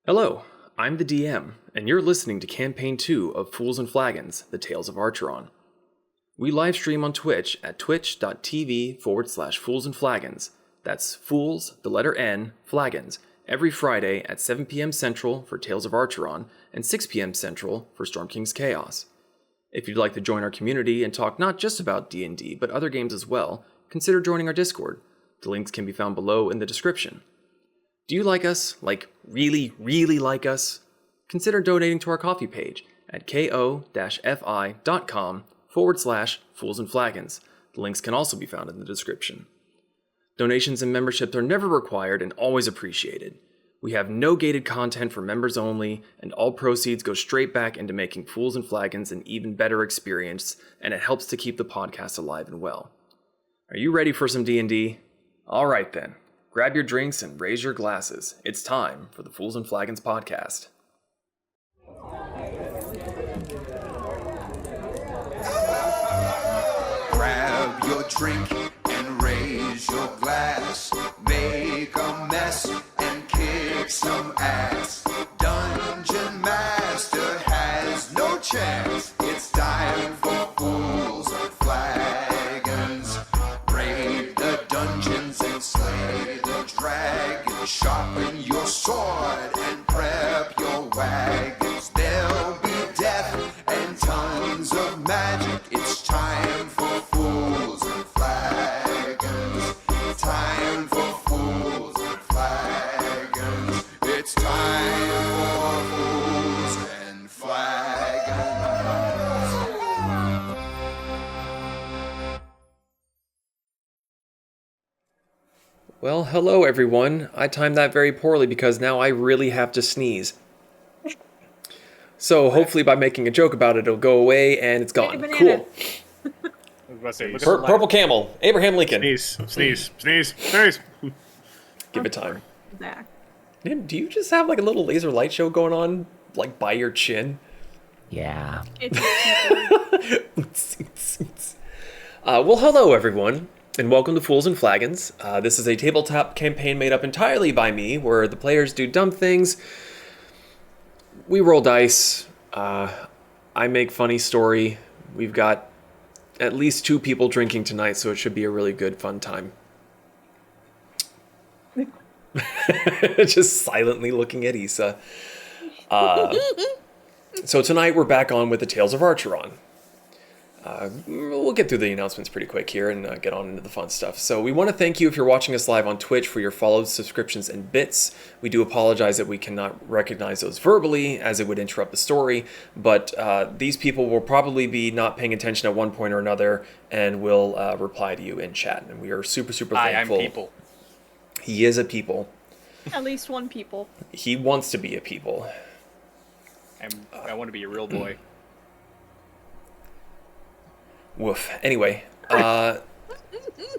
Hello, I'm the DM, and you're listening to Campaign 2 of Fools and Flagons, the Tales of Archeron. We live stream on Twitch at twitch.tv/foolsandflagons. That's fools, the letter N, flagons, every Friday at 7 p.m. Central for Tales of Archeron and 6 p.m. Central for Storm King's Chaos. If you'd like to join our community and talk not just about D&D, but other games as well, consider joining our Discord. The links can be found below in the description. Do you like us? Like, really, really like us? Consider donating to our coffee page at ko-fi.com/foolsandflagons. The links can also be found in the description. Donations and memberships are never required and always appreciated. We have no gated content for members only, and all proceeds go straight back into making Fools and Flagons an even better experience, and it helps to keep the podcast alive and well. Are you ready for some D&D? All right then. Grab your drinks and raise your glasses. It's time for the Fools and Flagons podcast. Grab your drink and raise your glass. Make a mess and kick some ass. Dungeon Master has no chance. It's time for Fools and Flagons. Raid the dungeons and slay the dragon. Sharpen your sword and prep your wagons. There'll be death and tons of magic. It's time for Fools and Flagons. Time for Fools and Flagons. It's time for Fools and Flagons. Well, hello everyone. I timed that very poorly because now I really have to sneeze. So hopefully by making a joke about it, it'll go away and it's gone. Cool. I was about to say, look at Purple Camel, Abraham Lincoln. Sneeze. Give it time. Back. Nim, do you just have like a little laser light show going on, like by your chin? Yeah. Well, hello everyone, and welcome to Fools and Flagons. This is a tabletop campaign made up entirely by me, where the players do dumb things. We roll dice. I make funny story. We've got at least 2 people drinking tonight, so it should be a really good, fun time. Just silently looking at Issa. So tonight we're back on with the Tales of Archeron. We'll get through the announcements pretty quick here and get on into the fun stuff. So we want to thank you if you're watching us live on Twitch for your follows, subscriptions, and bits. We do apologize that we cannot recognize those verbally, as it would interrupt the story, but these people will probably be not paying attention at one point or another and will reply to you in chat. And we are super, super thankful. I'm people. He is a people. At least one people. He wants to be a people. I want to be a real boy. Woof. Anyway,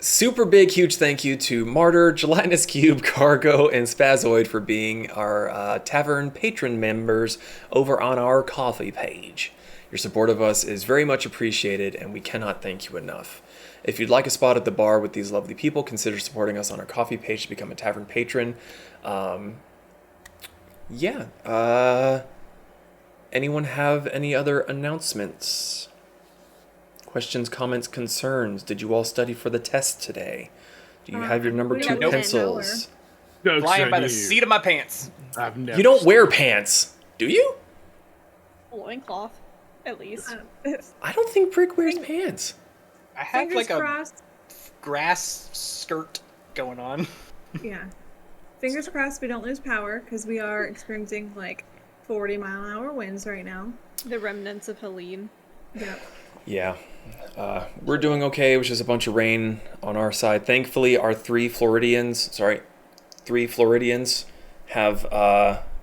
super big, huge thank you to Martyr, Gelatinous Cube, Cargo, and Spazoid for being our tavern patron members over on our coffee page. Your support of us is very much appreciated, and we cannot thank you enough. If you'd like a spot at the bar with these lovely people, consider supporting us on our coffee page to become a tavern patron. Anyone have any other announcements? Questions, comments, concerns? Did you all study for the test today? Do you have your number 2 pencils? Flying by the seat of my pants. You don't wear pants, do you? A loincloth, at least. I don't think Brick wears pants. I have Fingers like crossed. a grass skirt going on. Yeah. Fingers crossed we don't lose power, because we are experiencing like 40-mile-an-hour winds right now. The remnants of Helene. Yep. Yeah. We're doing okay. It was just a bunch of rain on our side. Thankfully, our 3 Floridians have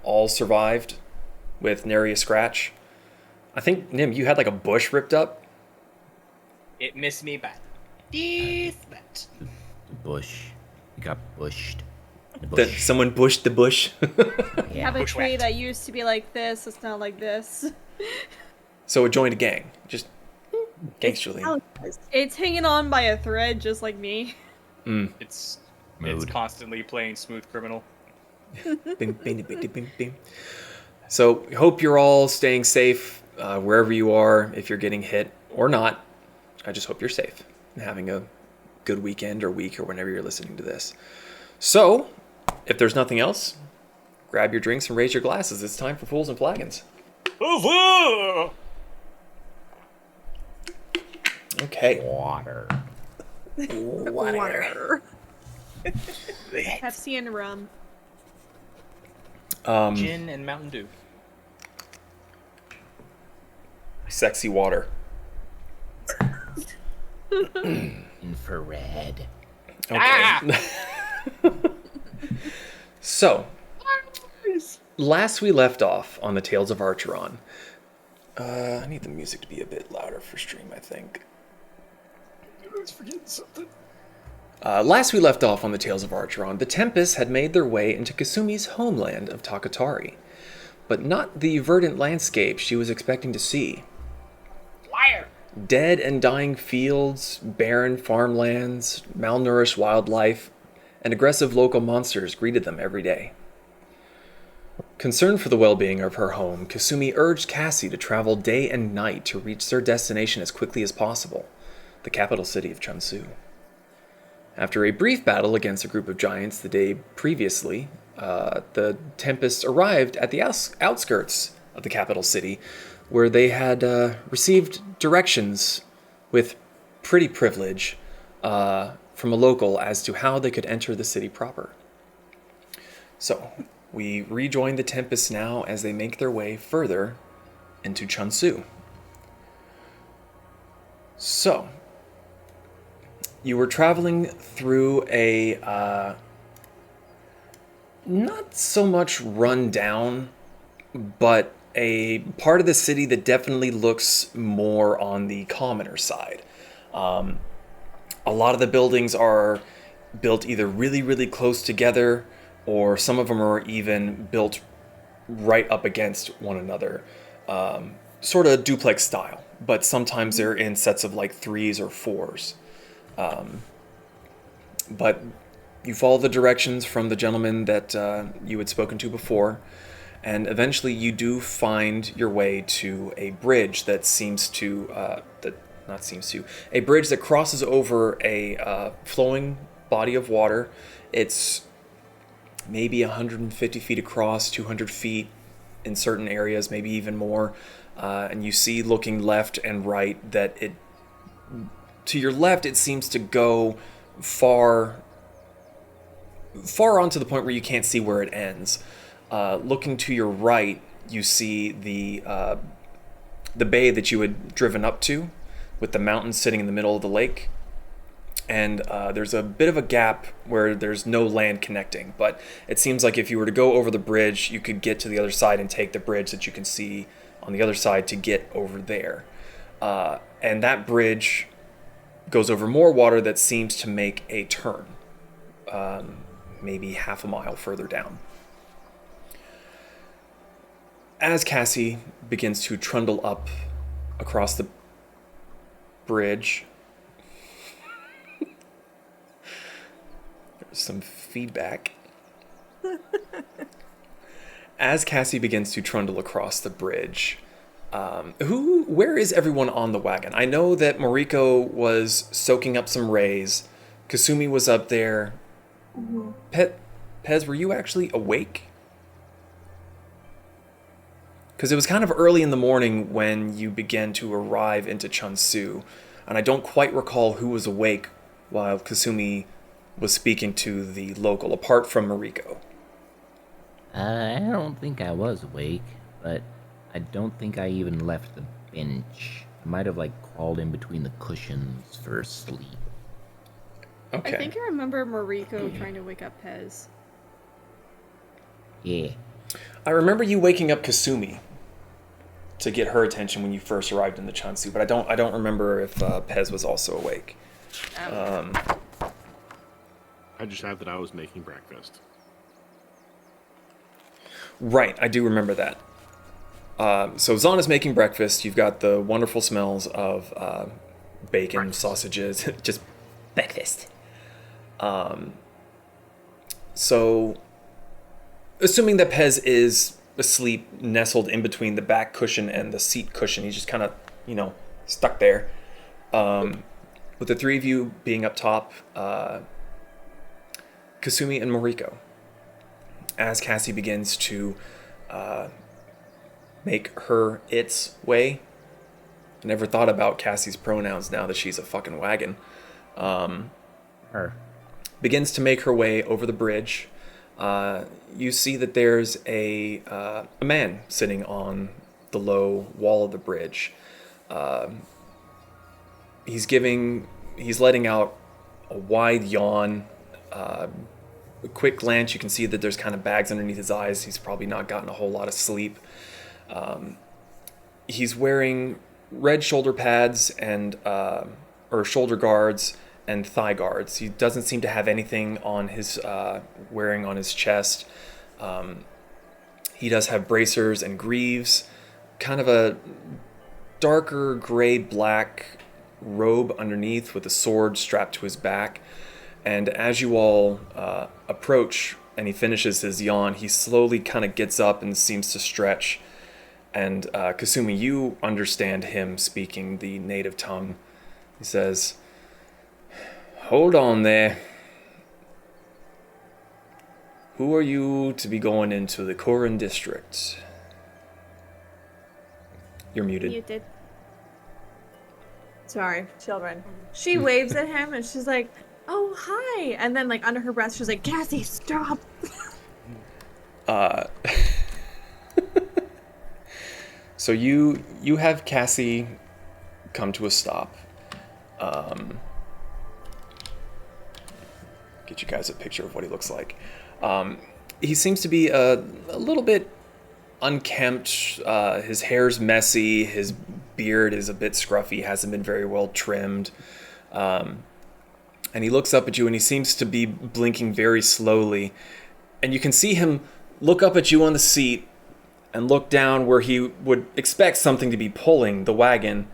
all survived with nary a scratch. I think, Nim, you had like a bush ripped up. It missed me by this much. Bush. You got bushed. The That bush. someone bushed the bush. We have a tree Bushwhacked. that used to be like this, it's not like this. So it joined a gang. Just gangsterly. It's hanging on by a thread, just like me. It's Mood. constantly playing smooth criminal. Bing, bing, bing, bing, bing, bing. So, hope you're all staying safe wherever you are, if you're getting hit or not. I just hope you're safe and having a good weekend or week or whenever you're listening to this. So, if there's nothing else, grab your drinks and raise your glasses. It's time for Fools and Flagons. Okay. Water. Water. Pepsi and rum. Gin and Mountain Dew. Sexy water. Infrared. Okay. Ah! So, last we left off on the Tales of Archeron. I need the music to be a bit louder for stream, I think. I was forgetting something. Last we left off on the Tales of Archeron, the Tempests had made their way into Kasumi's homeland of Takatari, but not the verdant landscape she was expecting to see. Liar! Dead and dying fields, barren farmlands, malnourished wildlife, and aggressive local monsters greeted them every day. Concerned for the well-being of her home, Kasumi urged Cassie to travel day and night to reach their destination as quickly as possible, the capital city of Chunsu. After a brief battle against a group of giants the day previously, the Tempests arrived at the outskirts of the capital city, where they had received directions with pretty privilege from a local as to how they could enter the city proper. So, we rejoin the Tempests now as they make their way further into Chunsu. So, you were traveling through a not so much run down, but a part of the city that definitely looks more on the commoner side. A lot of the buildings are built either really, really close together, or some of them are even built right up against one another. Sort of duplex style, but sometimes they're in sets of like 3s or 4s. But you follow the directions from the gentleman that you had spoken to before, and eventually you do find your way to a bridge that a bridge that crosses over a flowing body of water. It's maybe 150 feet across, 200 feet in certain areas, maybe even more. And you see, looking left and right, that to your left it seems to go far on to the point where you can't see where it ends. Looking to your right, you see the bay that you had driven up to, with the mountains sitting in the middle of the lake. And there's a bit of a gap where there's no land connecting, but it seems like if you were to go over the bridge, you could get to the other side and take the bridge that you can see on the other side to get over there. And that bridge goes over more water that seems to make a turn, maybe half a mile further down. As Cassie begins to trundle up across the bridge, there's some feedback. As Cassie begins to trundle across the bridge, where is everyone on the wagon? I know that Mariko was soaking up some rays. Kasumi was up there. Mm-hmm. Pez, were you actually awake? Because it was kind of early in the morning when you began to arrive into Chunsu, and I don't quite recall who was awake while Kasumi was speaking to the local, apart from Mariko. I don't think I was awake, but I don't think I even left the bench. I might have, crawled in between the cushions for sleep. Okay. I think I remember Mariko trying to wake up Pez. Yeah. I remember you waking up Kasumi to get her attention when you first arrived in the Chunsu, but I don't remember if Pez was also awake. I just have that I was making breakfast. Right, I do remember that. So Zana's making breakfast. You've got the wonderful smells of bacon, sausages, just breakfast. So assuming that Pez is asleep, nestled in between the back cushion and the seat cushion. He's just kind of, stuck there. With the three of you being up top, Kasumi and Moriko. As Cassie begins to make its way. I never thought about Cassie's pronouns now that she's a fucking wagon. Her. Begins to make her way over the bridge. You see that there's a man sitting on the low wall of the bridge. He's letting out a wide yawn. A quick glance, you can see that there's kind of bags underneath his eyes. He's probably not gotten a whole lot of sleep. He's wearing red shoulder pads and or shoulder guards and thigh guards. He doesn't seem to have anything on his wearing on his chest. He does have bracers and greaves, kind of a darker gray black robe underneath with a sword strapped to his back. And as you all approach and he finishes his yawn, he slowly kind of gets up and seems to stretch. And Kasumi, you understand him speaking the native tongue. He says, "Hold on there. Who are you to be going into the Korin district?" You're muted. Muted. Sorry, children. She waves at him and she's like, "Oh, hi." And then, like, under her breath, she's like, "Cassie, stop." So you have Cassie come to a stop. Get you guys a picture of what he looks like. He seems to be a little bit unkempt. His hair's messy. His beard is a bit scruffy. Hasn't been very well trimmed. And he looks up at you and he seems to be blinking very slowly. And you can see him look up at you on the seat and look down where he would expect something to be pulling the wagon.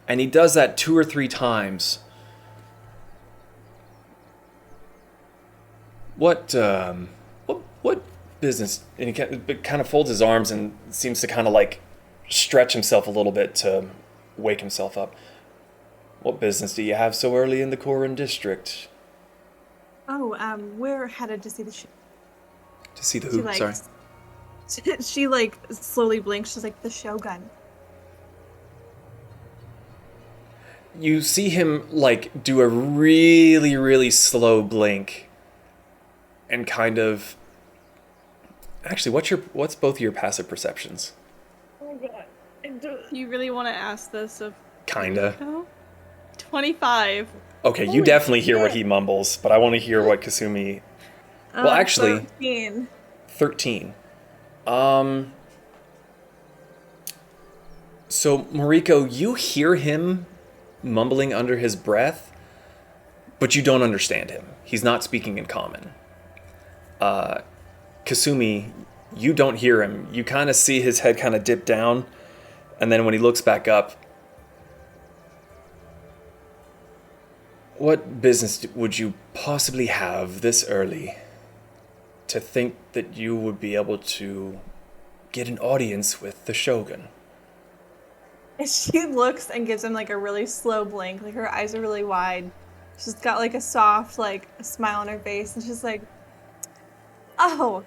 And he does that 2 or 3 times. What business? And he kind of folds his arms and seems to kind of like stretch himself a little bit to wake himself up. What business do you have so early in the Korin district? Oh, we're headed to see the To see the who? like, Sorry. She like slowly blinks. She's like, "The Shogun." You see him like do a really, really slow blink and kind of... Actually, what's both of your passive perceptions? Oh my god. You really want to ask this of Kinda. Rico? 25. Okay, you Holy definitely hear what shit. he mumbles, but I want to hear what Kasumi... Well, actually... 13. 13. So, Moriko, you hear him mumbling under his breath, but you don't understand him. He's not speaking in common. Kasumi, you don't hear him. You kind of see his head kind of dip down, and then when he looks back up, what business would you possibly have this early to think that you would be able to get an audience with the Shogun? And she looks and gives him like a really slow blink. Like her eyes are really wide. She's got like a soft, like a smile on her face, and she's like, "Oh,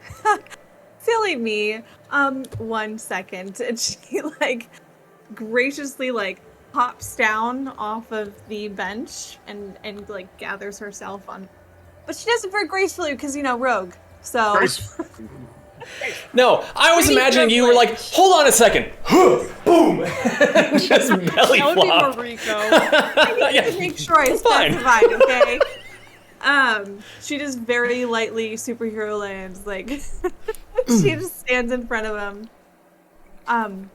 silly me. 1 second." And she like graciously like hops down off of the bench and like gathers herself on. But she does it very gracefully because, rogue. So No, I was imagining you were like, hold on a second. Boom. Just belly that would be flop. Moriko. I need to make sure I specified, okay? She just very lightly superhero lands, like she just stands in front of him.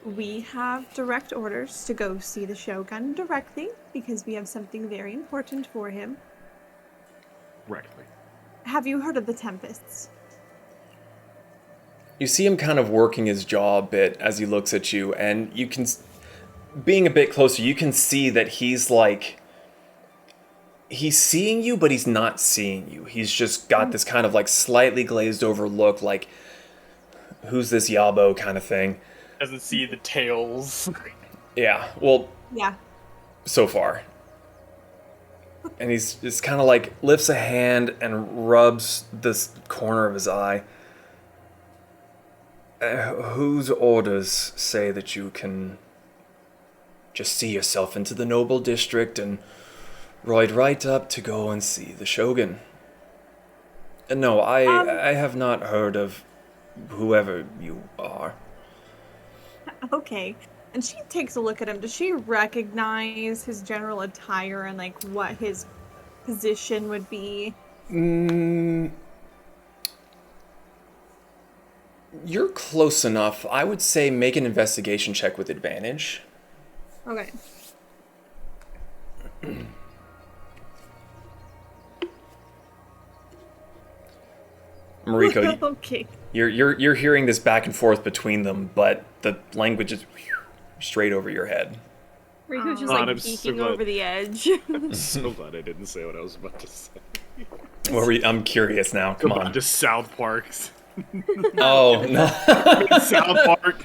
We have direct orders to go see the Shogun directly because we have something very important for him. Correctly. Have you heard of the Tempests? You see him kind of working his jaw a bit as he looks at you, and you can, being a bit closer, you can see that he's like he's seeing you, but he's not seeing you. He's just got this kind of like slightly glazed over look, like, who's this Yabo kind of thing. Doesn't see the tails. Yeah, well, Yeah. so far. And he's just kind of like lifts a hand and rubs this corner of his eye. Whose orders say that you can just see yourself into the noble district and ride right up to go and see the Shogun? No, I have not heard of whoever you are. Okay. And she takes a look at him. Does she recognize his general attire and like what his position would be? You're close enough. I would say make an investigation check with advantage. Okay. Mariko, Okay. you're hearing this back and forth between them, but the language is straight over your head. Riku's just God, like I'm so peeking glad. over the edge. I'm so glad I didn't say what I was about to say. I'm curious now. Come on. Just South Parks. Oh, no. South Park.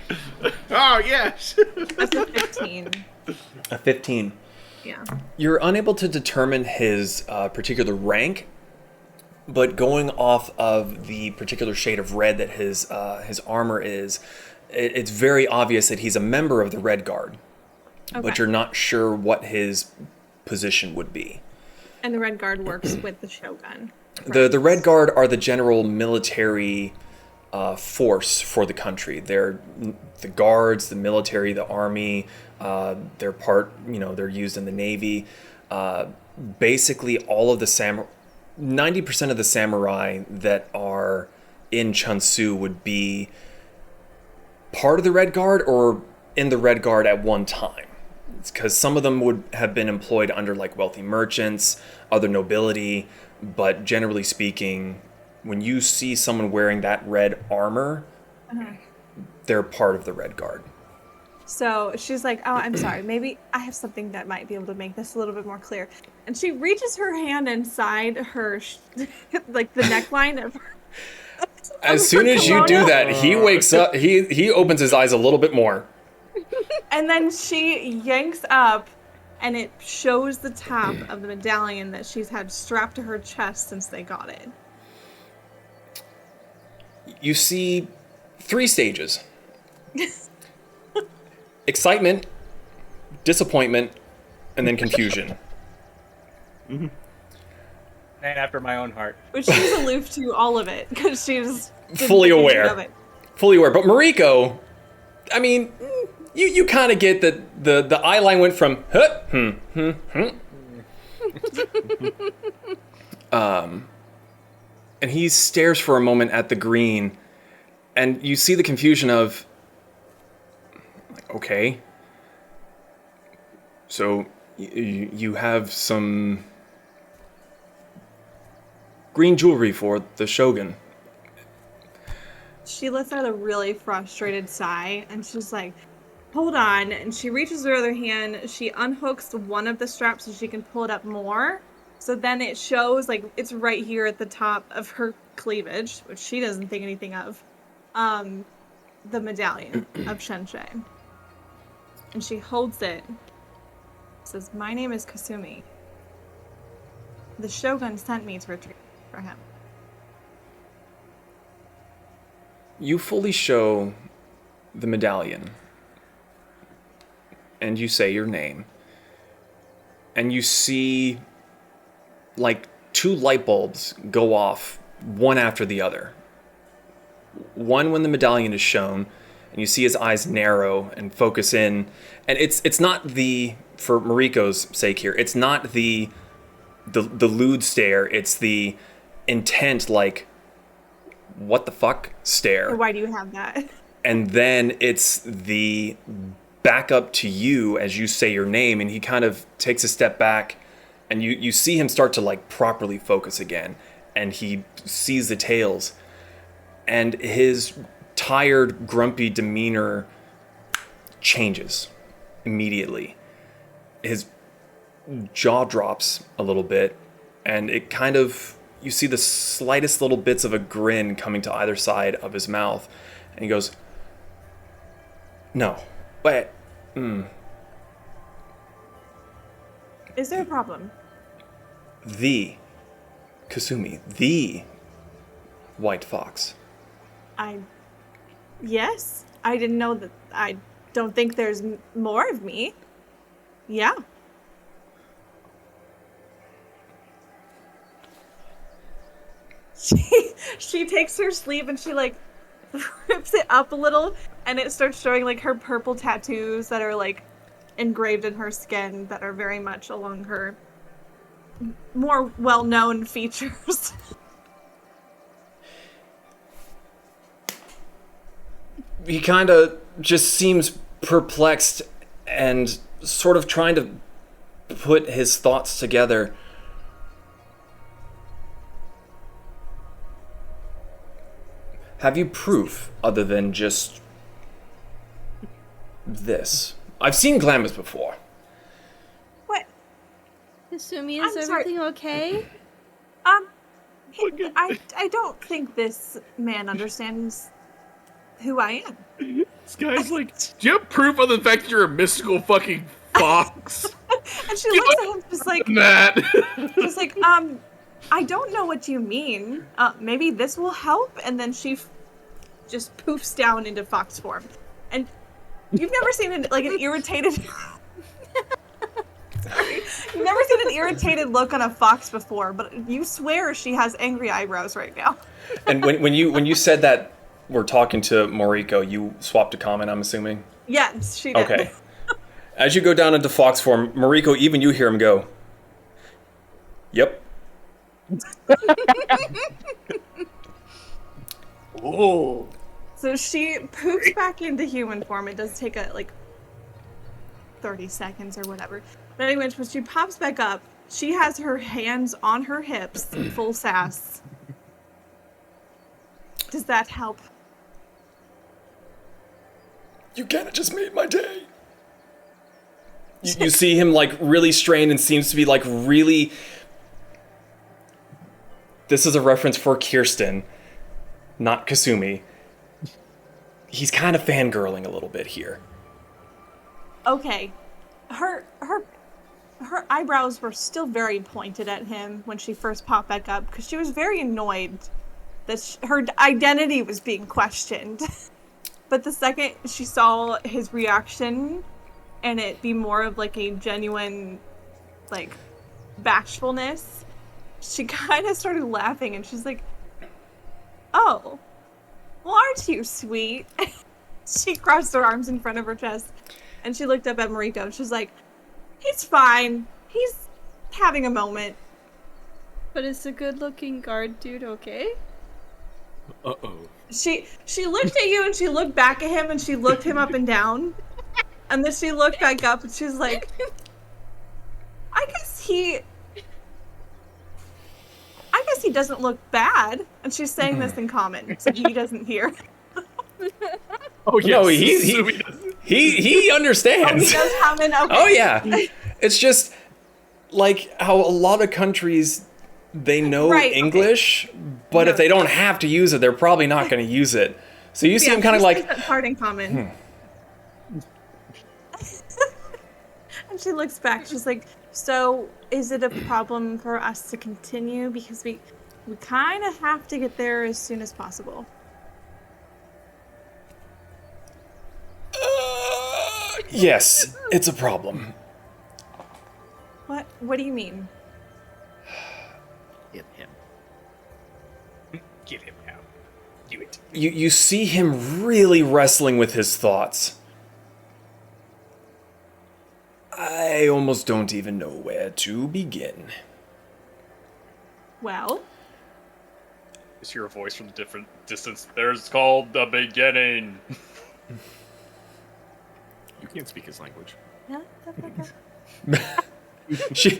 Oh, yes. That's a 15. A 15. Yeah. You're unable to determine his particular rank, but going off of the particular shade of red that his armor is, it's very obvious that he's a member of the Red Guard, but Okay. you're not sure what his position would be. And the Red Guard works with the Shogun. The Red Guard are the general military force for the country. They're the guards, the military, the army. They're they're used in the navy. Basically, all of the 90% of the samurai that are in Chunsu would be part of the Red Guard or in the Red Guard at one time. It's because some of them would have been employed under like wealthy merchants, other nobility, but generally speaking, when you see someone wearing that red armor, they're part of the Red Guard. So she's like, oh, I'm sorry. Maybe I have something that might be able to make this a little bit more clear. And she reaches her hand inside her, like the neckline of her. As soon as you do that, he wakes up, he opens his eyes a little bit more. And then she yanks up, and it shows the top of the medallion that she's had strapped to her chest since they got it. You see 3 stages. Excitement, disappointment, and then confusion. Man after my own heart. Which she's aloof to all of it, because she's Fully didn't think aware. of it. Fully aware. But Mariko, I mean, you kind of get that the eye line went from and he stares for a moment at the green, and you see the confusion of, okay, so you have some green jewelry for the Shogun. She lets out a really frustrated sigh, and she's like, hold on. And she reaches her other hand, she unhooks one of the straps so she can pull it up more. So then it shows, like, it's right here at the top of her cleavage, which she doesn't think anything of, the medallion of Shenshei. And she holds it. Says, my name is Kasumi. The Shogun sent me to retrieve for him. You fully show the medallion, and you say your name, and you see like 2 light bulbs go off, one after the other. One when the medallion is shown, and you see his eyes narrow and focus in, and it's not the, for Mariko's sake here, it's not the lewd stare, it's the intent, like, what the fuck stare. Why do you have that? And then it's the back up to you as you say your name, and he kind of takes a step back, and you see him start to like properly focus again, and he sees the tails, and his tired, grumpy demeanor changes immediately. His jaw drops a little bit, and it kind of, you see the slightest little bits of a grin coming to either side of his mouth, and he goes, no, wait, Is there a problem? the Kasumi, the white fox. Yes. I didn't know that. I don't think there's more of me. Yeah. She takes her sleeve and she like rips it up a little, and it starts showing like her purple tattoos that are like engraved in her skin that are very much along her more well-known features. He kind of just seems perplexed and sort of trying to put his thoughts together. Have you proof other than just this? I've seen Glamis before. What? Kasumi, I'm is sorry. everything okay? I don't think this man understands who I am. This guy's like, do you have proof of the fact that you're a mystical fucking fox? And she looks at him just like, Matt. just like, I don't know what you mean. Maybe this will help. And then she just poofs down into fox form. And you've never seen an irritated. Sorry. You've never seen an irritated look on a fox before, but you swear she has angry eyebrows right now. And when you said that we're talking to Moriko, you swapped a comment, I'm assuming? Yes, she did. Okay. As you go down into fox form, Moriko, even you hear him go, yep. Oh. So she poofs back into human form. It does take 30 seconds or whatever. But anyways, when she pops back up, she has her hands on her hips, full sass. Does that help? You kind of just made my day. You see him like really strained and seems to be like really. This is a reference for Kirsten, not Kasumi. He's kind of fangirling a little bit here. Okay. Her eyebrows were still very pointed at him when she first popped back up because she was very annoyed that her identity was being questioned. But the second she saw his reaction and it be more of like a genuine like bashfulness, she kind of started laughing and she's like, oh, well, aren't you sweet? She crossed her arms in front of her chest and she looked up at Moriko and she's like, he's fine. He's having a moment. But is the good-looking guard dude okay? Uh-oh. She looked at you and she looked back at him and she looked him up and down. And then she looked back up and she's like, I guess he doesn't look bad. And she's saying this in common, so he doesn't hear. Oh, yes. No, he understands. He does common, okay. Oh yeah. It's just like how a lot of countries they know Right, okay. English, but if No. they don't have to use it, they're probably not going to use it. So you see him kind of she like, says that part in common. And she looks back. She's like, so is it a problem for us to continue? Because we kind of have to get there as soon as possible. yes, it's a problem. What do you mean? Get him. Get him out. Do it. You see him really wrestling with his thoughts. I almost don't even know where to begin. Well, Just hear a voice from a different distance. There's called the beginning. You can't speak his language. yeah, that's okay. She,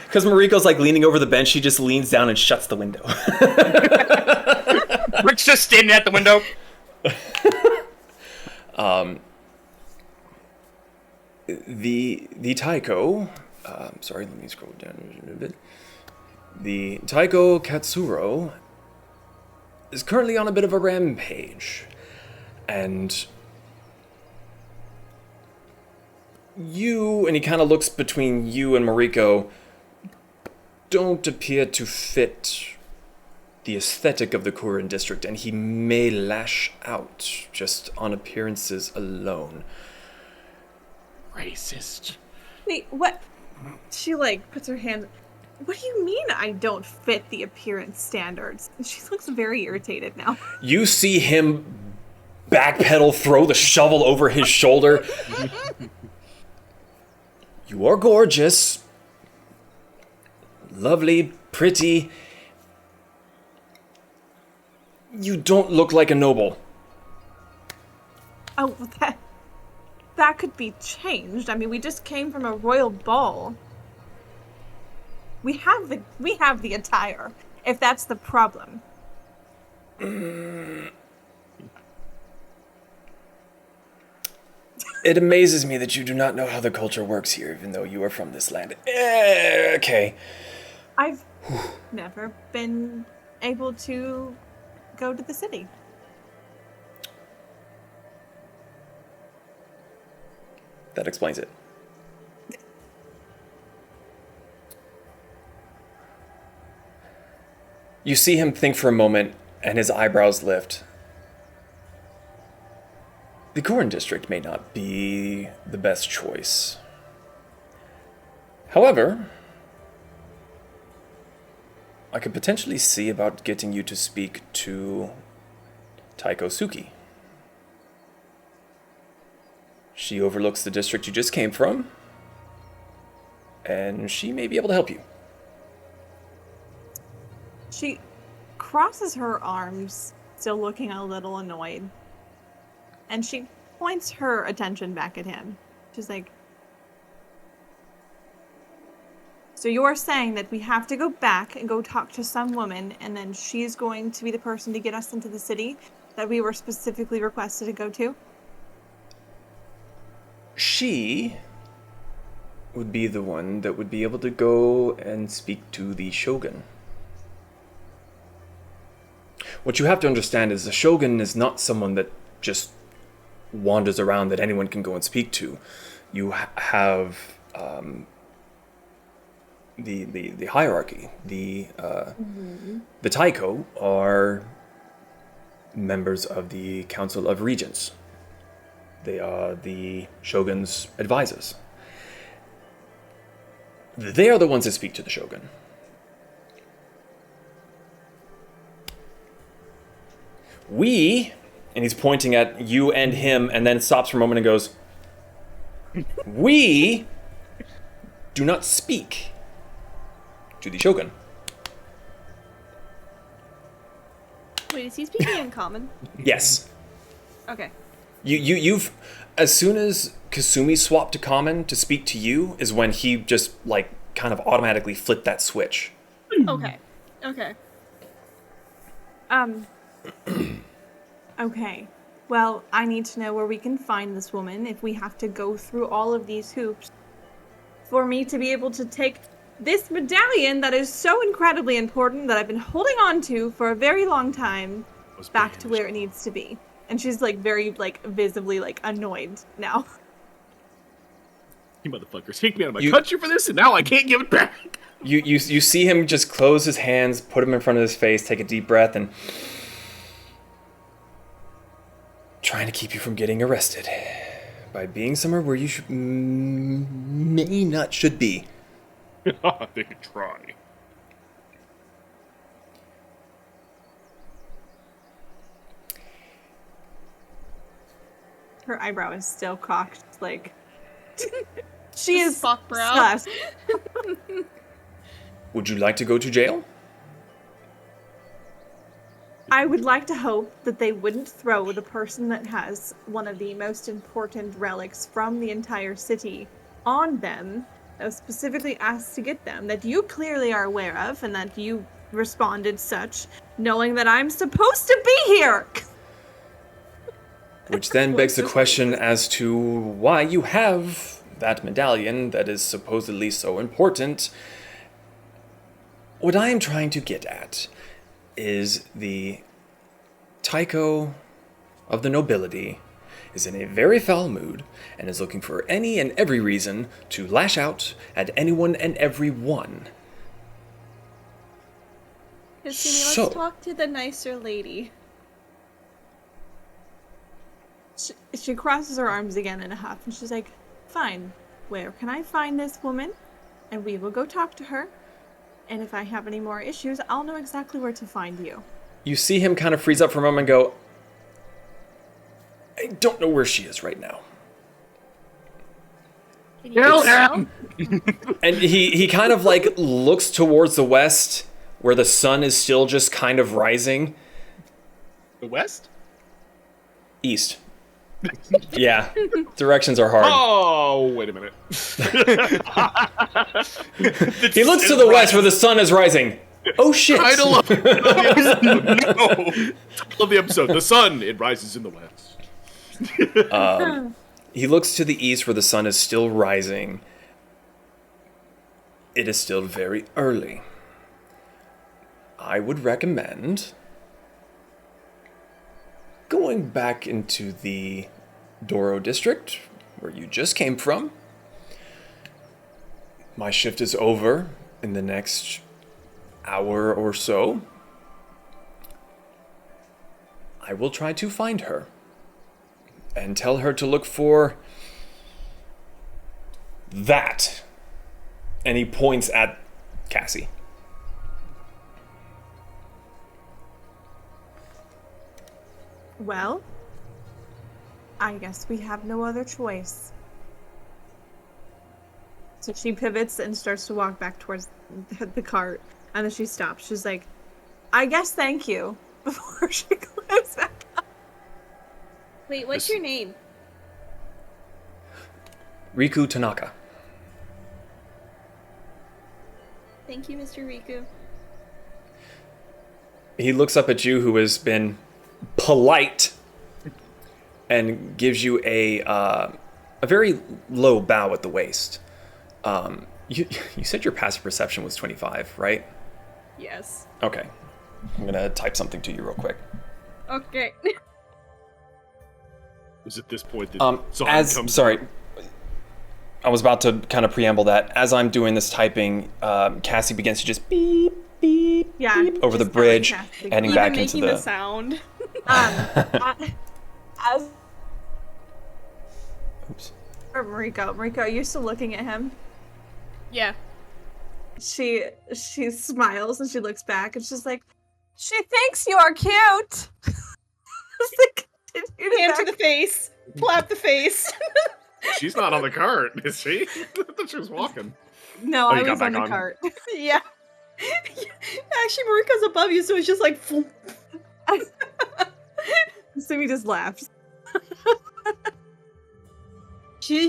because Mariko's like leaning over the bench, she just leans down and shuts the window. Rick's just standing at the window. The Taiko sorry, let me scroll down a bit. The Taiko Katsuro is currently on a bit of a rampage. And you, and he kind of looks between you and Mariko, don't appear to fit the aesthetic of the Kurin district, and he may lash out just on appearances alone. Racist. Wait, what? She, like, puts her hand... What do you mean I don't fit the appearance standards? She looks very irritated now. You see him backpedal, throw the shovel over his shoulder. You are gorgeous. Lovely, pretty. You don't look like a noble. Oh, that could be changed. I mean, we just came from a royal ball. We have the attire, if that's the problem. It amazes me that you do not know how the culture works here, even though you are from this land. Okay. I've never been able to go to the city. That explains it. You see him think for a moment, and his eyebrows lift. The Kurin district may not be the best choice. However, I could potentially see about getting you to speak to Taiko Suki. She overlooks the district you just came from, and she may be able to help you. She crosses her arms, still looking a little annoyed. And she points her attention back at him. She's like, so you're saying that we have to go back and go talk to some woman, and then she's going to be the person to get us into the city that we were specifically requested to go to? She would be the one that would be able to go and speak to the Shogun. What you have to understand is the Shogun is not someone that just wanders around that anyone can go and speak to. You have the hierarchy. The Taiko are members of the Council of Regents. They are the Shogun's advisors. They are the ones that speak to the Shogun. We, and he's pointing at you and him, and then stops for a moment and goes, we do not speak to the Shogun. Wait, is he speaking in common? Yes. Okay. You've, as soon as Kasumi swapped to common to speak to you, is when he just, like, kind of automatically flipped that switch. Okay. Okay. Okay. Well, I need to know where we can find this woman if we have to go through all of these hoops for me to be able to take this medallion that is so incredibly important that I've been holding on to for a very long time back to where it needs to be. And she's, like, very, like, visibly, like, annoyed now. You motherfuckers kicked me out of my country for this, and now I can't give it back. You see him just close his hands, put them in front of his face, take a deep breath, and trying to keep you from getting arrested by being somewhere where you should be. They could try. Her eyebrow is still cocked, like... she is Fuck brow. sus. Would you like to go to jail? I would like to hope that they wouldn't throw the person that has one of the most important relics from the entire city on them, that was specifically asked to get them, that you clearly are aware of, and that you responded such, knowing that I'm supposed to be here! Which then begs the question as to why you have that medallion that is supposedly so important. What I am trying to get at is the Tycho of the nobility is in a very foul mood and is looking for any and every reason to lash out at anyone and everyone. Kasumi, So- let's talk to the nicer lady. She crosses her arms again in a huff, and she's like, fine, where can I find this woman? And we will go talk to her. And if I have any more issues, I'll know exactly where to find you. You see him kind of freeze up for a moment and go, I don't know where she is right now. Can you Kill tell? him! And he kind of like looks towards the west where the sun is still just kind of rising. The West? East. Yeah, directions are hard. Oh, wait a minute. He looks to the west where the sun is rising. Oh shit. Title of the episode. The sun, it rises in the west. He looks to the east where the sun is still rising. It is still very early. I would recommend going back into the Doro district where you just came from. My shift is over in the next hour or so. I will try to find her and tell her to look for that. And he points at Cassie. Well, I guess we have no other choice. So she pivots and starts to walk back towards the cart, and then she stops. She's like, I guess thank you, before she climbs back up. Wait, what's your name? Riku Tanaka. Thank you, Mr. Riku. He looks up at you, who has been polite, and gives you a very low bow at the waist. You said your passive perception was 25, right? Yes. Okay. I'm gonna type something to you real quick. Okay. It was at this point that Zahn comes. Sorry, I was about to kind of preamble that. As I'm doing this typing, Cassie begins to just beep, beep, Yeah, beep over the just bridge, telling Cassie. heading Even back into making the... the sound. As Oops. for Mariko, are you still looking at him? Yeah. She smiles and she looks back and she's like, she thinks you are cute. Just like, continue Hand to back. the face. Clap the face. She's not on the cart, is she? I thought she was walking. No, Oh, I you got was on back the on. cart. Yeah. Actually, Mariko's above you, so it's just like... Sumi just laughs. She.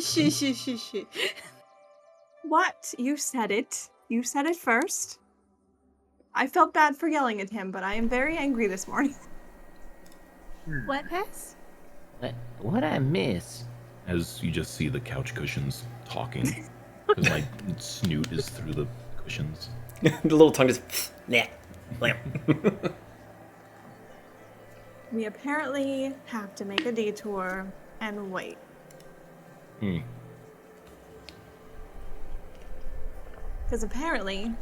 What? You said it. You said it first. I felt bad for yelling at him, but I am very angry this morning. What, Hess? What I miss? As you just see the couch cushions talking. Because my snoot is through the cushions. The little tongue just... Nah. We apparently have to make a detour and wait. Because apparently,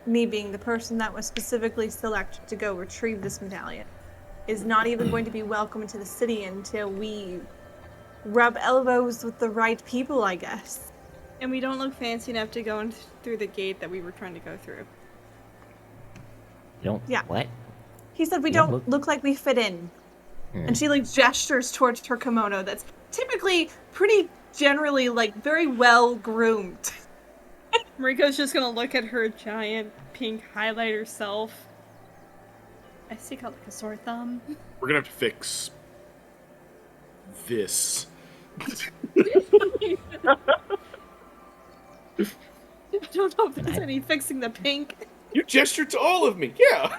me being the person that was specifically selected to go retrieve this medallion is not even going to be welcome into the city until we rub elbows with the right people, I guess. And we don't look fancy enough to go in through the gate that we were trying to go through. You don't. Yeah. What? He said we Yeah, don't look like we fit in. And she like gestures towards her kimono that's typically pretty generally like very well groomed. Mariko's just gonna look at her giant pink highlighter self. I stick out like a sore thumb. We're gonna have to fix this. I don't know if there's any fixing the pink. You gestured to all of me, yeah.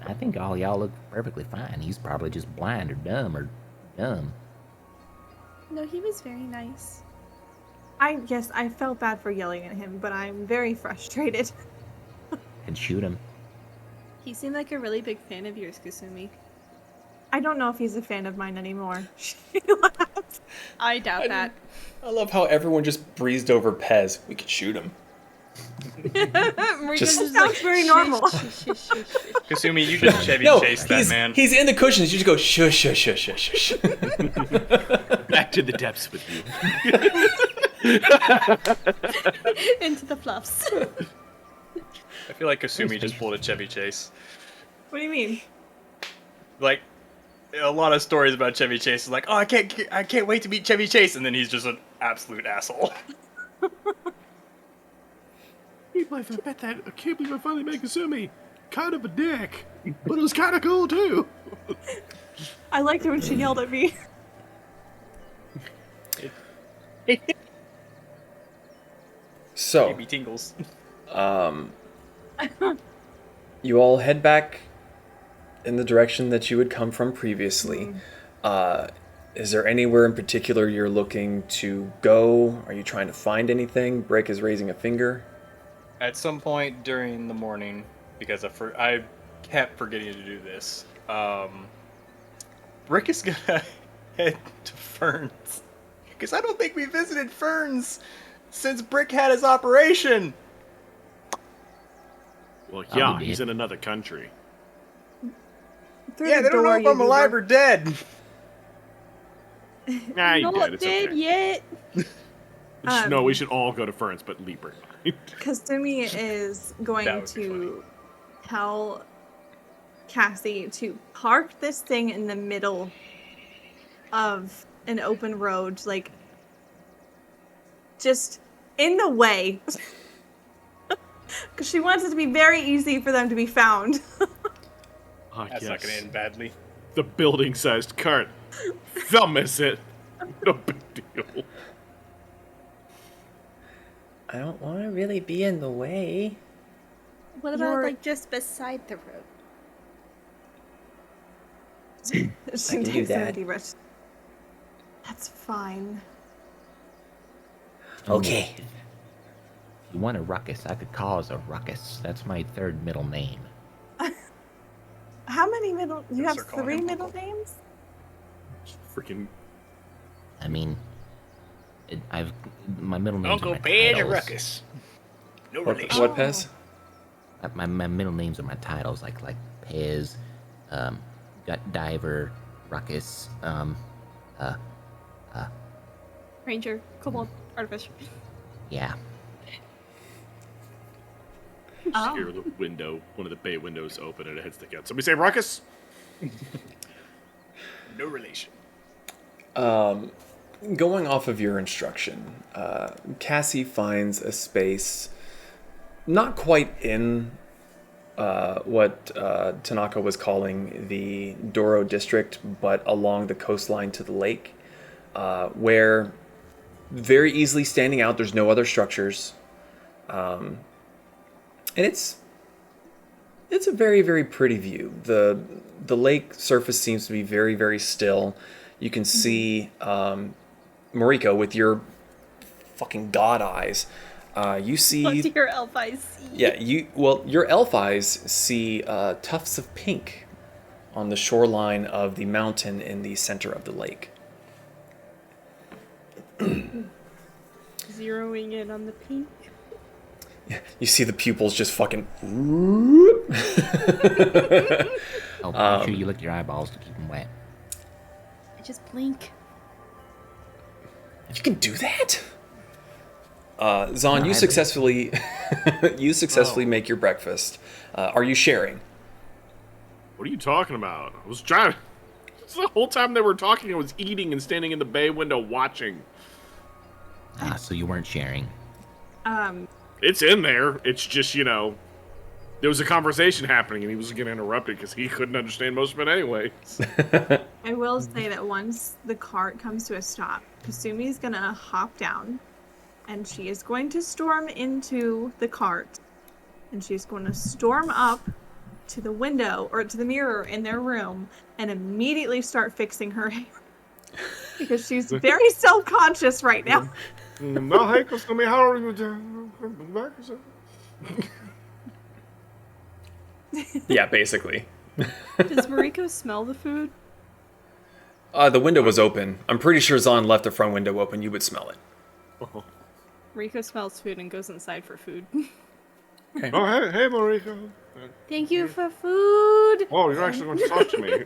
I think all y'all look perfectly fine. He's probably just blind or dumb or dumb. No, he was very nice. I felt bad for yelling at him, but I'm very frustrated. And shoot him. He seemed like a really big fan of yours, Kasumi. I don't know if he's a fan of mine anymore. She laughed. I doubt that. I love how everyone just breezed over Pez. We could shoot him. Marika's Just- just Sounds very normal. Kasumi, you just Chevy chase that man. He's in the cushions. You just go shush, shush, shush, shush, shush. Back to the depths with you. Into the fluffs. I feel like Kasumi just pulled a Chevy Chase. What do you mean? Like, a lot of stories about Chevy Chase is like, oh, I can't wait to meet Chevy Chase, and then he's just an absolute asshole. I can't believe I finally met Kasumi. Kind of a dick, but it was kind of cool too. I liked it when she yelled at me. So, Gave me tingles. you all head back in the direction that you had come from previously. Is there anywhere in particular you're looking to go? Are you trying to find anything? Brick is raising a finger. At some point during the morning, because I kept forgetting to do this, Brick is gonna head to Ferns. Because I don't think we visited Ferns since Brick had his operation. Well, Oh, yeah, we he's did. in another country. Through Yeah, the they don't know door, if I'm you alive or dead. Nah, you Not dead. It's dead okay. yet. No, we should all go to Ferns, but Leaper. Kasumi is going That would be to tell Cassie to park this thing in the middle of an open road, like just in the way. Because she wants it to be very easy for them to be found. That's not gonna end badly. The building-sized cart. They'll miss it. No big deal. I don't want to really be in the way. What about You're- like just beside the road? She can do takes a that. deep breath. That's fine. Okay. If you want a ruckus, I could cause a ruckus. That's my third middle name. How many middle? You have start calling 3 him middle Uncle. names? Freaking I mean, my middle names Uncle are my Bear titles. Ruckus. No What, relation. what Pez? My middle names are my titles, like Pez, Gut Diver, Ruckus, Ranger, Kobold, Artificer. yeah. Oh. hear the window, one of the bay windows open, and it heads stick out. Somebody say Ruckus? No relation. Going off of your instruction, Cassie finds a space not quite in what Tanaka was calling the Doro district, but along the coastline to the lake, where very easily standing out, there's no other structures. And it's a very, very pretty view. The lake surface seems to be very, very still. You can see Mariko with your fucking god eyes. You see, What do your elf eyes see? yeah, your elf eyes see tufts of pink on the shoreline of the mountain in the center of the lake. Zeroing in on the pink. You see the pupils just fucking. Oh, make sure you lick your eyeballs to keep them wet. I just blink. You can do that? Zahn, No, you I- successfully make your breakfast. Are you sharing? What are you talking about? I was trying. The whole time they were talking, I was eating and standing in the bay window watching. Ah, so you weren't sharing. It's in there. It's just, there was a conversation happening and he was getting interrupted because he couldn't understand most of it anyway. I will say that once the cart comes to a stop, Kasumi's gonna hop down, and she is going to storm into the cart, and she's going to storm up to the window or to the mirror in their room and immediately start fixing her hair. because she's very self-conscious right now. No, hey, Kasumi, how are you doing? Yeah, basically. Does Mariko smell the food? The window was open. I'm pretty sure Zahn left the front window open. You would smell it. Mariko smells food and goes inside for food. Okay. Oh, hey, Mariko. Thank you for food. Oh, you're actually going to talk to me.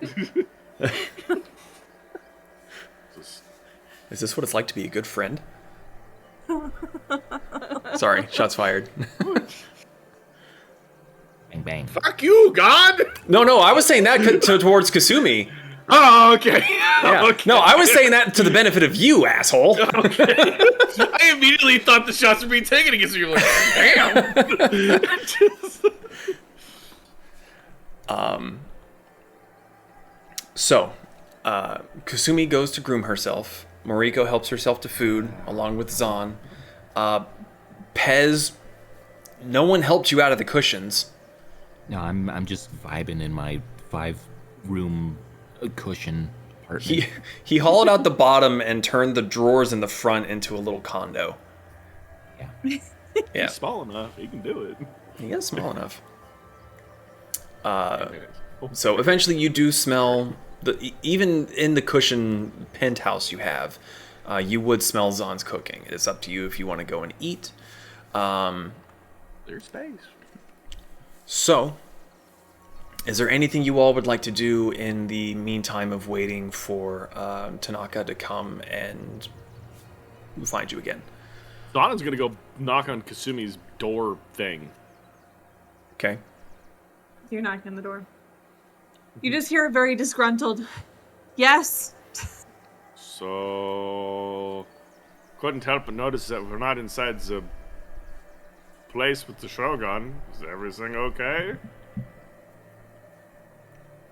Is this what it's like to be a good friend? Sorry, shots fired. Bang bang. Fuck you, God! No, I was saying that towards Kasumi. Oh, okay. Yeah. Okay. No, I was saying that to the benefit of you, asshole. Okay. I immediately thought the shots were being taken against you. Like, damn. So, Kasumi goes to groom herself. Mariko helps herself to food, along with Zahn. Pez, no one helped you out of the cushions. No, I'm just vibing in my 5-room cushion apartment. He hollowed out the bottom and turned the drawers in the front into a little condo. Yeah. Yeah. He's small enough. He can do it. He is small enough. So eventually you do smell, even in the cushion penthouse you have, you would smell Zahn's cooking. It is up to you if you want to go and eat. There's space. So, is there anything you all would like to do in the meantime of waiting for Tanaka to come and find you again? Donna's gonna go knock on Kasumi's door thing. Okay. You're knocking on the door. You just hear a very disgruntled, yes. So, couldn't help but notice that we're not inside the place with the Shogun. Is everything okay?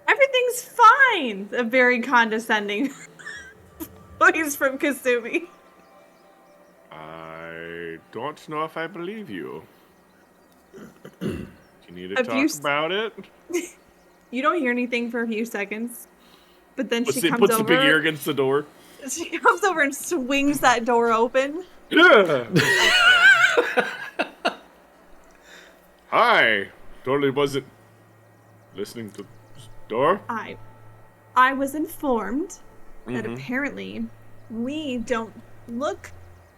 Everything's fine. A very condescending voice from Kasumi. I don't know if I believe you. You need to Have talk you about it? You don't hear anything for a few seconds, but then she comes Puts over. the big ear against the door. She comes over and swings that door open. Yeah. Hi. Totally wasn't listening to the door. I was informed that apparently we don't look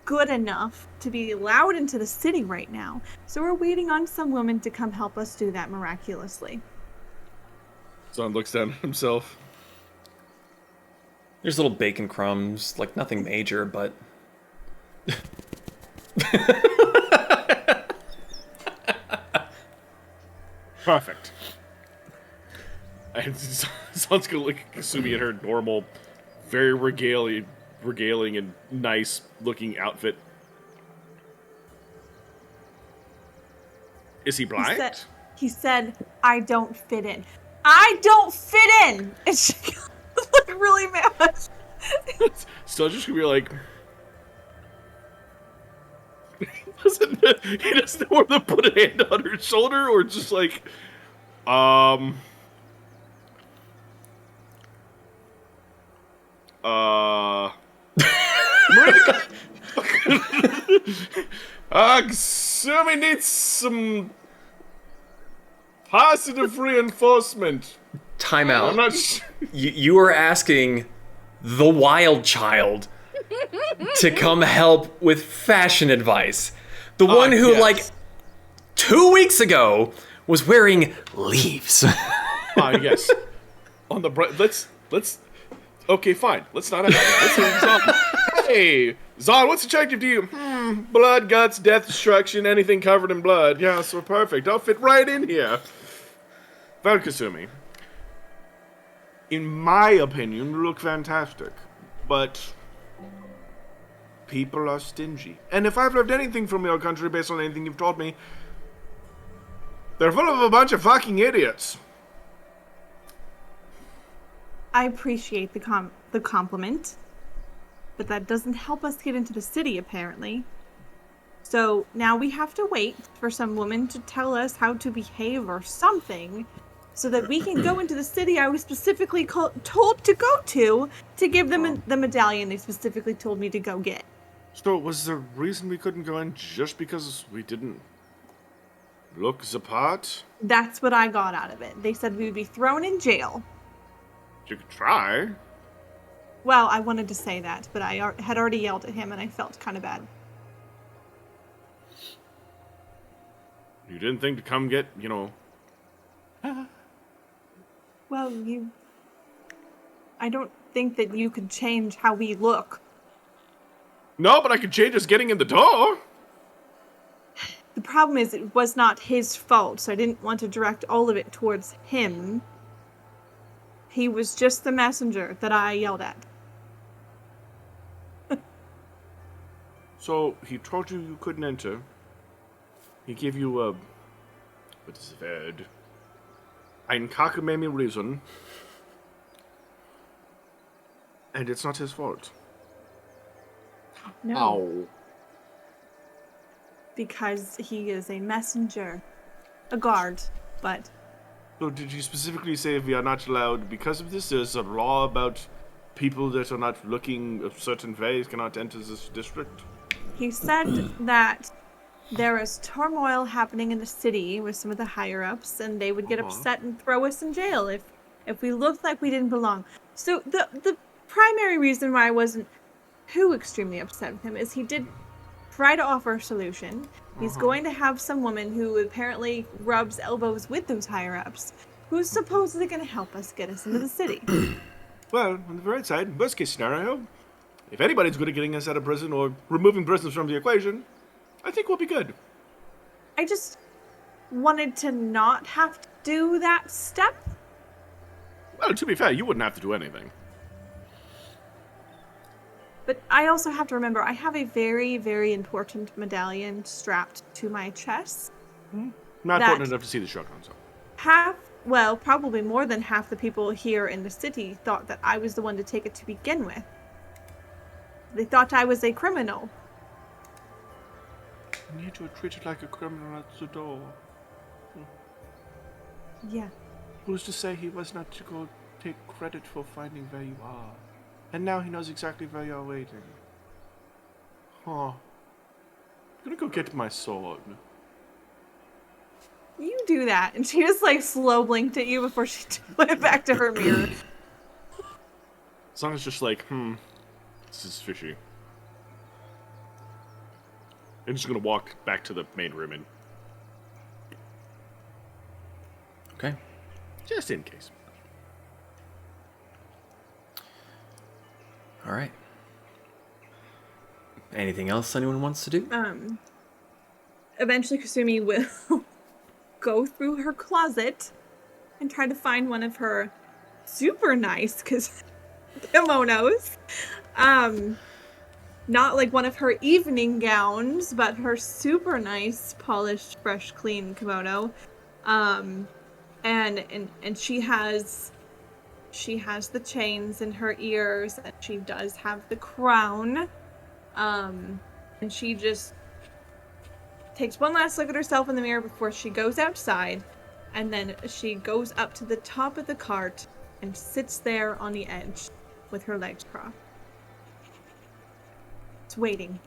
good enough to be allowed into the city right now. So we're waiting on some woman to come help us do that miraculously. Son looks down at himself. There's little bacon crumbs, like nothing major, but... Perfect. And Son's gonna look at Kasumi in her normal, very regaling and nice looking outfit. Is he blind? He said, I don't fit in. I don't fit in! And she looked really mad. Still just gonna be like... he doesn't know whether to put a hand on her shoulder or just like... Kasumi needs some positive reinforcement. Time out. I'm not sure. You are asking the wild child to come help with fashion advice. The one who, yes. like, 2 weeks ago was wearing leaves. Yes. On the let's. Okay, fine. Let's not have that. Let's have Zahn. Hey, Zahn, what's attractive to you? Blood, guts, death, destruction, anything covered in blood. Yeah, so perfect. I'll fit right in here. Well, Kasumi, in my opinion, you look fantastic, but people are stingy. And if I've learned anything from your country based on anything you've taught me, they're full of a bunch of fucking idiots. I appreciate the compliment, but that doesn't help us get into the city, apparently. So now we have to wait for some woman to tell us how to behave or something, so that we can go into the city I was specifically told to go to give them the medallion they specifically told me to go get. So was the reason we couldn't go in just because we didn't look the part? That's what I got out of it. They said we would be thrown in jail. You could try. Well, I wanted to say that, but I had already yelled at him and I felt kind of bad. You didn't think to come get, Well, I don't think that you could change how we look. No, but I could change us getting in the door. The problem is it was not his fault, so I didn't want to direct all of it towards him. He was just the messenger that I yelled at. So, he told you couldn't enter. He gave you what is the word? Ein Kakamemi reason. And it's not his fault. No. Ow. Because he is a messenger. A guard, but... So did you specifically say we are not allowed, because of this, there's a law about people that are not looking a certain way cannot enter this district? He said that there is turmoil happening in the city with some of the higher-ups, and they would get upset and throw us in jail if we looked like we didn't belong. So the primary reason why I wasn't too extremely upset with him is he did try to offer a solution. He's going to have some woman who apparently rubs elbows with those higher-ups, who's supposedly going to help us get us into the city. Well, on the bright side, worst case scenario, if anybody's good at getting us out of prison or removing prisoners from the equation, I think we'll be good. I just wanted to not have to do that step. Well, to be fair, you wouldn't have to do anything. But I also have to remember, I have a very, very important medallion strapped to my chest. Not that important enough to see the shotgun, so. Probably more than half the people here in the city thought that I was the one to take it to begin with. They thought I was a criminal. And yet you were treated like a criminal at the door. Yeah. Who's to say he was not to go take credit for finding where you are? And now he knows exactly where you're waiting. Huh. I'm gonna go get my sword. You do that. And she just like slow blinked at you before she went back to her mirror. Song is just like, this is fishy. I'm just gonna walk back to the main room and... Okay. Just in case. All right. Anything else anyone wants to do? Eventually Kasumi will go through her closet and try to find one of her super nice kimonos. Not like one of her evening gowns, but her super nice, polished, fresh, clean kimono. And she has the chains in her ears, and she does have the crown. And she just takes one last look at herself in the mirror before she goes outside, and then she goes up to the top of the cart and sits there on the edge with her legs crossed. It's waiting.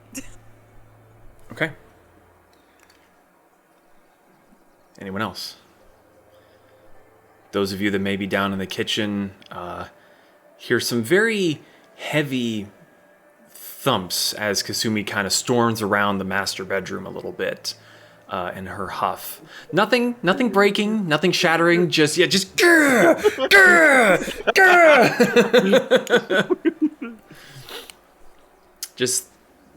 Okay. Anyone else? Those of you that may be down in the kitchen hear some very heavy thumps as Kasumi kind of storms around the master bedroom a little bit in her huff. Nothing breaking, nothing shattering, just grr, grr, grr. Just,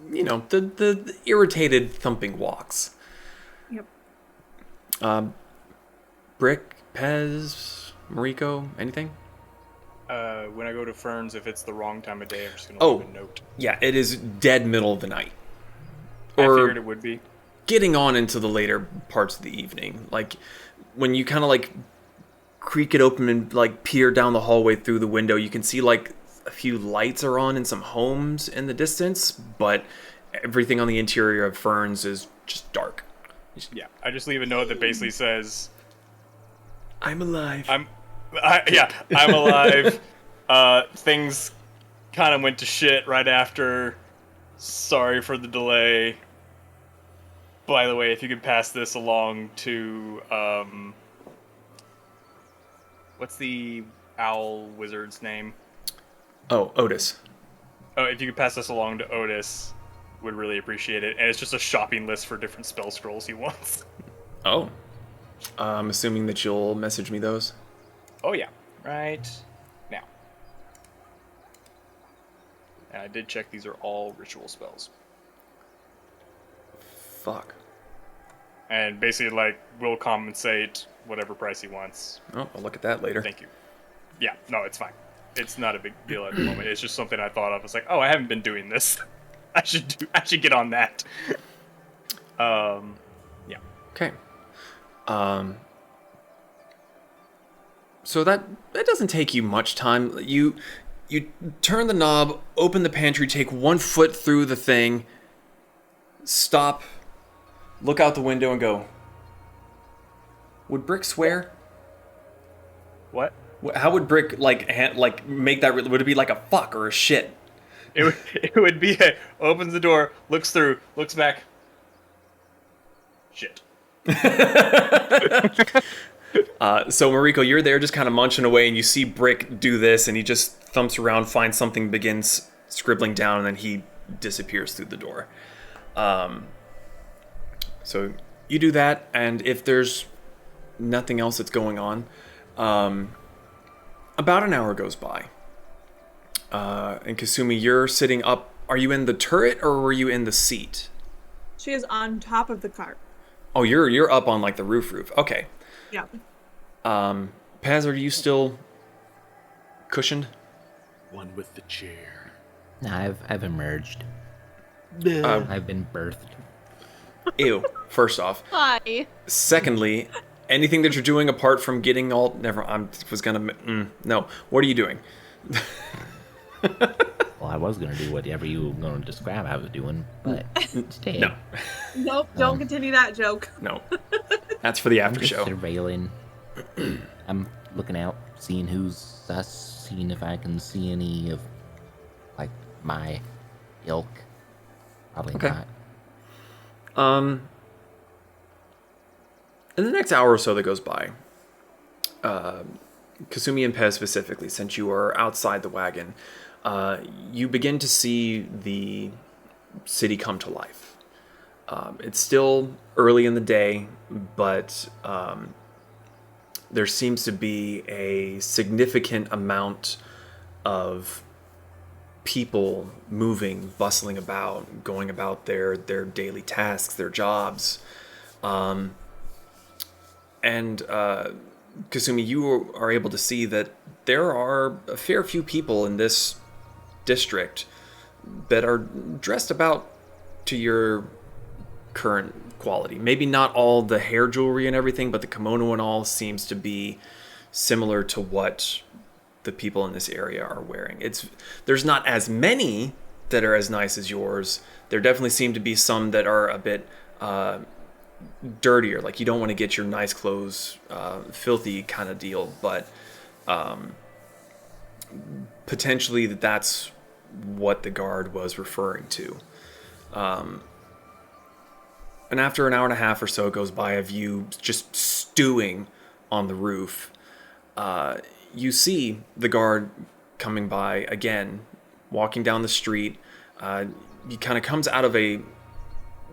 the irritated thumping walks. Yep. Brick, Pez, Mariko, anything? When I go to Ferns, if it's the wrong time of day, I'm just going to leave a note. Yeah, it is dead middle of the night. I figured it would be. Getting on into the later parts of the evening. Like, when you kind of, creak it open and, peer down the hallway through the window, you can see, a few lights are on in some homes in the distance, but everything on the interior of Ferns is just dark. Yeah, I just leave a note that basically says, I'm alive. I'm alive. Things kind of went to shit right after. Sorry for the delay. By the way, if you could pass this along to, what's the owl wizard's name? Oh, Otis. Oh, if you could pass this along to Otis, would really appreciate it. And it's just a shopping list for different spell scrolls he wants. Oh. I'm assuming that you'll message me those. Oh yeah, right now. And I did check, these are all ritual spells. Fuck. And basically, like, will compensate whatever price he wants. Oh, I'll look at that later. Thank you. Yeah, no, it's fine. It's not a big deal at the moment. It's just something I thought of. It's like, oh, I haven't been doing this. I should get on that. Yeah. Okay. So that doesn't take you much time. You turn the knob, open the pantry, take 1 foot through the thing, stop, look out the window, and go. Would Brick swear? What? How would Brick like make that? Would it be like a fuck or a shit? It would be opens the door, looks through, looks back. Shit. So Mariko, you're there just kind of munching away, and you see Brick do this, and he just thumps around, finds something, begins scribbling down, and then he disappears through the door. So you do that, and if there's nothing else that's going on, about an hour goes by. And Kasumi, you're sitting up. Are you in the turret, or were you in the seat? She is on top of the cart. Oh, you're up on like the roof. Okay. Yeah. Paz, are you still cushioned? One with the chair. Nah, I've emerged. I've been birthed. Ew. First off. Hi. Secondly, anything that you're doing apart from getting all... Never... no. What are you doing? Well, I was going to do whatever you were going to describe I was doing, but instead... No. Nope, don't continue that joke. No. That's for the I'm after just show. surveilling. I'm looking out, seeing who's sus, seeing if I can see any of, like, my ilk. Probably Okay. not. In the next hour or so that goes by, Kasumi and Pez specifically, since you are outside the wagon, you begin to see the city come to life. It's still early in the day, but there seems to be a significant amount of people moving, bustling about, going about their daily tasks, their jobs. And Kasumi, you are able to see that there are a fair few people in this district that are dressed about to your current quality. Maybe not all the hair jewelry and everything, but the kimono and all seems to be similar to what the people in this area are wearing. There's not as many that are as nice as yours. There definitely seem to be some that are a bit dirtier. Like, you don't want to get your nice clothes filthy kind of deal, but potentially that's what the guard was referring to. And after an hour and a half or so goes by of you just stewing on the roof, you see the guard coming by again, walking down the street. He kind of comes out of a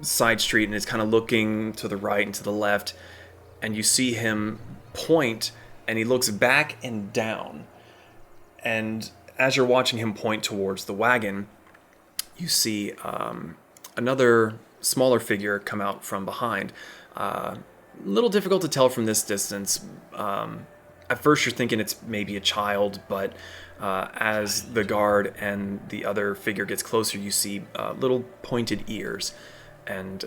side street and is kind of looking to the right and to the left, and you see him point, and he looks back and down. And as you're watching him point towards the wagon, you see another smaller figure come out from behind. A little difficult to tell from this distance. At first you're thinking it's maybe a child, but as the guard and the other figure gets closer, you see little pointed ears, and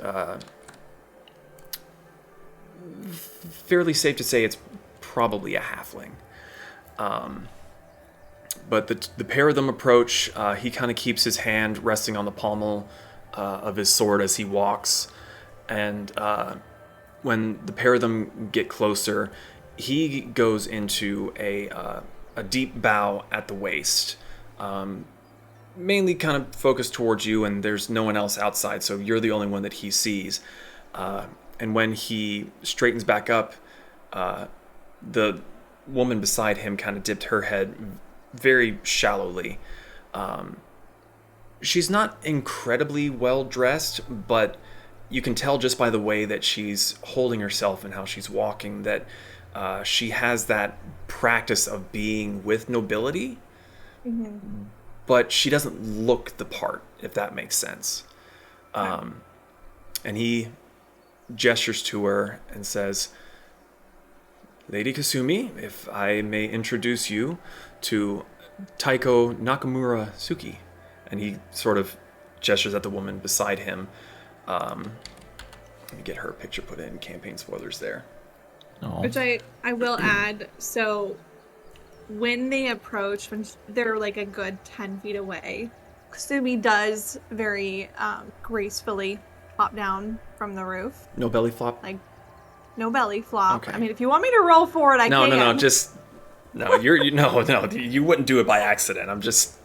fairly safe to say it's probably a halfling. But the pair of them approach. He kind of keeps his hand resting on the pommel of his sword as he walks, and when the pair of them get closer, he goes into a deep bow at the waist, mainly kind of focused towards you, and there's no one else outside, so you're the only one that he sees. And when he straightens back up, the woman beside him kind of dipped her head very shallowly. She's not incredibly well dressed, but you can tell just by the way that she's holding herself and how she's walking that she has that practice of being with nobility, but she doesn't look the part, if that makes sense. And he gestures to her and says, Lady Kasumi, if I may introduce you to Taiko Nakamura Suki. And he sort of gestures at the woman beside him. Let me get her picture put in. Campaign spoilers there. Aw. Which I will add, so when they approach, when they're like a good 10 feet away, Kasumi does very gracefully hop down from the roof. No belly flop? Like, no belly flop. Okay. I mean, if you want me to roll for it, I can. No, just... No, you wouldn't do it by accident. I'm just,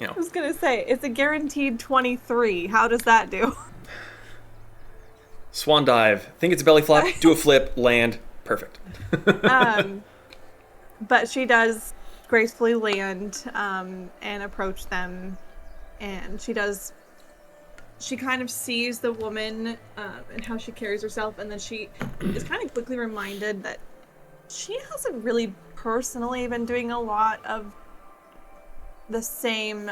I was going to say, it's a guaranteed 23. How does that do? Swan dive. Think it's a belly flop, do a flip, land. Perfect. But she does gracefully land and approach them. And she kind of sees the woman and how she carries herself. And then she is kind of quickly reminded that she hasn't really personally been doing a lot of the same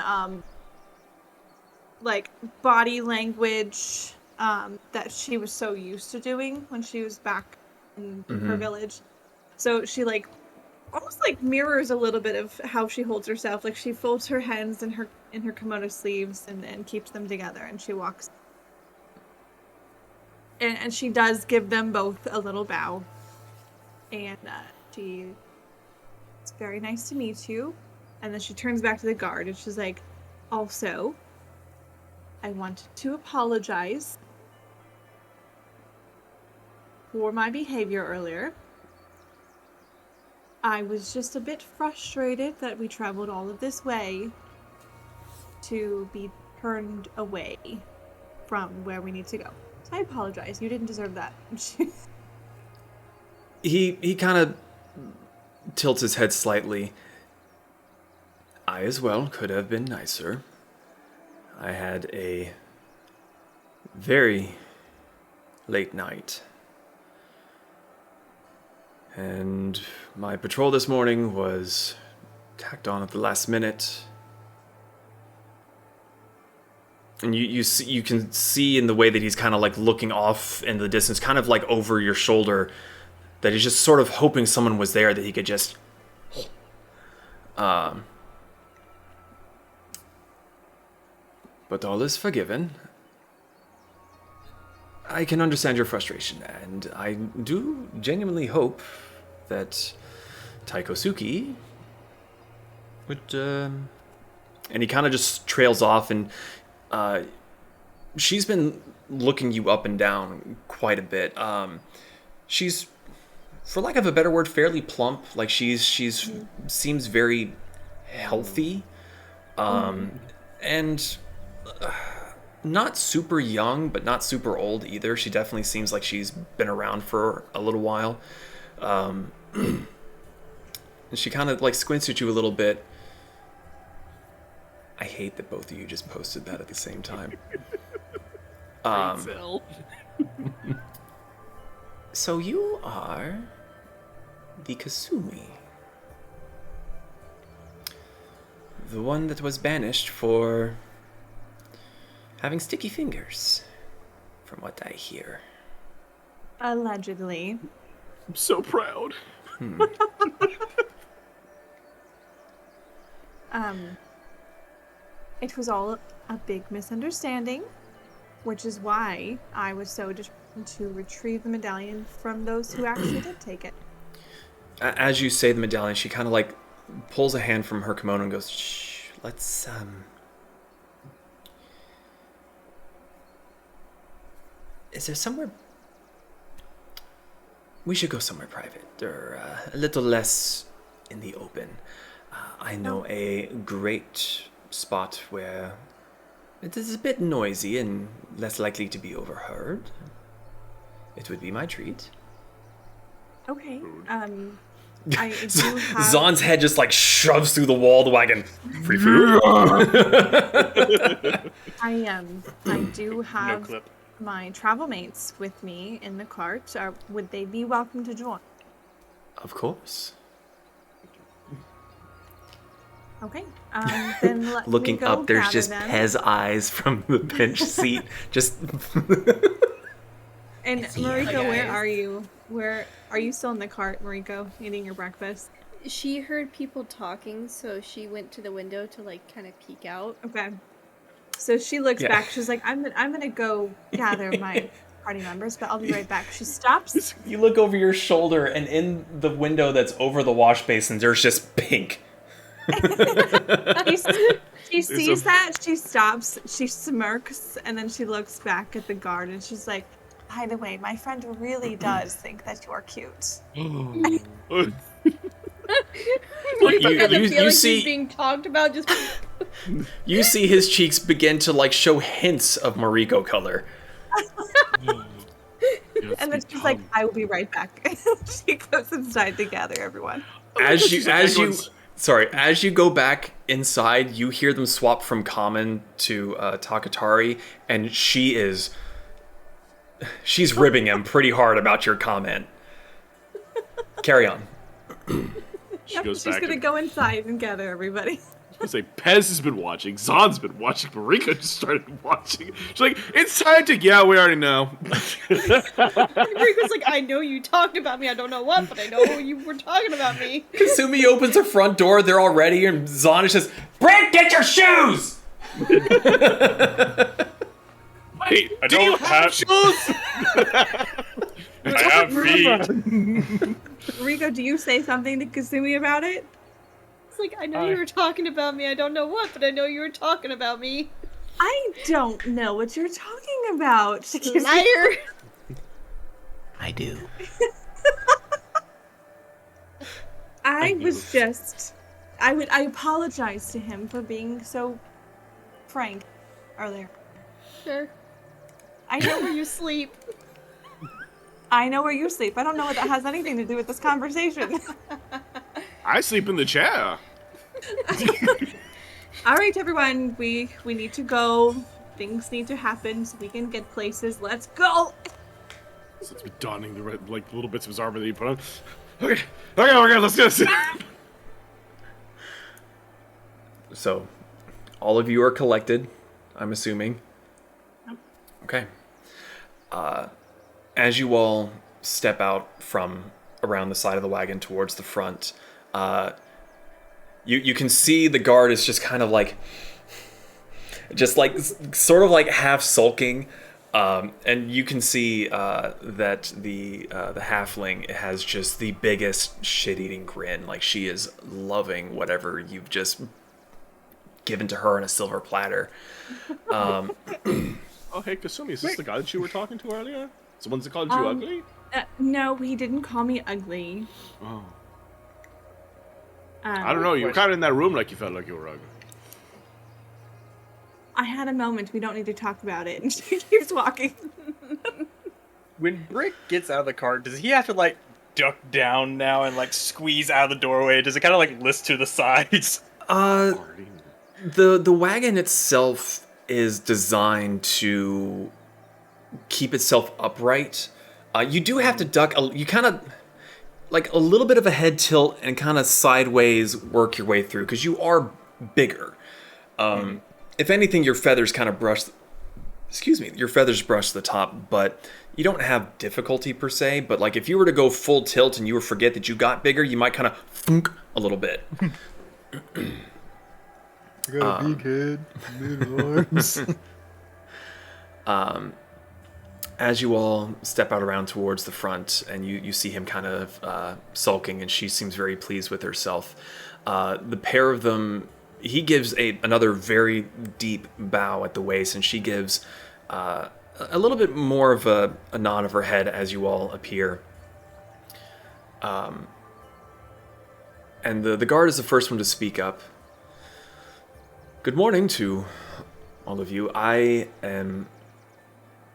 like body language that she was so used to doing when she was back in her village. So she like almost like mirrors a little bit of how she holds herself. Like she folds her hands in her kimono sleeves and keeps them together, and she walks. And she does give them both a little bow. And it's very nice to meet you. And then she turns back to the guard and she's like, also, I want to apologize for my behavior earlier. I was just a bit frustrated that we traveled all of this way to be turned away from where we need to go. So I apologize. You didn't deserve that. He kind of tilts his head slightly. I as well could have been nicer. I had a very late night. And my patrol this morning was tacked on at the last minute. And you can see in the way that he's kind of like looking off in the distance, kind of like over your shoulder, that he's just sort of hoping someone was there that he could just... But all is forgiven. I can understand your frustration, and I do genuinely hope that Taiko Suki would... And he kind of just trails off, and she's been looking you up and down quite a bit. She's, for lack of a better word, fairly plump. Like she's seems very healthy, and not super young, but not super old either. She definitely seems like she's been around for a little while. And she kind of like squints at you a little bit. I hate that both of you just posted that at the same time. So you are the Kasumi. The one that was banished for having sticky fingers, from what I hear. Allegedly. I'm so proud. It was all a big misunderstanding, which is why I was so determined to retrieve the medallion from those who actually did take it. As you say the medallion, she kind of like pulls a hand from her kimono and goes, shh, let's, is there somewhere... we should go somewhere private, or a little less in the open. I know a great spot where it is a bit noisy and less likely to be overheard. It would be my treat. Okay. I do have... Zon's head just like shoves through the wall of the wagon. Free food? I do No have clip. my travel mates with me in the cart. Would they be welcome to join? Of course. Okay. Then let Looking me go up, there's gather just them. Pez eyes from the bench seat. Just And Mariko, Hi, where guys. are you? Where are you still in the cart, Mariko, eating your breakfast? She heard people talking, so she went to the window to like kind of peek out. Okay. So she looks Yeah. back. She's like, I'm gonna go gather my party members, but I'll be right back. She stops. you look over your shoulder, and in the window that's over the wash basin, there's just pink. She sees that. She stops. She smirks, and then she looks back at the guard, and she's like, by the way, my friend really does think that you're cute. Mariko You- doesn't you feel like see- he's being talked about. Just You see his cheeks begin to like show hints of Mariko color. And then she's like, I will be right back. She goes inside to gather everyone. As you Everyone's- as you go back inside, you hear them swap from common to Takatari, and she's ribbing him pretty hard about your comment. Carry on. She Yep, goes she's back gonna and go inside and gather everybody. I say Pez has been watching, Zon's been watching, Mariko just started watching. She's like, it's time to we already know. Mariko's like, I know you talked about me. I don't know what, but I know you were talking about me. Kasumi opens her front door, they're all ready, and Zon is just, Britt, get your shoes! Wait, I do you don't have have- shoes? I have feet. Riko, do you say something to Kasumi about it? It's like, I know you were talking about me. I don't know what, but I know you were talking about me. I don't know what you're talking about. Liar. I do. I apologize to him for being so frank earlier. Sure. I I know know where you sleep. I know where you sleep. I don't know what that has anything to do with this conversation. I sleep in the chair. All right, everyone, we need to go. Things need to happen so we can get places. Let's go. So it's been donning the red, like little bits of his armor that you put on. Okay, let's go. So, all of you are collected, I'm assuming. Okay. As you all step out from around the side of the wagon towards the front, you can see the guard is just kind of like, sort of like half sulking, and you can see that the halfling has just the biggest shit-eating grin, like she is loving whatever you've just given to her on a silver platter. Oh, hey, Kasumi, is this the guy that you were talking to earlier? It's the ones that called you ugly? No, he didn't call me ugly. Oh. I don't know, you were kind of in that room like you felt like you were ugly. I had a moment. We don't need to talk about it. And she keeps walking. When Brick gets out of the cart, does he have to like duck down now and like squeeze out of the doorway? Does it kind of like list to the sides? The wagon itself is designed to keep itself upright. You do have to duck. You kind of like a little bit of a head tilt and kind of sideways work your way through because you are bigger. If anything, your feathers kind of brush. Your feathers brush the top, but you don't have difficulty per se. But like if you were to go full tilt and you would forget that you got bigger, you might kind of thunk a little bit. I got a big head, little arms. As you all step out around towards the front and you see him kind of sulking, and she seems very pleased with herself. The pair of them, he gives another very deep bow at the waist, and she gives a little bit more of a nod of her head as you all appear. And the guard is the first one to speak up. Good morning to all of you. I am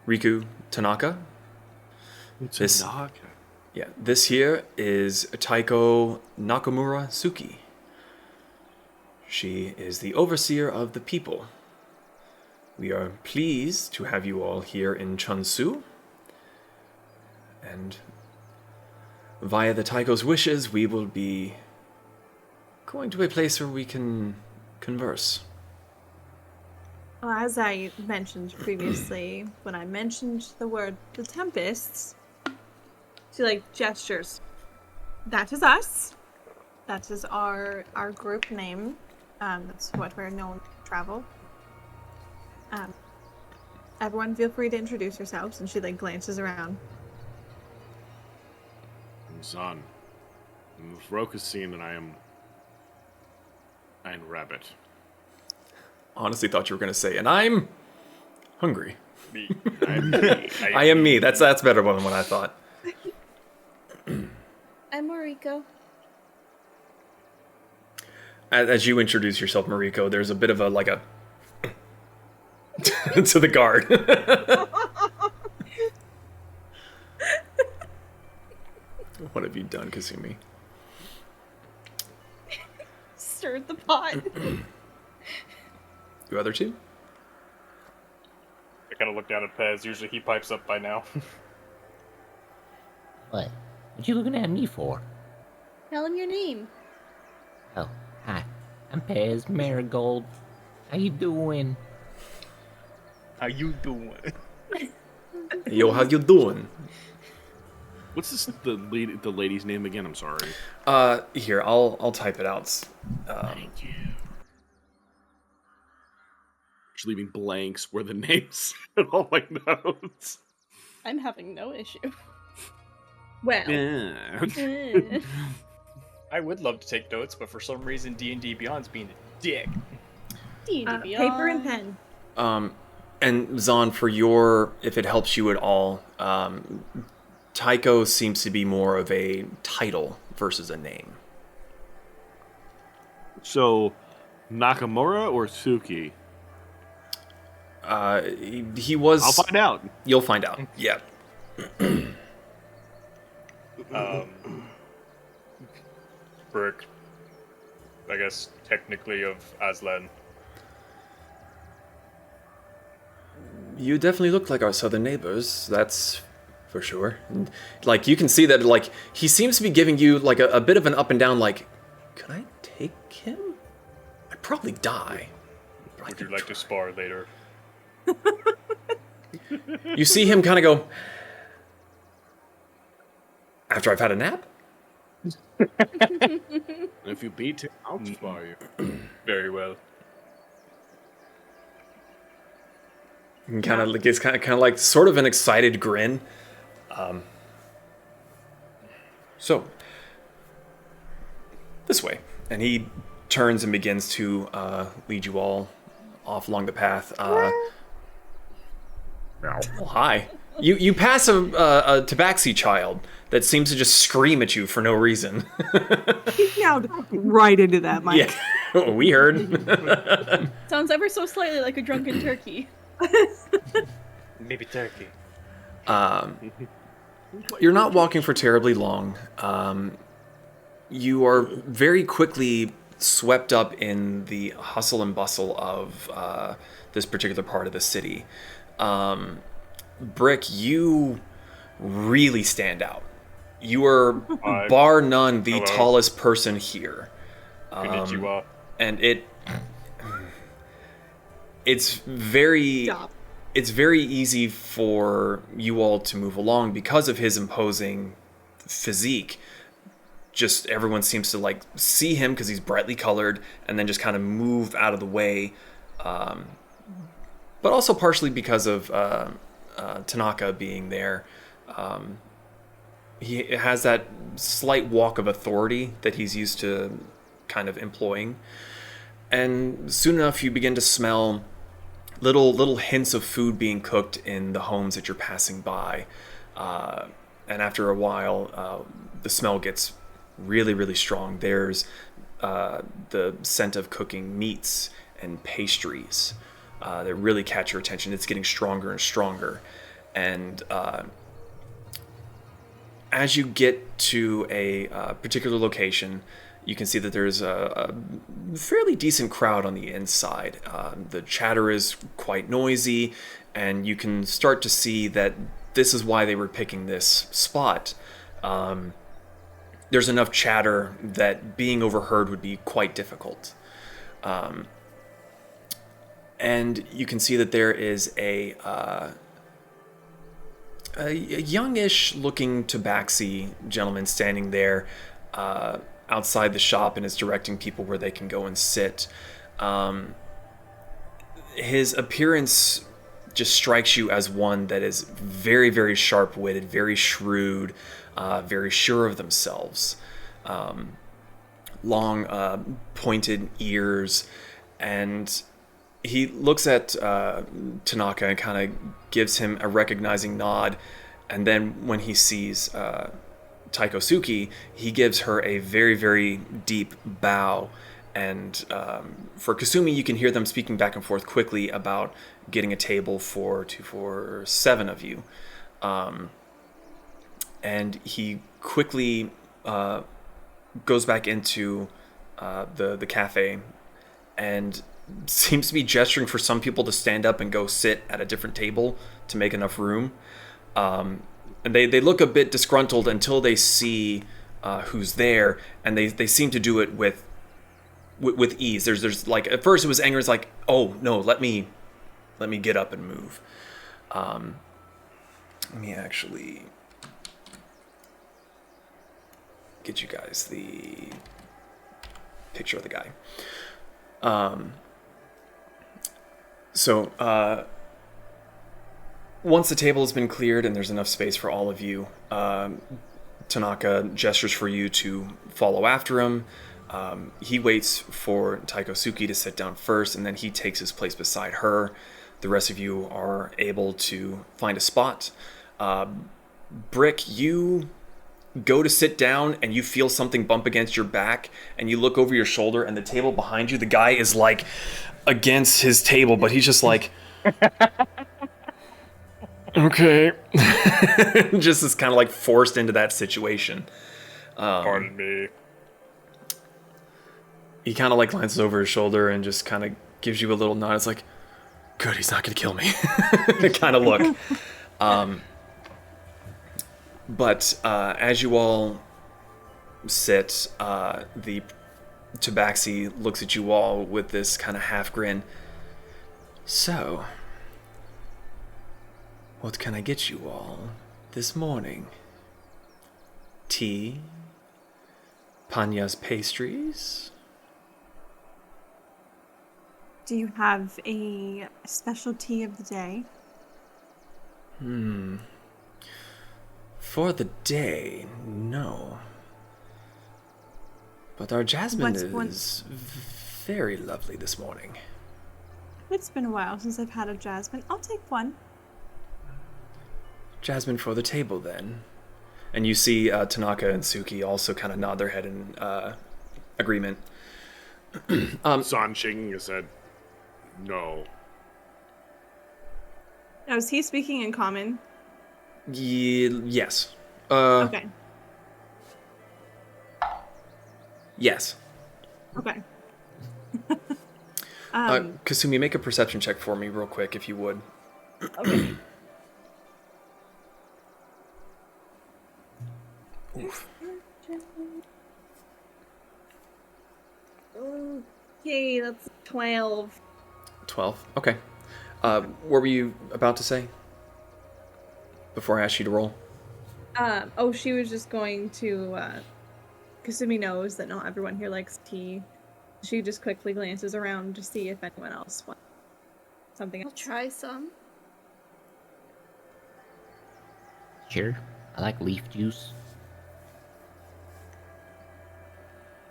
Riku Tanaka. Tanaka. Yeah, this here is Taiko Nakamura Suki. She is the overseer of the people. We are pleased to have you all here in Chunsu. And via the Taiko's wishes, we will be going to a place where we can converse. Well, as I mentioned previously, when I mentioned the word the Tempests, she gestures. That is us. That is our group name. That's what we're known to travel. Everyone feel free to introduce yourselves, and she glances around. Zan. Roke has seen that I am rabbit. Honestly thought you were going to say, and I'm hungry. Me. I am me. That's better than what I thought. I'm Mariko. As you introduce yourself, Mariko, there's a bit of a to the guard. What have you done, Kasumi? Stirred the pot. You other two? I kind of look down at Pez. Usually he pipes up by now. What? What you looking at me for? Tell him your name. Oh, hi. I'm Pez Marigold. How you doing? How you doing? Yo, how you doing? What's the lady's name again? I'm sorry. Here, I'll type it out. Thank you. Just leaving blanks where the names and all my notes. I'm having no issue. Well, Yeah. I would love to take notes, but for some reason D&D Beyond's being a dick. D&D paper and pen. And Zan, for your, if it helps you at all, Taiko seems to be more of a title versus a name. So, Nakamura or Suki? He was. I'll find out. You'll find out. Yeah. Brick, I guess, technically of Aslan. You definitely look like our southern neighbors. That's for sure. And, you can see that, he seems to be giving you, a bit of an up and down, can I take him? I'd probably die. Would you like to spar later? You see him kind of go, after I've had a nap? If you beat him, I'll spar you. Very well. And kind of gets kind of sort of an excited grin. So, this way. And he turns and begins to lead you all off along the path. Oh, hi. You pass a tabaxi child that seems to just scream at you for no reason. He meowed right into that mic. Yeah, we heard. Sounds ever so slightly like a drunken turkey. Maybe turkey. You're not walking for terribly long. You are very quickly swept up in the hustle and bustle of this particular part of the city. Brick, you really stand out. You are, bar none, the tallest person here. Konnichiwa. And it's very easy for you all to move along because of his imposing physique. Just everyone seems to see him because he's brightly colored and then just kind of move out of the way. But also partially because of Tanaka being there. He has that slight walk of authority that he's used to kind of employing. And soon enough, you begin to smell little hints of food being cooked in the homes that you're passing by. And after a while, the smell gets really, really strong. There's the scent of cooking meats and pastries that really catch your attention. It's getting stronger and stronger. And as you get to a particular location, you can see that there's a fairly decent crowd on the inside. The chatter is quite noisy, and you can start to see that this is why they were picking this spot. There's enough chatter that being overheard would be quite difficult. And you can see that there is a youngish looking tabaxi gentleman standing there outside the shop and is directing people where they can go and sit. His appearance just strikes you as one that is very, very sharp-witted, very shrewd, very sure of themselves. Long, pointed ears, and he looks at Tanaka and kind of gives him a recognizing nod, and then when he sees Taikosuke, he gives her a very, very deep bow. And for Kasumi, you can hear them speaking back and forth quickly about getting a table for 7 of you. And he quickly goes back into the cafe and seems to be gesturing for some people to stand up and go sit at a different table to make enough room. And they look a bit disgruntled until they see who's there, and they seem to do it with ease. There's like, at first it was anger. It's like, oh no, let me get up and move. Let me actually get you guys the picture of the guy. So once the table has been cleared and there's enough space for all of you, Tanaka gestures for you to follow after him. He waits for Taikosuke to sit down first, and then he takes his place beside her. The rest of you are able to find a spot. Brick, you go to sit down, and you feel something bump against your back, and you look over your shoulder, and the table behind you, the guy is like against his table, but he's just like, okay. Just is kind of like forced into that situation. Pardon me. He kind of like glances over his shoulder and just kind of gives you a little nod. It's like, good, he's not going to kill me. kind of look. But as you all sit, the tabaxi looks at you all with this kind of half grin. So, what can I get you all this morning? Tea? Panya's pastries? Do you have a specialty of the day? For the day, no. But our jasmine is very lovely this morning. It's been a while since I've had a jasmine. I'll take one. Jasmine for the table, then. And you see Tanaka and Suki also kind of nod their head in agreement. San shaking his head. No. Now, is he speaking in common? Yes. Okay. Yes. Okay. Kasumi, make a perception check for me real quick, if you would. Okay. Oof. Okay, that's 12. 12. Okay. What were you about to say? Before I asked you to roll? She was just going to, Kasumi knows that not everyone here likes tea. She just quickly glances around to see if anyone else wants something I'll else. try some. Sure. I like leaf juice.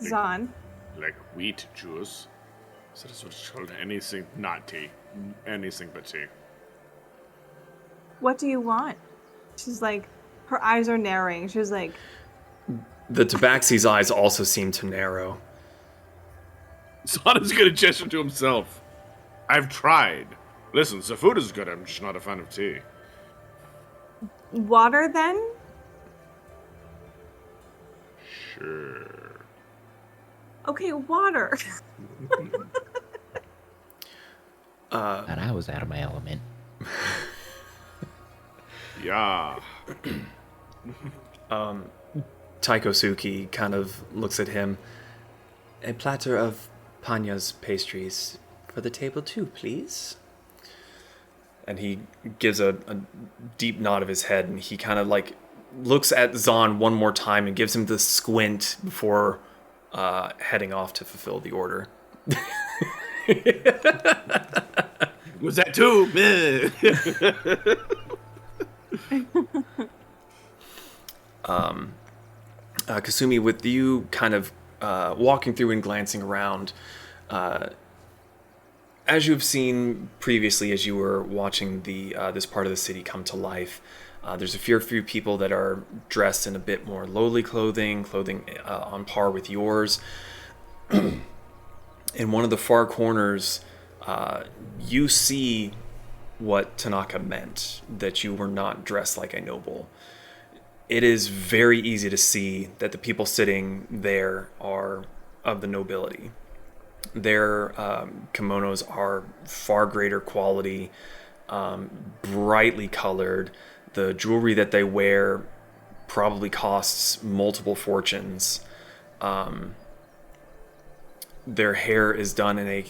Zahn. Like wheat juice. So that's what it's called. Anything, not tea. Anything but tea. What do you want? She's like, her eyes are narrowing. She's like, The tabaxi's eyes also seem to narrow. Zana's gonna gesture to himself. I've tried. Listen, the food is good. I'm just not a fan of tea. Water then? Sure. Okay, water. Thought I was out of my element. Yeah. Taikosuki kind of looks at him. A platter of Panya's pastries for the table too, please. And he gives a deep nod of his head, and he kind of like looks at Zahn one more time and gives him the squint before heading off to fulfill the order. Was that too? Kasumi, with you kind of walking through and glancing around, as you've seen previously as you were watching the this part of the city come to life, there's a few people that are dressed in a bit more lowly clothing on par with yours. In one of the far corners, you see what Tanaka meant, that you were not dressed like a noble. It is very easy to see that the people sitting there are of the nobility. Their kimonos are far greater quality, brightly colored. The jewelry that they wear probably costs multiple fortunes. Their hair is done in a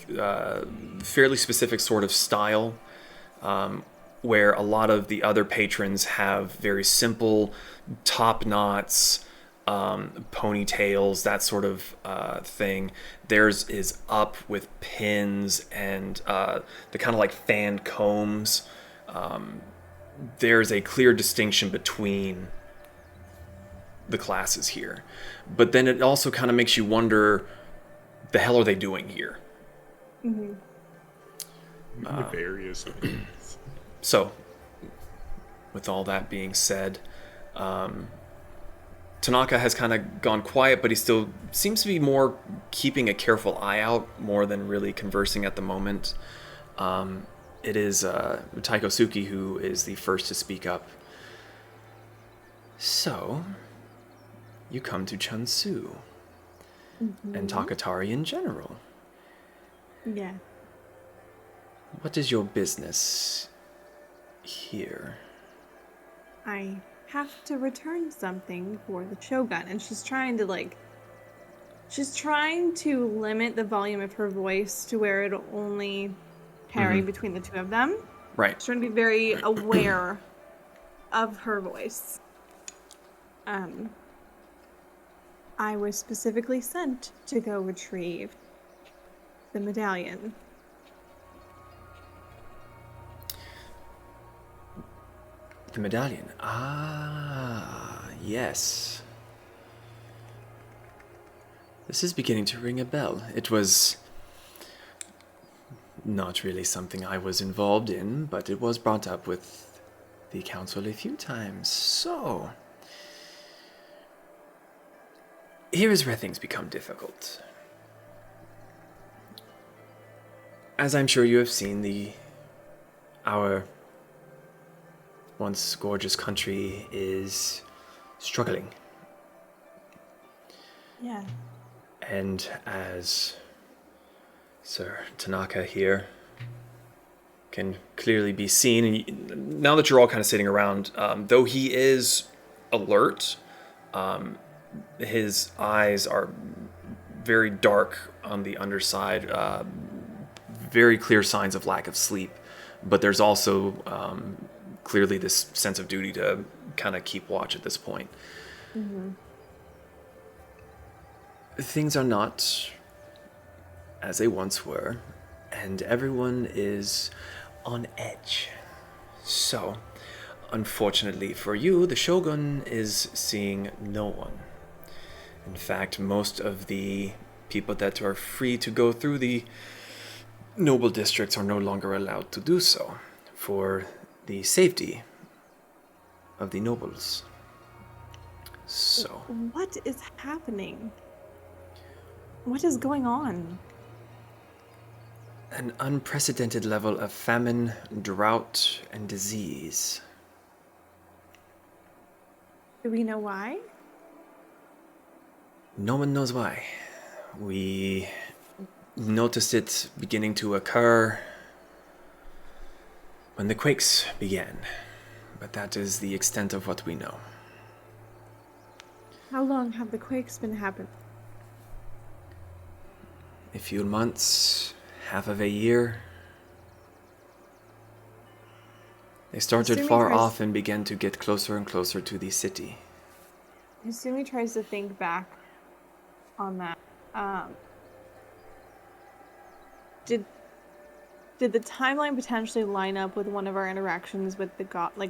fairly specific sort of style, where a lot of the other patrons have very simple top knots, ponytails, that sort of thing. Theirs is up with pins and the kind of like fanned combs. There's a clear distinction between the classes here. But then it also kind of makes you wonder, the hell are they doing here? Mm-hmm. Various things. So, with all that being said, Tanaka has kind of gone quiet, but he still seems to be more keeping a careful eye out more than really conversing at the moment. It is Taikosuki who is the first to speak up. So, you come to Chunsu and Takatari in general. Yeah. What is your business here? I have to return something for the Shogun, and she's trying to limit the volume of her voice to where it'll only carry between the two of them. Right. She's trying to be very aware of her voice. I was specifically sent to go retrieve the medallion. The medallion. Ah, yes. This is beginning to ring a bell. It was not really something I was involved in, but it was brought up with the council a few times. So, here is where things become difficult. As I'm sure you have seen, our once gorgeous country is struggling. Yeah. And as Sir Tanaka here can clearly be seen, and now that you're all kind of sitting around, though he is alert, his eyes are very dark on the underside, very clear signs of lack of sleep, but there's also clearly this sense of duty to kind of keep watch at this point. Mm-hmm. Things are not as they once were, and everyone is on edge. So, unfortunately for you, the Shogun is seeing no one. In fact, most of the people that are free to go through the noble districts are no longer allowed to do so, for the safety of the nobles. So, What is happening? What is going on? an unprecedented level of famine, drought, and disease. Do we know why? No one knows why. We noticed it beginning to occur when the quakes began, but that is the extent of what we know. How long have the quakes been happening? A few months, half of a year. They started Assuming far tries- off and began to get closer and closer to the city. Kasumi tries to think back on that. Did the timeline potentially line up with one of our interactions with the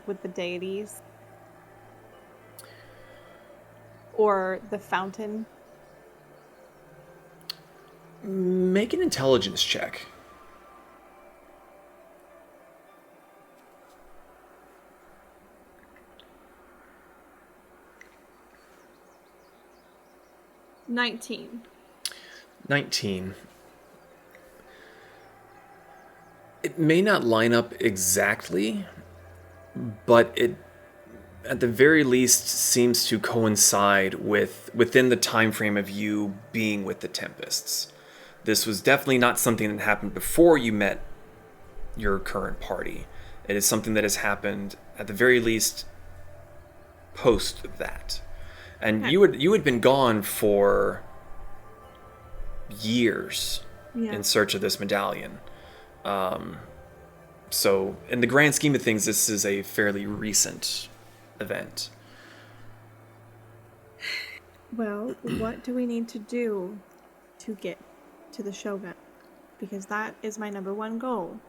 with the deities? Or the fountain? Make an intelligence check. $19. 19. It may not line up exactly, but it at the very least seems to coincide within the time frame of you being with the Tempests. This was definitely not something that happened before you met your current party. It is something that has happened at the very least post that. And Okay. you had been gone for years Yeah. in search of this medallion. So in the grand scheme of things, this is a fairly recent event. Well, what do we need to do to get to the Shogun? Because that is my number one goal.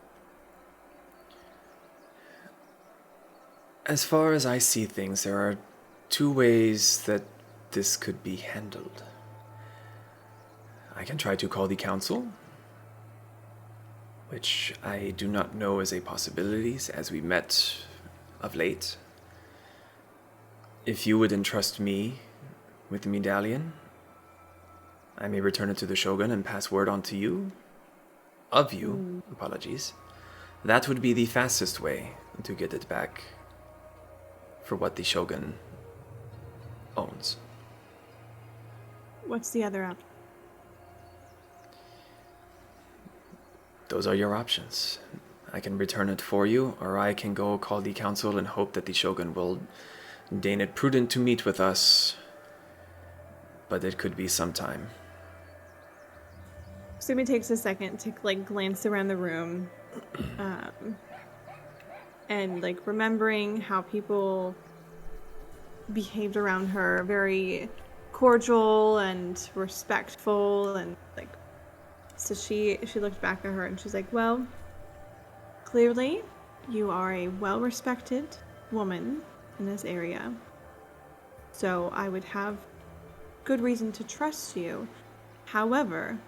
As far as I see things, there are two ways that this could be handled. I can try to call the council, which I do not know is a possibility as we met of late. If you would entrust me with the medallion, I may return it to the Shogun and pass word on to you. Apologies. That would be the fastest way to get it back for what the Shogun owns. What's the other option? Those are your options. I can return it for you, or I can go call the council and hope that the Shogun will deign it prudent to meet with us. But it could be some time. Sumi takes a second to glance around the room, and remembering how people behaved around her, very cordial and respectful, and so she looked back at her and she's like, well, clearly you are a well-respected woman in this area, so I would have good reason to trust you. However,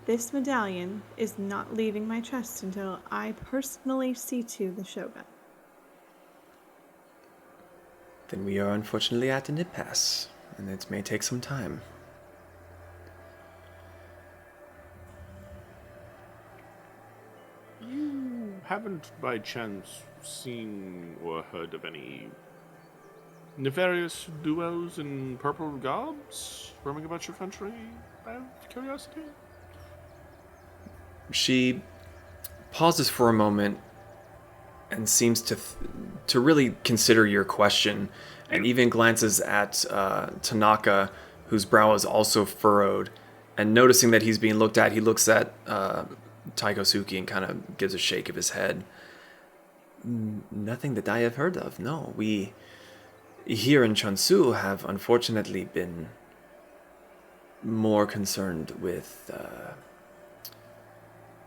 this medallion is not leaving my chest until I personally see to the Shogun. Then we are unfortunately at an impasse, and it may take some time. You haven't by chance seen or heard of any nefarious duos in purple gobs roaming about your country out of curiosity? She pauses for a moment and seems to really consider your question, and even glances at Tanaka, whose brow is also furrowed, and noticing that he's being looked at, he looks at Taikosuki and kind of gives a shake of his head. Nothing that I have heard of, no. We here in Chunsu have unfortunately been more concerned with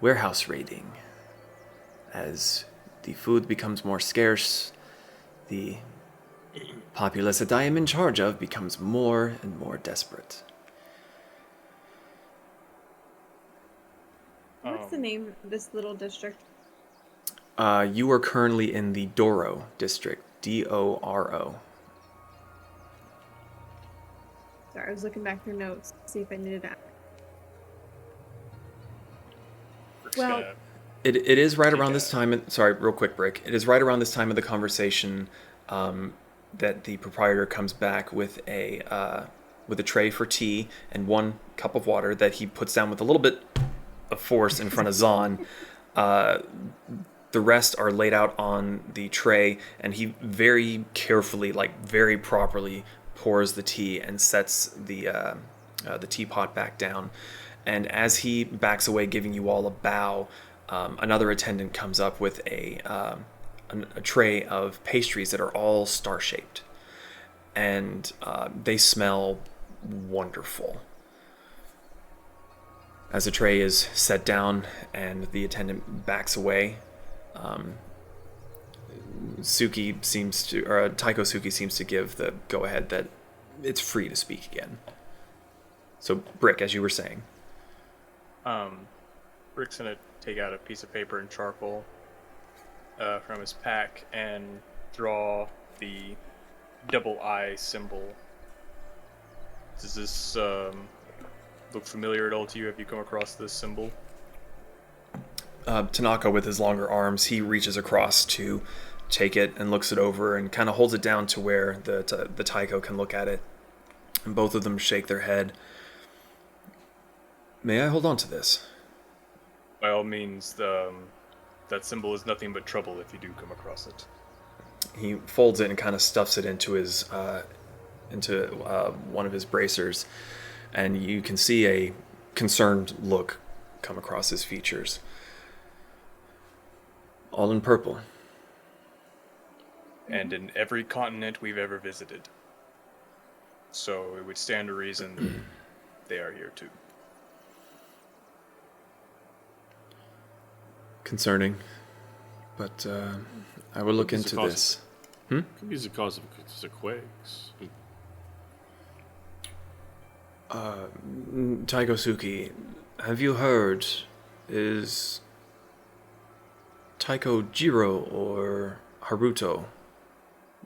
warehouse raiding. As the food becomes more scarce, the populace that I am in charge of becomes more and more desperate. What's the name of this little district? You are currently in the Doro district, Doro. I was looking back through notes to see if I needed to. Well, It is right around this time. Sorry, real quick break. It is right around this time of the conversation that the proprietor comes back with a tray for tea and 1 cup of water that he puts down with a little bit of force in front of Zahn. The rest are laid out on the tray, and he very carefully, like very properly, pours the tea and sets the teapot back down. And as he backs away, giving you all a bow, another attendant comes up with a tray of pastries that are all star-shaped, and they smell wonderful. As the tray is set down and the attendant backs away, Taiko Suki seems to give the go-ahead that it's free to speak again. So, Brick, as you were saying. Brick's gonna take out a piece of paper and charcoal from his pack and draw the double I symbol. Does this look familiar at all to you? Have you come across this symbol? Tanaka, with his longer arms, he reaches across to take it and looks it over and kind of holds it down to where the Taiko can look at it. And both of them shake their head. May I hold on to this? By all means, that symbol is nothing but trouble if you do come across it. He folds it and kind of stuffs it into one of his bracers, and you can see a concerned look come across his features. All in purple. And in every continent we've ever visited. So it would stand to reason they are here too. Concerning, but I will look into this. Could be the cause of the quakes. Taiko Suki, have you heard, is Taiko Jiro or Haruto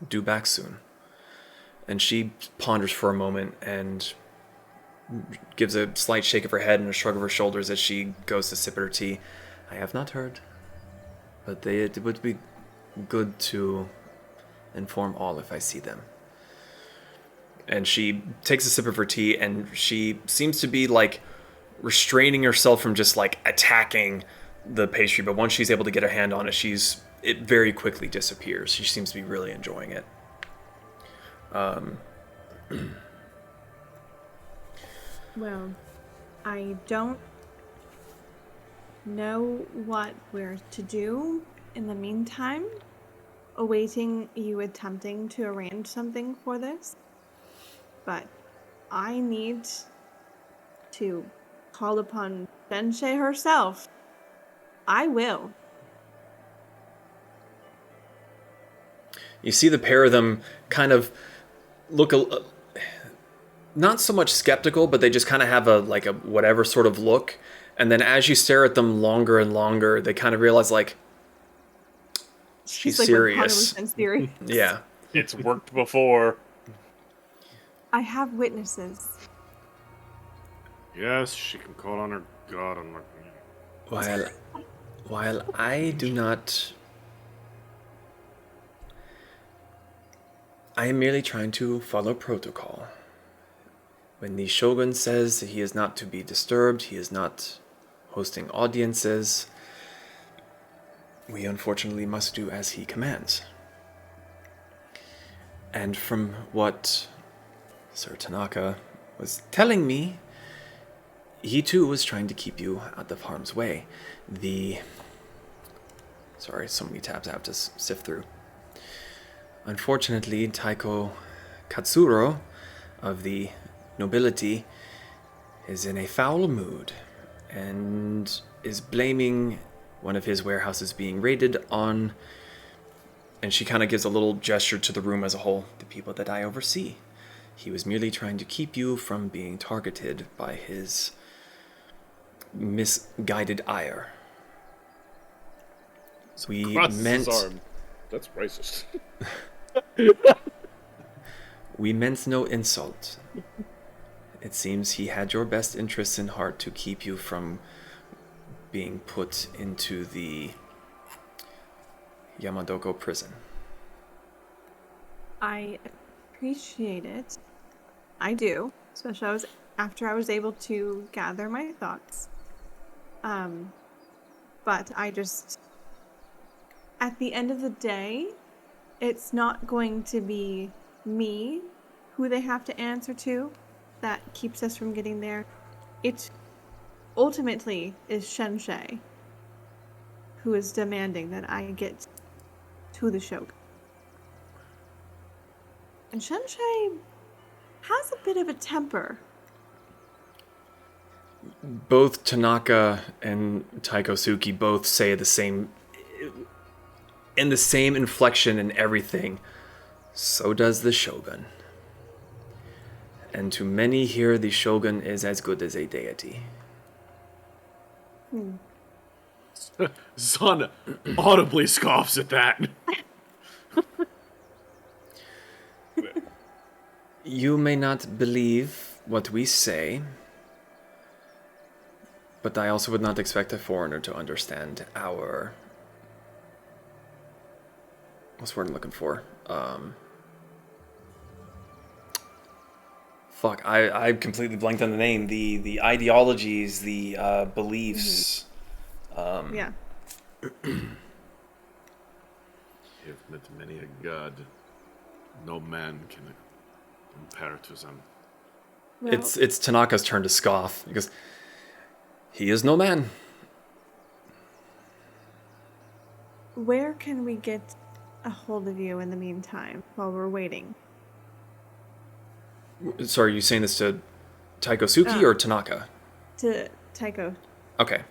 due back soon? And she ponders for a moment and gives a slight shake of her head and a shrug of her shoulders as she goes to sip at her tea. I have not heard, but it would be good to inform all if I see them. And she takes a sip of her tea, and she seems to be like restraining herself from just like attacking the pastry, but once she's able to get her hand on it, it very quickly disappears. She seems to be really enjoying it. Well, I don't know what we're to do in the meantime, awaiting you attempting to arrange something for this. But I need to call upon Benshe herself. I will. You see the pair of them kind of look not so much skeptical, but they just kind of have a whatever sort of look. And then as you stare at them longer and longer, they kind of realize like she's like serious. 100% serious. Yeah. It's worked before. I have witnesses. Yes, she can call on her god. I'm not. While I do not, I am merely trying to follow protocol. When the shogun says he is not to be disturbed, he is not hosting audiences, we unfortunately must do as he commands. And from what Sir Tanaka was telling me, he too was trying to keep you out of harm's way. Sorry, so many tabs I have to sift through. Unfortunately, Taiko Katsuro of the nobility is in a foul mood and is blaming one of his warehouses being raided on, and she kind of gives a little gesture to the room as a whole, the people that I oversee. He was merely trying to keep you from being targeted by his misguided ire. That's racist. We meant no insult. It seems he had your best interests in heart to keep you from being put into the Yamadoko prison. I appreciate it. I do, especially after I was able to gather my thoughts. But I just, at the end of the day, it's not going to be me who they have to answer to that keeps us from getting there. It ultimately is Shenshei who is demanding that I get to the Shogun. And Shenshei has a bit of a temper. Both Tanaka and Taikosuki both say the same, in the same inflection and everything. So does the Shogun. And to many here, the Shogun is as good as a deity. Zon audibly scoffs at that. You may not believe what we say, but I also would not expect a foreigner to understand our... What's the word I'm looking for? I completely blanked on the name. The ideologies, the beliefs. Yeah. You've met many a god. No man can compare to them. Well, It's Tanaka's turn to scoff because he is no man. where can we get a hold of you in the meantime while we're waiting? Sorry, are you saying this to Taikosuki or Tanaka? To Taiko. Okay.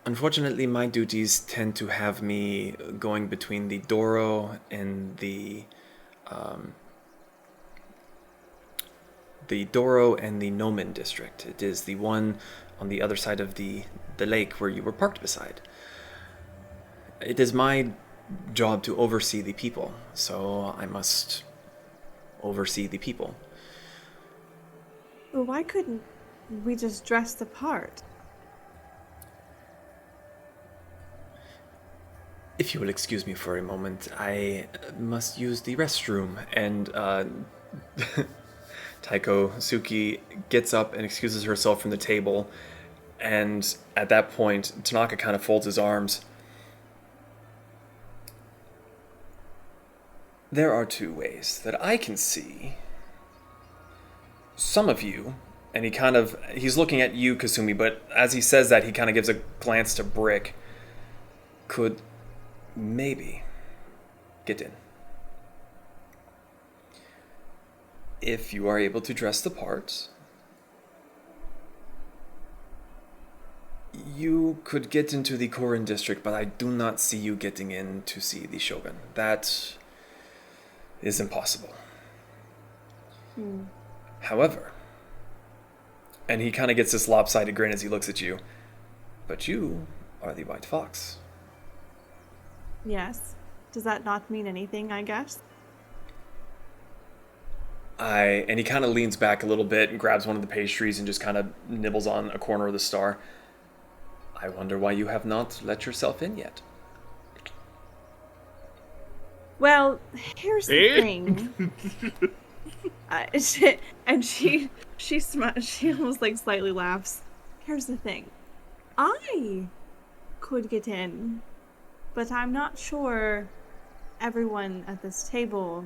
Unfortunately, my duties tend to have me going between the Doro and the Doro and the Nomen district. It is the one on the other side of the lake where you were parked beside. It is my job to oversee the people, so I must oversee the people. Well, why couldn't we just dress the part? If you will excuse me for a moment, I must use the restroom. And Taikosuki gets up and excuses herself from the table. And at that point, Tanaka kind of folds his arms. There are two ways that I can see. Some of you, and he's looking at you, Kasumi, but as he says that, he kind of gives a glance to Brick, could maybe get in. If you are able to dress the part, you could get into the Korin district, but I do not see you getting in to see the Shogun. That is impossible. However, and he kind of gets this lopsided grin as he looks at you, but you are the White Fox. Yes. Does that not mean anything, I guess? And he kind of leans back a little bit and grabs one of the pastries and just kind of nibbles on a corner of the star. I wonder why you have not let yourself in yet. Well, here's the thing. And she smiles. She almost like slightly laughs. Here's the thing. I could get in, but I'm not sure everyone at this table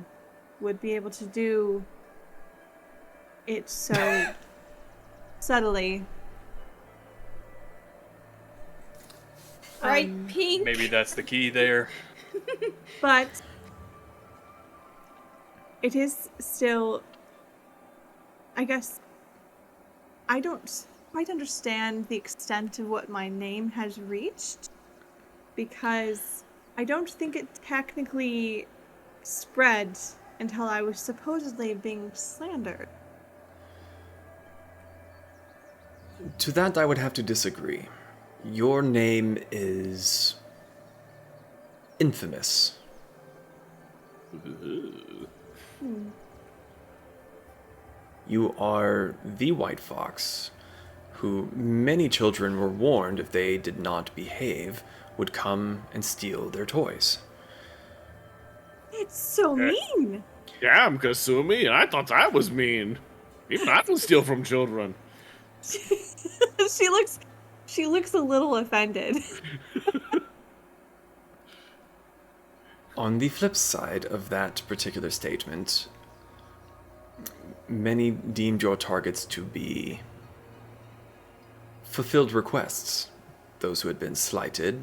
would be able to do it so subtly. Right, Pink? Maybe that's the key there. But it is still, I guess, I don't quite understand the extent of what my name has reached, because I don't think it technically spread until I was supposedly being slandered. To that, I would have to disagree. Your name is infamous. You are the white fox, who many children were warned if they did not behave, would come and steal their toys. It's so mean. Yeah, I'm Kasumi, and I thought I was mean. Even I will steal from children. She looks a little offended. On the flip side of that particular statement, many deemed your targets to be fulfilled requests. Those who had been slighted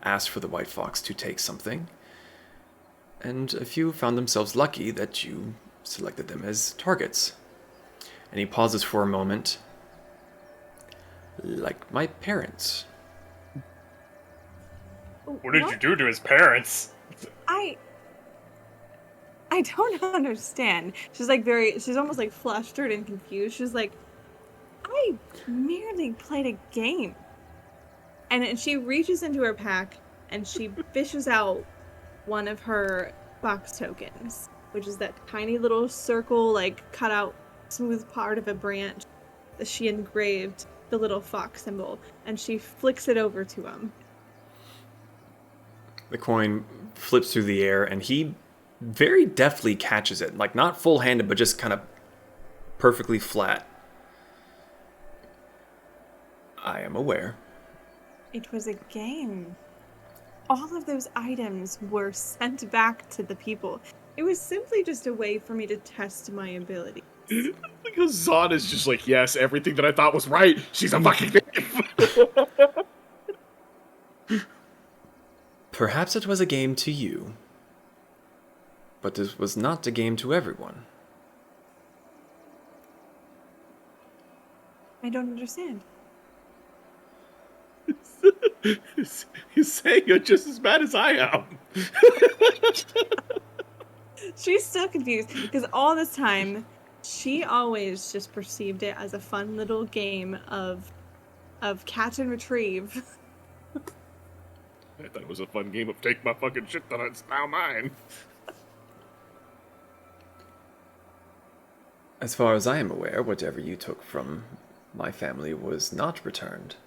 asked for the white fox to take something, and a few found themselves lucky that you selected them as targets. And he pauses for a moment. Like my parents. What did you do to his parents? I don't understand. She's almost like flustered and confused. She's like, I merely played a game. And then she reaches into her pack and she fishes out one of her box tokens, which is that tiny little circle, like cut out smooth part of a branch that she engraved the little fox symbol, and she flicks it over to him. The coin flips through the air, and he very deftly catches it. Like, not full-handed, but just kind of perfectly flat. I am aware. It was a game. All of those items were sent back to the people. It was simply just a way for me to test my ability. Because Zod is just like, yes, everything that I thought was right. She's a fucking thief. Perhaps it was a game to you, but this was not a game to everyone. I don't understand. He's saying you're just as bad as I am. She's still confused because all this time she always just perceived it as a fun little game of catch and retrieve. I thought it was a fun game of take my fucking shit that it's now mine. As far as I am aware, whatever you took from my family was not returned.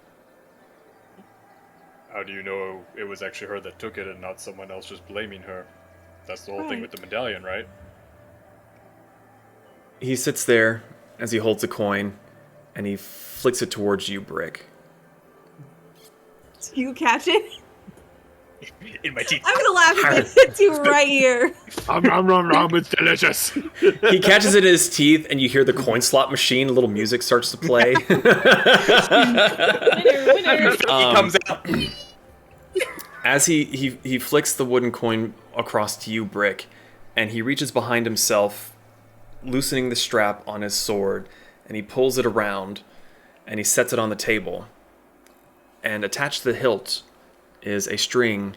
How do you know it was actually her that took it and not someone else just blaming her? That's the whole thing with the medallion, right? He sits there as he holds a coin, and he flicks it towards you, Brick. Do you catch it? In my teeth. I'm gonna laugh if it hits you right here. It's delicious. He catches it in his teeth, and you hear the coin slot machine. A little music starts to play. Winner. He comes out. As he flicks the wooden coin across to you, Brick, and he reaches behind himself, loosening the strap on his sword, and he pulls it around, and he sets it on the table. And attached to the hilt is a string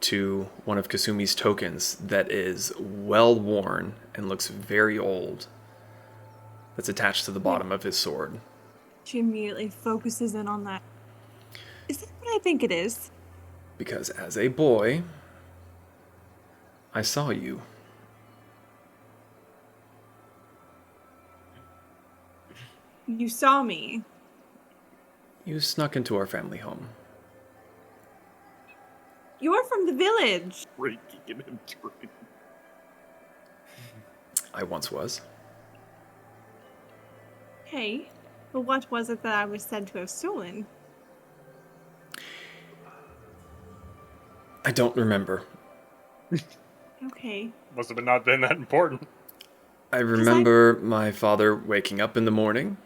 to one of Kasumi's tokens that is well worn and looks very old. That's attached to the bottom of his sword. She immediately focuses in on that. Is that what I think it is? Because as a boy, I saw you. You saw me. You snuck into our family home. You're from the village. Breaking and entering. I once was. Hey, but what was it that I was said to have stolen? I don't remember. Okay. Must have not been that important. I remember my father waking up in the morning.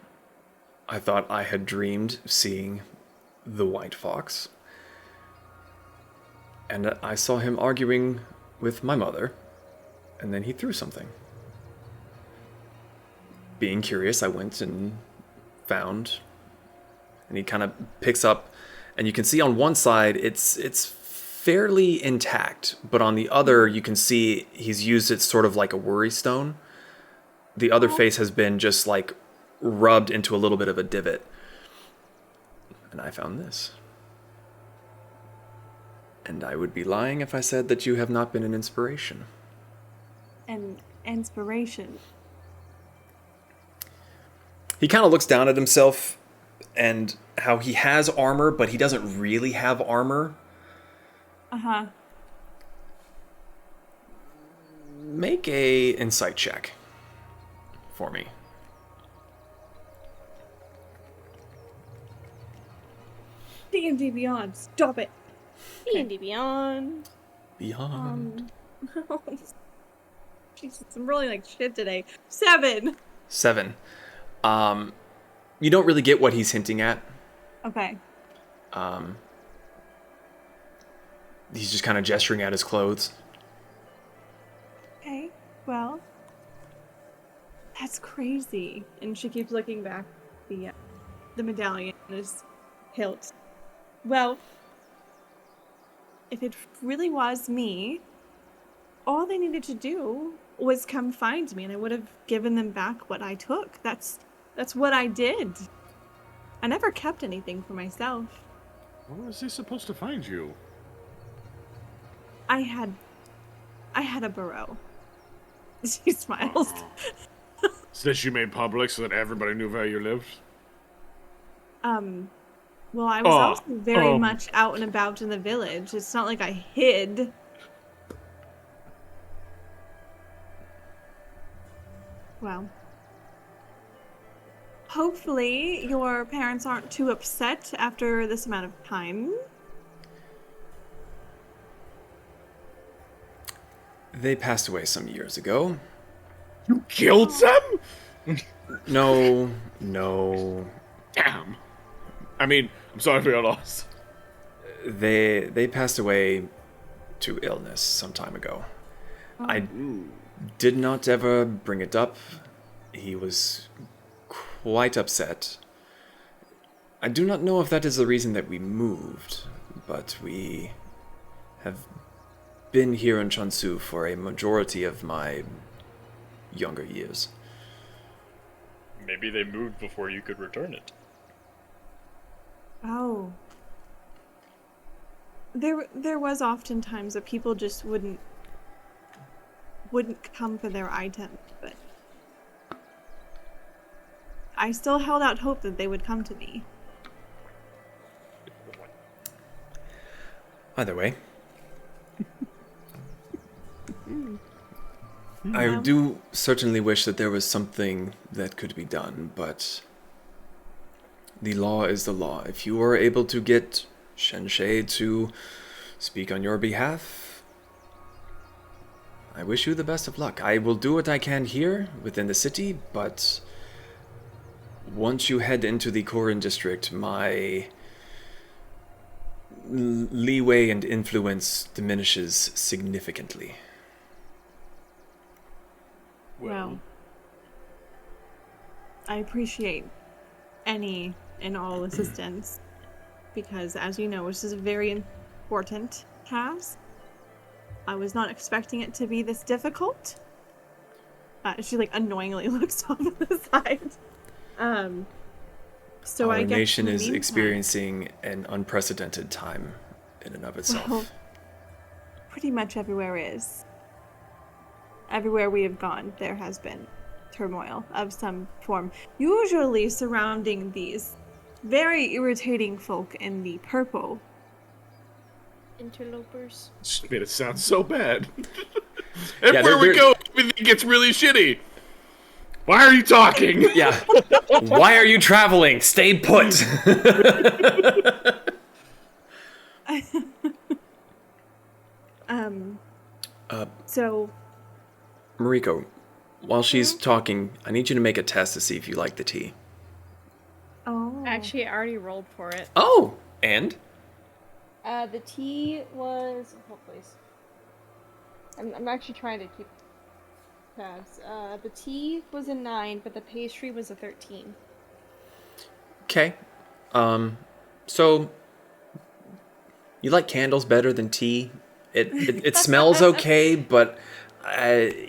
I thought I had dreamed seeing the white fox. And I saw him arguing with my mother, and then he threw something. Being curious, I went and found, and he kind of picks up, and you can see on one side it's fairly intact, but on the other you can see he's used it sort of like a worry stone. The other face has been just like rubbed into a little bit of a divot. And I found this. And I would be lying if I said that you have not been an inspiration. An inspiration. He kind of looks down at himself and how he has armor, but he doesn't really have armor. Uh-huh. Make a insight check for me. D&D Beyond, stop it. D&D Beyond. Beyond. Jesus, I'm rolling like shit today. 7. 7. You don't really get what he's hinting at. Okay. He's just kind of gesturing at his clothes. Okay, well, that's crazy. And she keeps looking back at the medallion in his hilt. Well, if it really was me, all they needed to do was come find me, and I would have given them back what I took. That's what I did. I never kept anything for myself. When was he supposed to find you? I had a burrow. She smiles. So that you made public so that everybody knew where you lived? Well, I was also very much out and about in the village. It's not like I hid. Well, hopefully your parents aren't too upset after this amount of time. They passed away some years ago. You killed them? No. Damn. I mean, I'm sorry for your loss. They passed away to illness some time ago. I did not ever bring it up. He was quite upset. I do not know if that is the reason that we moved, but we have been here in Chunsu for a majority of my younger years. Maybe they moved before you could return it. Oh. There was often times that people just wouldn't come for their items, but I still held out hope that they would come to me. Either way, I do certainly wish that there was something that could be done, but the law is the law. If you are able to get Shenshei to speak on your behalf, I wish you the best of luck. I will do what I can here within the city, but once you head into the Korin district, my leeway and influence diminishes significantly. Well, I appreciate any and all assistance because, as you know, this is a very important task. I was not expecting it to be this difficult. She annoyingly looks off to the side. So Our I guess nation in the is meantime- experiencing an unprecedented time in and of itself. Well, pretty much everywhere is. Everywhere we have gone, there has been turmoil of some form, usually surrounding these very irritating folk in the purple. Interlopers. Just made it sound so bad. Yeah, Everywhere we they're- go, everything gets really shitty. Why are you talking? Yeah. Why are you traveling? Stay put. So Mariko, while she's talking, I need you to make a test to see if you like the tea. oh, Actually, I already rolled for it. Oh, and? The tea was... Hold, please. I'm actually trying to keep tabs. The tea was a 9, but the pastry was a 13. Okay. So you like candles better than tea? It smells okay, but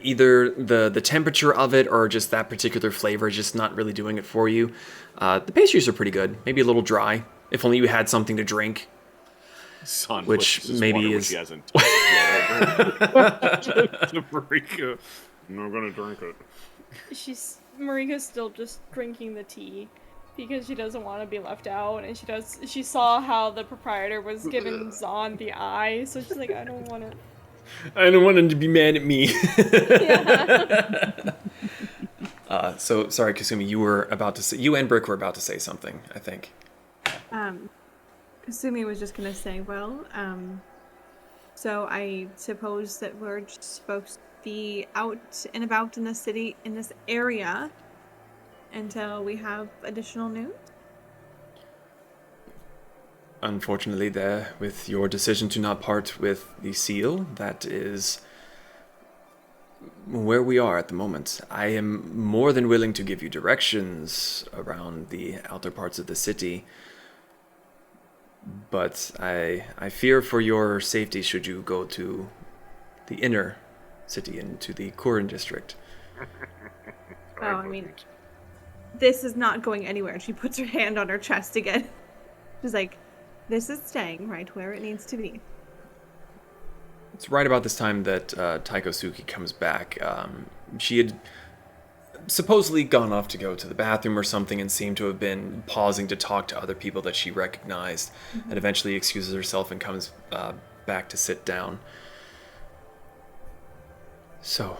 either the temperature of it or just that particular flavor is just not really doing it for you. The pastries are pretty good. Maybe a little dry. If only you had something to drink. Son Which pushes his maybe water, is- which he hasn't. Marika, I'm not gonna drink it. She's Marika's still just drinking the tea because she doesn't want to be left out, and she saw how the proprietor was giving Zahn the eye, so she's like, I don't want to. I don't want him to be mad at me. Yeah. So sorry, Kasumi, you and Brick were about to say something, I think. Kasumi was just gonna say, well, so I suppose that we're just supposed to be out and about in the city, in this area, until we have additional news? Unfortunately, with your decision to not part with the seal, that is where we are at the moment. I am more than willing to give you directions around the outer parts of the city, but I fear for your safety should you go to the inner city and to the Kurin district. Oh, I mean, this is not going anywhere. She puts her hand on her chest again. She's like, this is staying right where it needs to be. It's right about this time that Taikosuki comes back. She had supposedly gone off to go to the bathroom or something and seemed to have been pausing to talk to other people that she recognized, and eventually excuses herself and comes back to sit down. So,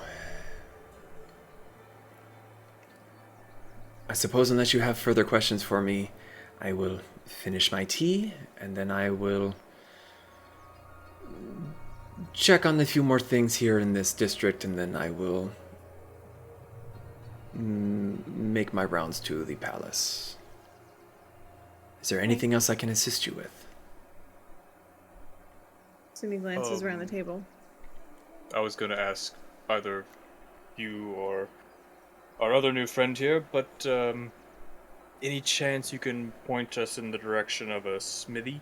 I suppose unless you have further questions for me, I will finish my tea, and then I will check on a few more things here in this district, and then I will make my rounds to the palace. Is there anything else I can assist you with? Sumi glances around the table. I was going to ask either you or our other new friend here, but any chance you can point us in the direction of a smithy?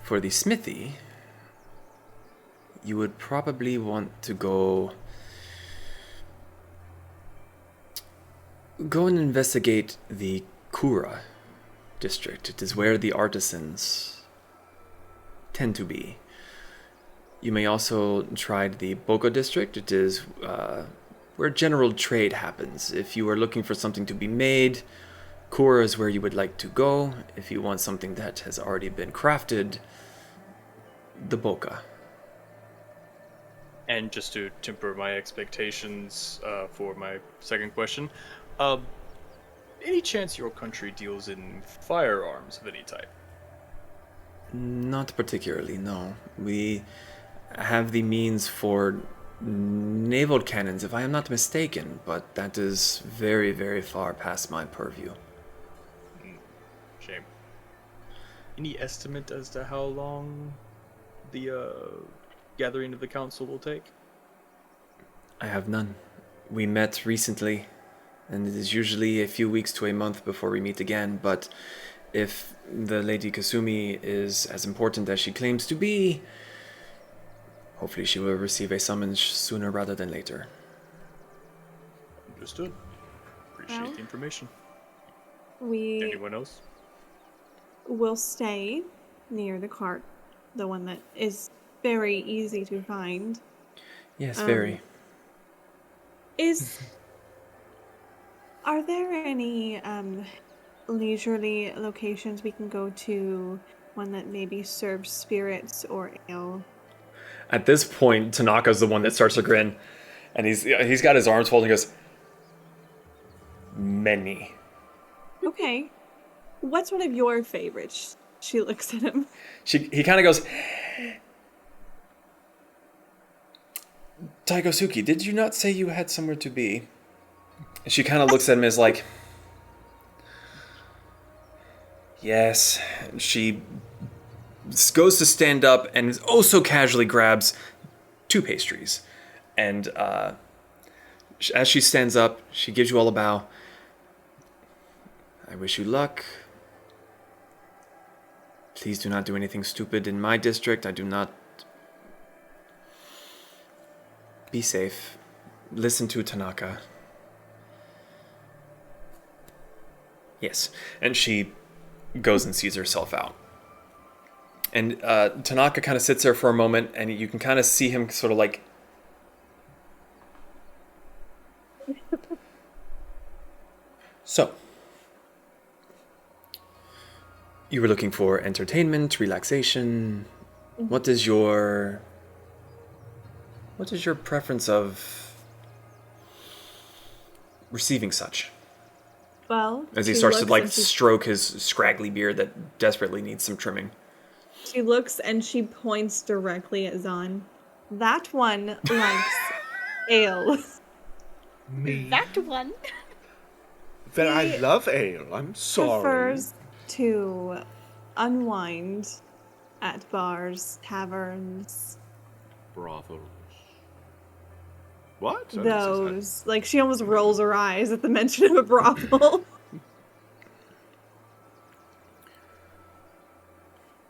For the smithy, you would probably want to go and investigate the Kura district. It is where the artisans tend to be. You may also try the Boka district. It is where general trade happens. If you are looking for something to be made, Kura is where you would like to go. If you want something that has already been crafted, the Boka. And just to temper my expectations for my second question, any chance your country deals in firearms of any type? Not particularly, no. We have the means for naval cannons, if I am not mistaken, but that is very, very far past my purview. Shame. Any estimate as to how long the gathering of the council will take? I have none. We met recently, and it is usually a few weeks to a month before we meet again, but if the Lady Kasumi is as important as she claims to be, hopefully she will receive a summons sooner rather than later. Understood. Appreciate the information. We Anyone else? will stay near the cart, the one that is very easy to find. Yes, very. Are there any leisurely locations we can go to, one that maybe serves spirits or ale? At this point, Tanaka's the one that starts to grin, and he's got his arms folded and goes, many. Okay. What's one of your favorites? She looks at him. He kind of goes, Taikosuki, did you not say you had somewhere to be? And she kind of looks at him as like, yes. And she goes to stand up and oh so casually grabs 2 pastries. And as she stands up, she gives you all a bow. I wish you luck. Please do not do anything stupid in my district. I do not... Be safe. Listen to Tanaka. Yes. And she goes and sees herself out. And Tanaka kind of sits there for a moment, and you can kind of see him sort of like So, you were looking for entertainment, relaxation. What is your preference of receiving such? Well, As he she starts to looks like and she- stroke his scraggly beard that desperately needs some trimming. She looks and she points directly at Zahn. That one likes ale. Me? That one. Then I He love ale. I'm sorry. Prefers to unwind at bars, taverns, Brothels. What? I didn't say that. those. Like, she almost rolls her eyes at the mention of a brothel.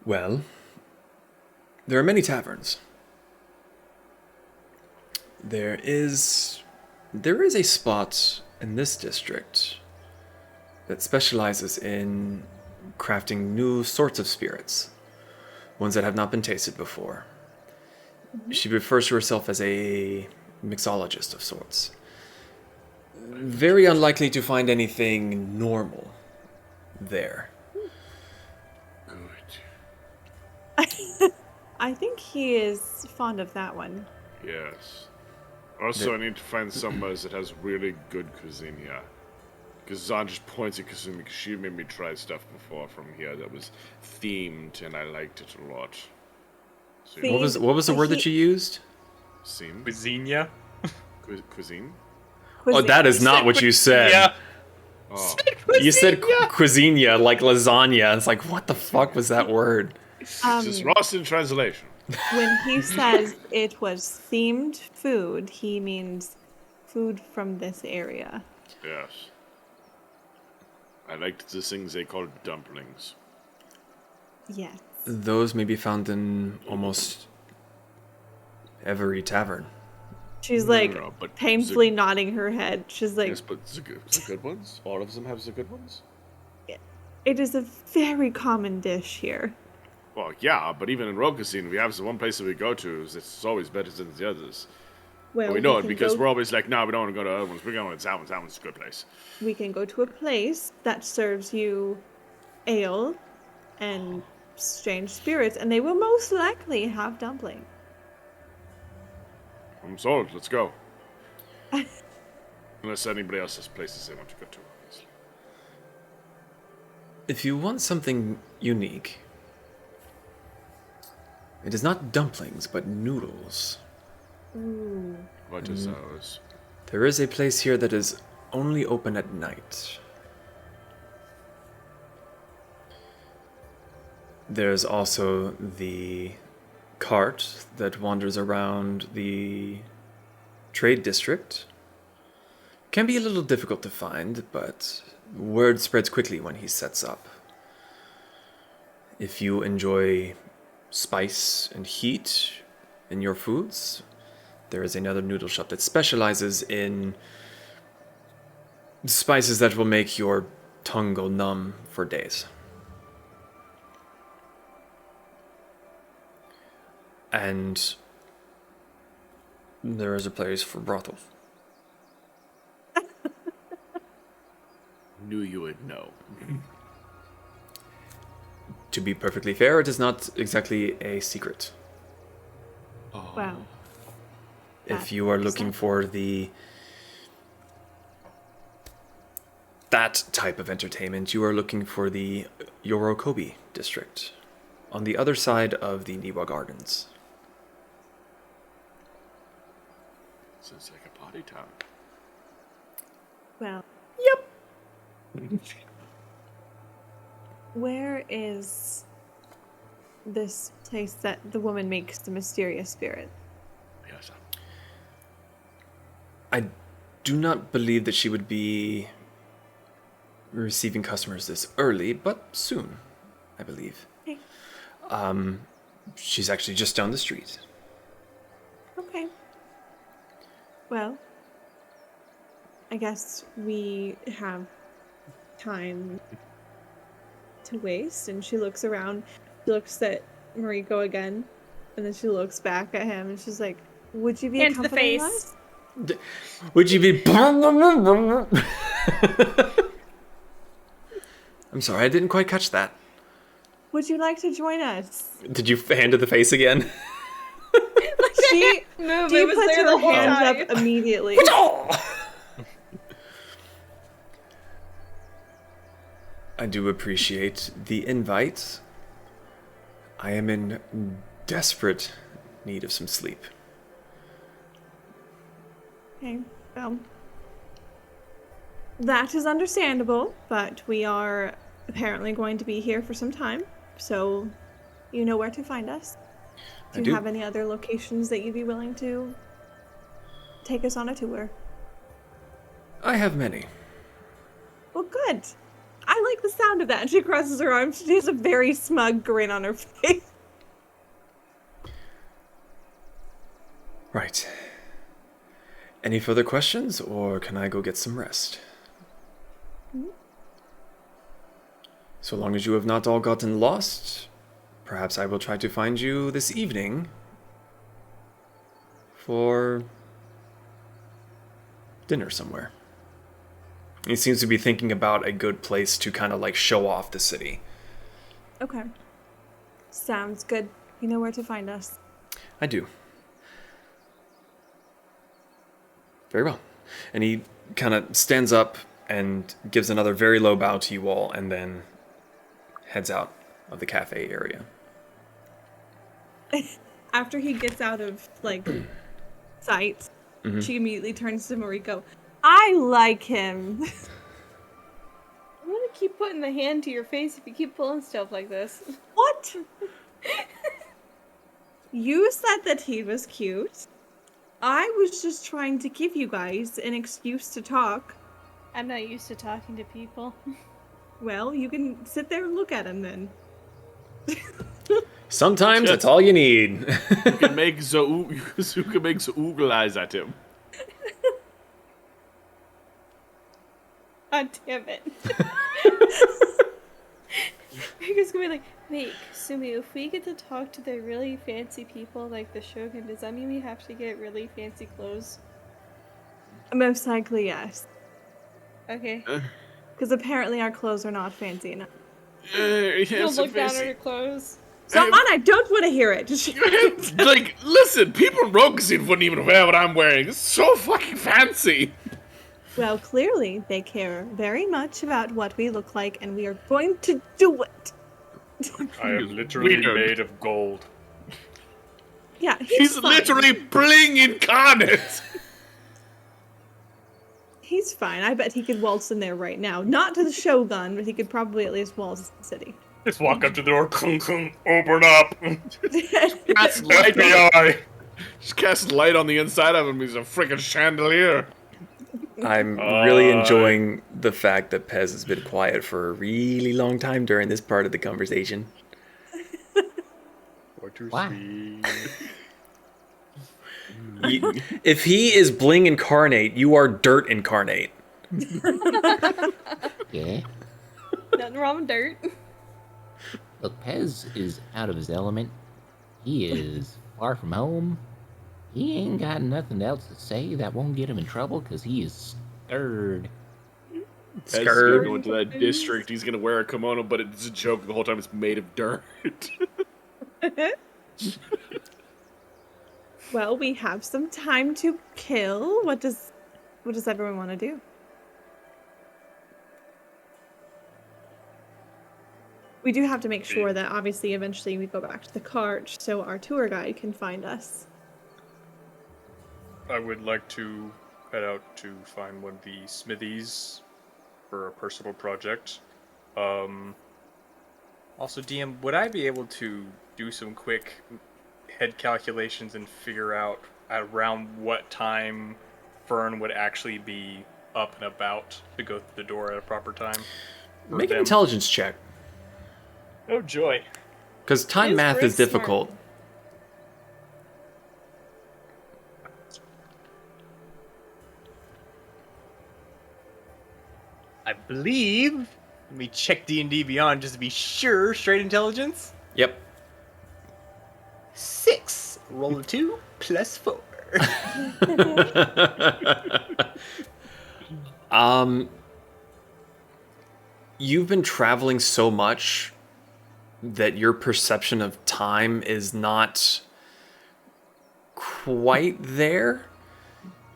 Well, there are many taverns. There is a spot in this district that specializes in crafting new sorts of spirits, ones that have not been tasted before. She refers to herself as a mixologist of sorts. Very unlikely to find anything normal there. Good. I think he is fond of that one. Yes. Also, I need to find somewhere that has really good cuisine here. Because Zahn just points at Kasumi because she made me try stuff before from here that was themed, and I liked it a lot. So, See? What was the word that you used? Theme? Cuisine. Cuisine? Oh, that is not what you said. Yeah. Oh. You said cuisine, like lasagna. It's like, what the fuck was that word? Just lost in translation. When he says it was themed food, he means food from this area. Yes. I liked the things they called dumplings. Yes. Those may be found in almost every tavern. She's like No, but painfully nodding her head. She's like, Yes, but the good ones? All of them have the good ones? it is a very common dish here. Well, yeah, but even in Rokusin, we have the one place that we go to that's always better than the others. Well, We know it can because go- we're always like, no, we don't want to go to other ones. We're going to that one. That one's a good place. we can go to a place that serves you ale and strange spirits, and they will most likely have dumpling. I'm sold. Let's go. Unless anybody else has places they want to go to, obviously. If you want something unique, it is not dumplings, but noodles. What is those? There is a place here that is only open at night. There's also the cart that wanders around the trade district. Can be a little difficult to find, but word spreads quickly when he sets up. If you enjoy spice and heat in your foods, there is another noodle shop that specializes in spices that will make your tongue go numb for days. And there is a place for brothels. Knew you would know. To be perfectly fair, it is not exactly a secret. Wow. If you are looking for that type of entertainment, you are looking for the Yorokobi district, on the other side of the Niwa Gardens. Sounds like a party town. Well, where is this place that the woman makes the mysterious spirit? Yes. I do not believe that she would be receiving customers this early, but soon, I believe. Okay. She's actually just down the street. Okay. Well, I guess we have time to waste. And she looks around, she looks at Mariko again, and then she looks back at him, and she's like, "Would you be Hands to the accompanying face. us?" Would you be... I'm sorry, I didn't quite catch that. Would you like to join us? Did you hand to the face again? She Move, Dee it was puts there her the whole hands time. up immediately. I do appreciate the invite. I am in desperate need of some sleep. Okay, well, that is understandable, but we are apparently going to be here for some time, so you know where to find us. Do you have any other locations that you'd be willing to take us on a tour? I have many. Well, good. I like the sound of that. And she crosses her arms. She has a very smug grin on her face. Right. Any further questions, or can I go get some rest? So long as you have not all gotten lost, perhaps I will try to find you this evening for dinner somewhere. He seems to be thinking about a good place to kind of like show off the city. Okay. Sounds good. You know where to find us. I do. Very well. And he kind of stands up and gives another very low bow to you all, and then heads out of the cafe area. After he gets out of, like, sight, she immediately turns to Mariko. I like him. I'm gonna keep putting the hand to your face if you keep pulling stuff like this. What? You said that he was cute. I was just trying to give you guys an excuse to talk. I'm not used to talking to people. Well, you can sit there and look at him then. Sometimes that's all you need. You can make the oogle eyes at him. God damn it. Mariko's gonna be like, wait, Kasumi, if we get to talk to the really fancy people like the Shogun, does that mean we have to get really fancy clothes? Most likely, yes. Okay. Because apparently our clothes are not fancy enough. Don't look down at her clothes. So on, I don't want to hear it. Like, listen, people in Rokusin wouldn't even wear what I'm wearing. It's so fucking fancy. Well, clearly they care very much about what we look like, and we are going to do it. I am literally Weird. made of gold. Yeah, He's fine. literally bling incarnate. He's fine. I bet he could waltz in there right now. Not to the Shogun, but he could probably at least waltz the city. Just walk up to the door, open up. Cast light on, FBI. just cast light on the inside of him. He's a freaking chandelier. I'm really enjoying the fact that Pez has been quiet for a really long time during this part of the conversation. Wow. If he is bling incarnate, you are dirt incarnate. Yeah. Nothing wrong with dirt. Look, Pez is out of his element. He is far from home. He ain't got nothing else to say that won't get him in trouble because he is scared. As he's gonna go into that district, he's gonna wear a kimono, but it's a joke the whole time. It's made of dirt. Well, we have some time to kill. What does everyone want to do? We do have to make sure that obviously eventually we go back to the cart so our tour guide can find us. I would like to head out to find one of the smithies for a personal project. Also, DM, would I be able to do some quick head calculations and figure out around what time Fern would actually be up and about to go through the door at a proper time? Make an intelligence check. Oh, joy. Because time He's math very is difficult. I believe. Let me check D&D Beyond just to be sure. Straight intelligence. Yep. 6. Roll a 2 plus 4. you've been traveling so much that your perception of time is not quite there.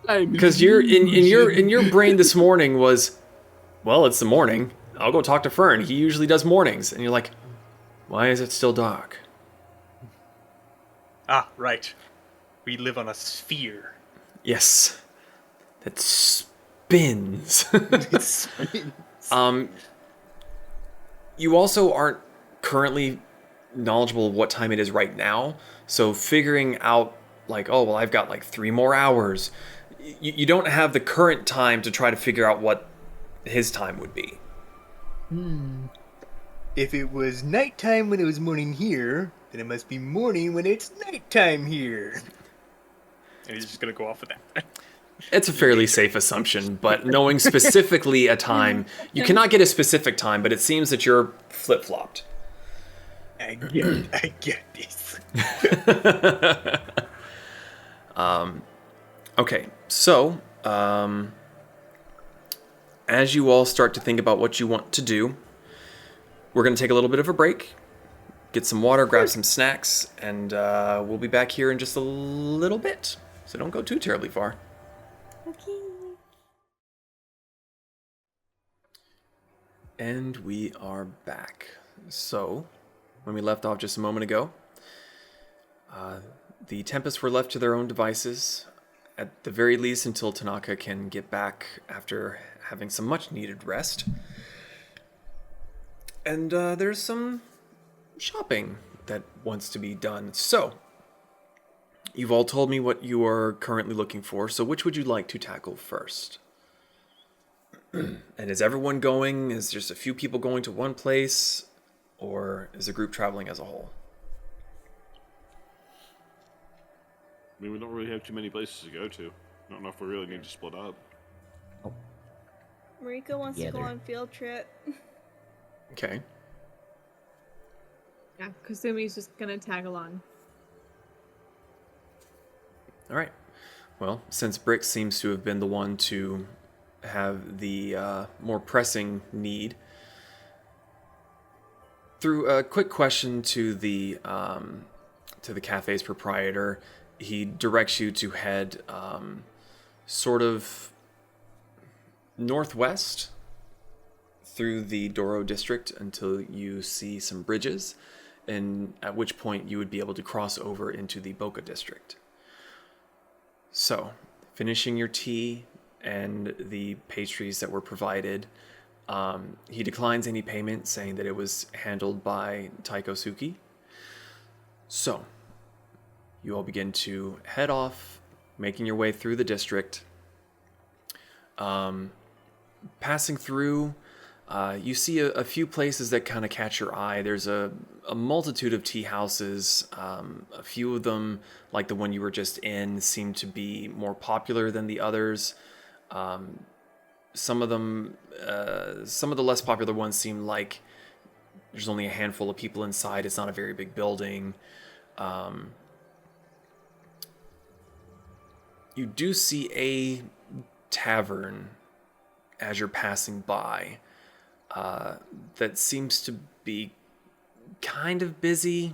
Because you're in your brain this morning was, well, it's the morning. I'll go talk to Fern. He usually does mornings. And you're like, why is it still dark? Ah, right. We live on a sphere. Yes. That spins. You also aren't currently knowledgeable of what time it is right now. So figuring out like, oh, well, I've got like 3 more hours. You don't have the current time to try to figure out what his time would be. If it was nighttime when it was morning here, then it must be morning when it's nighttime here. And he's just gonna go off with that. It's a fairly safe assumption, but knowing specifically a time, you cannot get a specific time, but it seems that you're flip-flopped. I get this. Okay, so, as you all start to think about what you want to do, we're going to take a little bit of a break, get some water, grab some snacks, and we'll be back here in just a little bit. So don't go too terribly far. Okay. And we are back. So, when we left off just a moment ago, the Tempests were left to their own devices, at the very least until Tanaka can get back after having some much-needed rest. And there's some shopping that wants to be done. So, you've all told me what you are currently looking for, so which would you like to tackle first? And is everyone going? Is just a few people going to one place? Or is the group traveling as a whole? I mean, we don't really have too many places to go to. I don't know if we really need to split up. Mariko wants to go on field trip. Okay. Yeah, Kasumi's just gonna tag along. All right. Well, since Brick seems to have been the one to have the more pressing need, through a quick question to the cafe's proprietor, he directs you to head sort of northwest through the Doro district until you see some bridges, and at which point you would be able to cross over into the Boca district. So, finishing your tea and the pastries that were provided, he declines any payment, saying that it was handled by Taikosuke. So, you all begin to head off, making your way through the district. Passing through, you see a few places that kind of catch your eye. There's a multitude of tea houses. A few of them, like the one you were just in, seem to be more popular than the others. Some of them, some of the less popular ones seem like there's only a handful of people inside. It's not a very big building. You do see a tavern as you're passing by that seems to be kind of busy,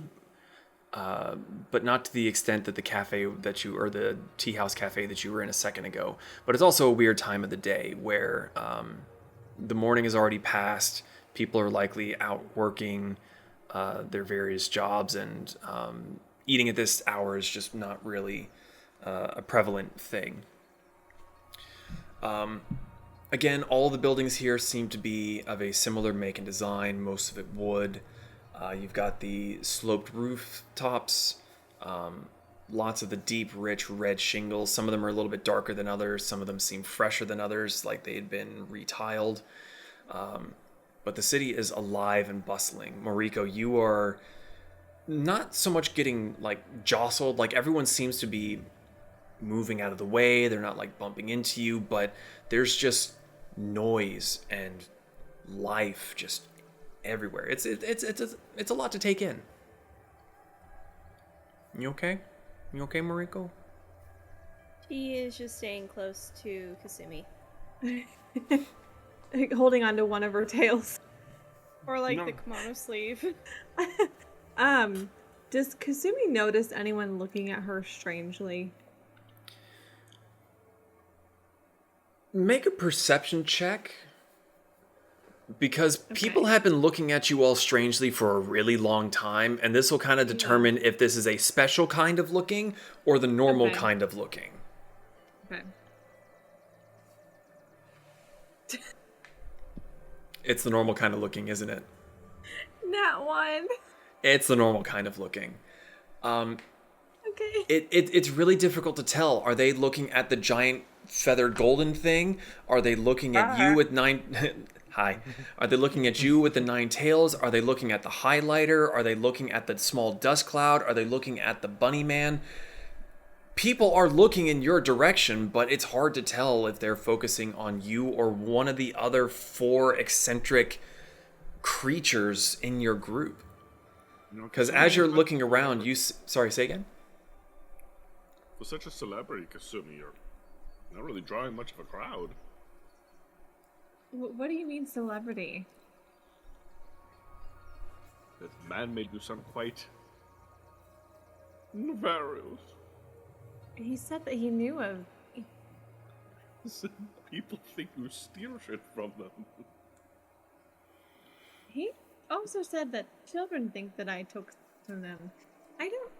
but not to the extent that the cafe that you, or the tea house cafe that you were in a second ago. But it's also a weird time of the day where the morning is already past. People are likely out working their various jobs, and eating at this hour is just not really a prevalent thing. Again, all the buildings here seem to be of a similar make and design, most of it wood. You've got the sloped rooftops, lots of the deep, rich red shingles. Some of them are a little bit darker than others. Some of them seem fresher than others, like they had been retiled. But the city is alive and bustling. Mariko, you are not so much getting like jostled, like everyone seems to be moving out of the way. They're not like bumping into you, but there's just noise and life just everywhere. It's a lot to take in. You okay? You okay, Mariko? He is just staying close to Kasumi. Holding on to one of her tails. Or like No. the kimono sleeve. Does Kasumi notice anyone looking at her strangely? Make a perception check. Because people have been looking at you all strangely for a really long time, and this will kind of determine if this is a special kind of looking or the normal kind of looking. Okay. It's the normal kind of looking, isn't it? Not one. It's the normal kind of looking. Okay. It's really difficult to tell. Are they looking at the giant feathered golden thing? Are they looking at you with 9... Hi. Are they looking at you with the 9 tails? Are they looking at the highlighter? Are they looking at the small dust cloud? Are they looking at the bunny man? People are looking in your direction, but it's hard to tell if they're focusing on you or one of the other 4 eccentric creatures in your group. Because as you're looking around, Sorry, say again? For such a celebrity, Kasumi, you're not really drawing much of a crowd. What do you mean celebrity? That man made you sound quite nefarious. He said that he knew of... People think you steal shit from them. He also said that children think that I took from them. I don't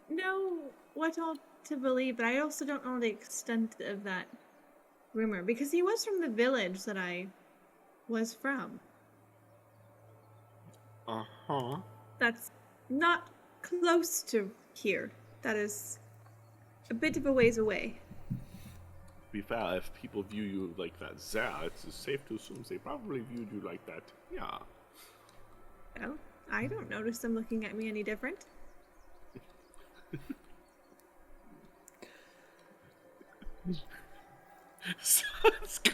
know what all to believe, but I also don't know the extent of that rumor, because he was from the village that I was from. Uh-huh. That's not close to here. That is a bit of a ways away. To be fair, if people view you like that there, it's safe to assume they probably viewed you like that. Yeah. Well, I don't notice them looking at me any different.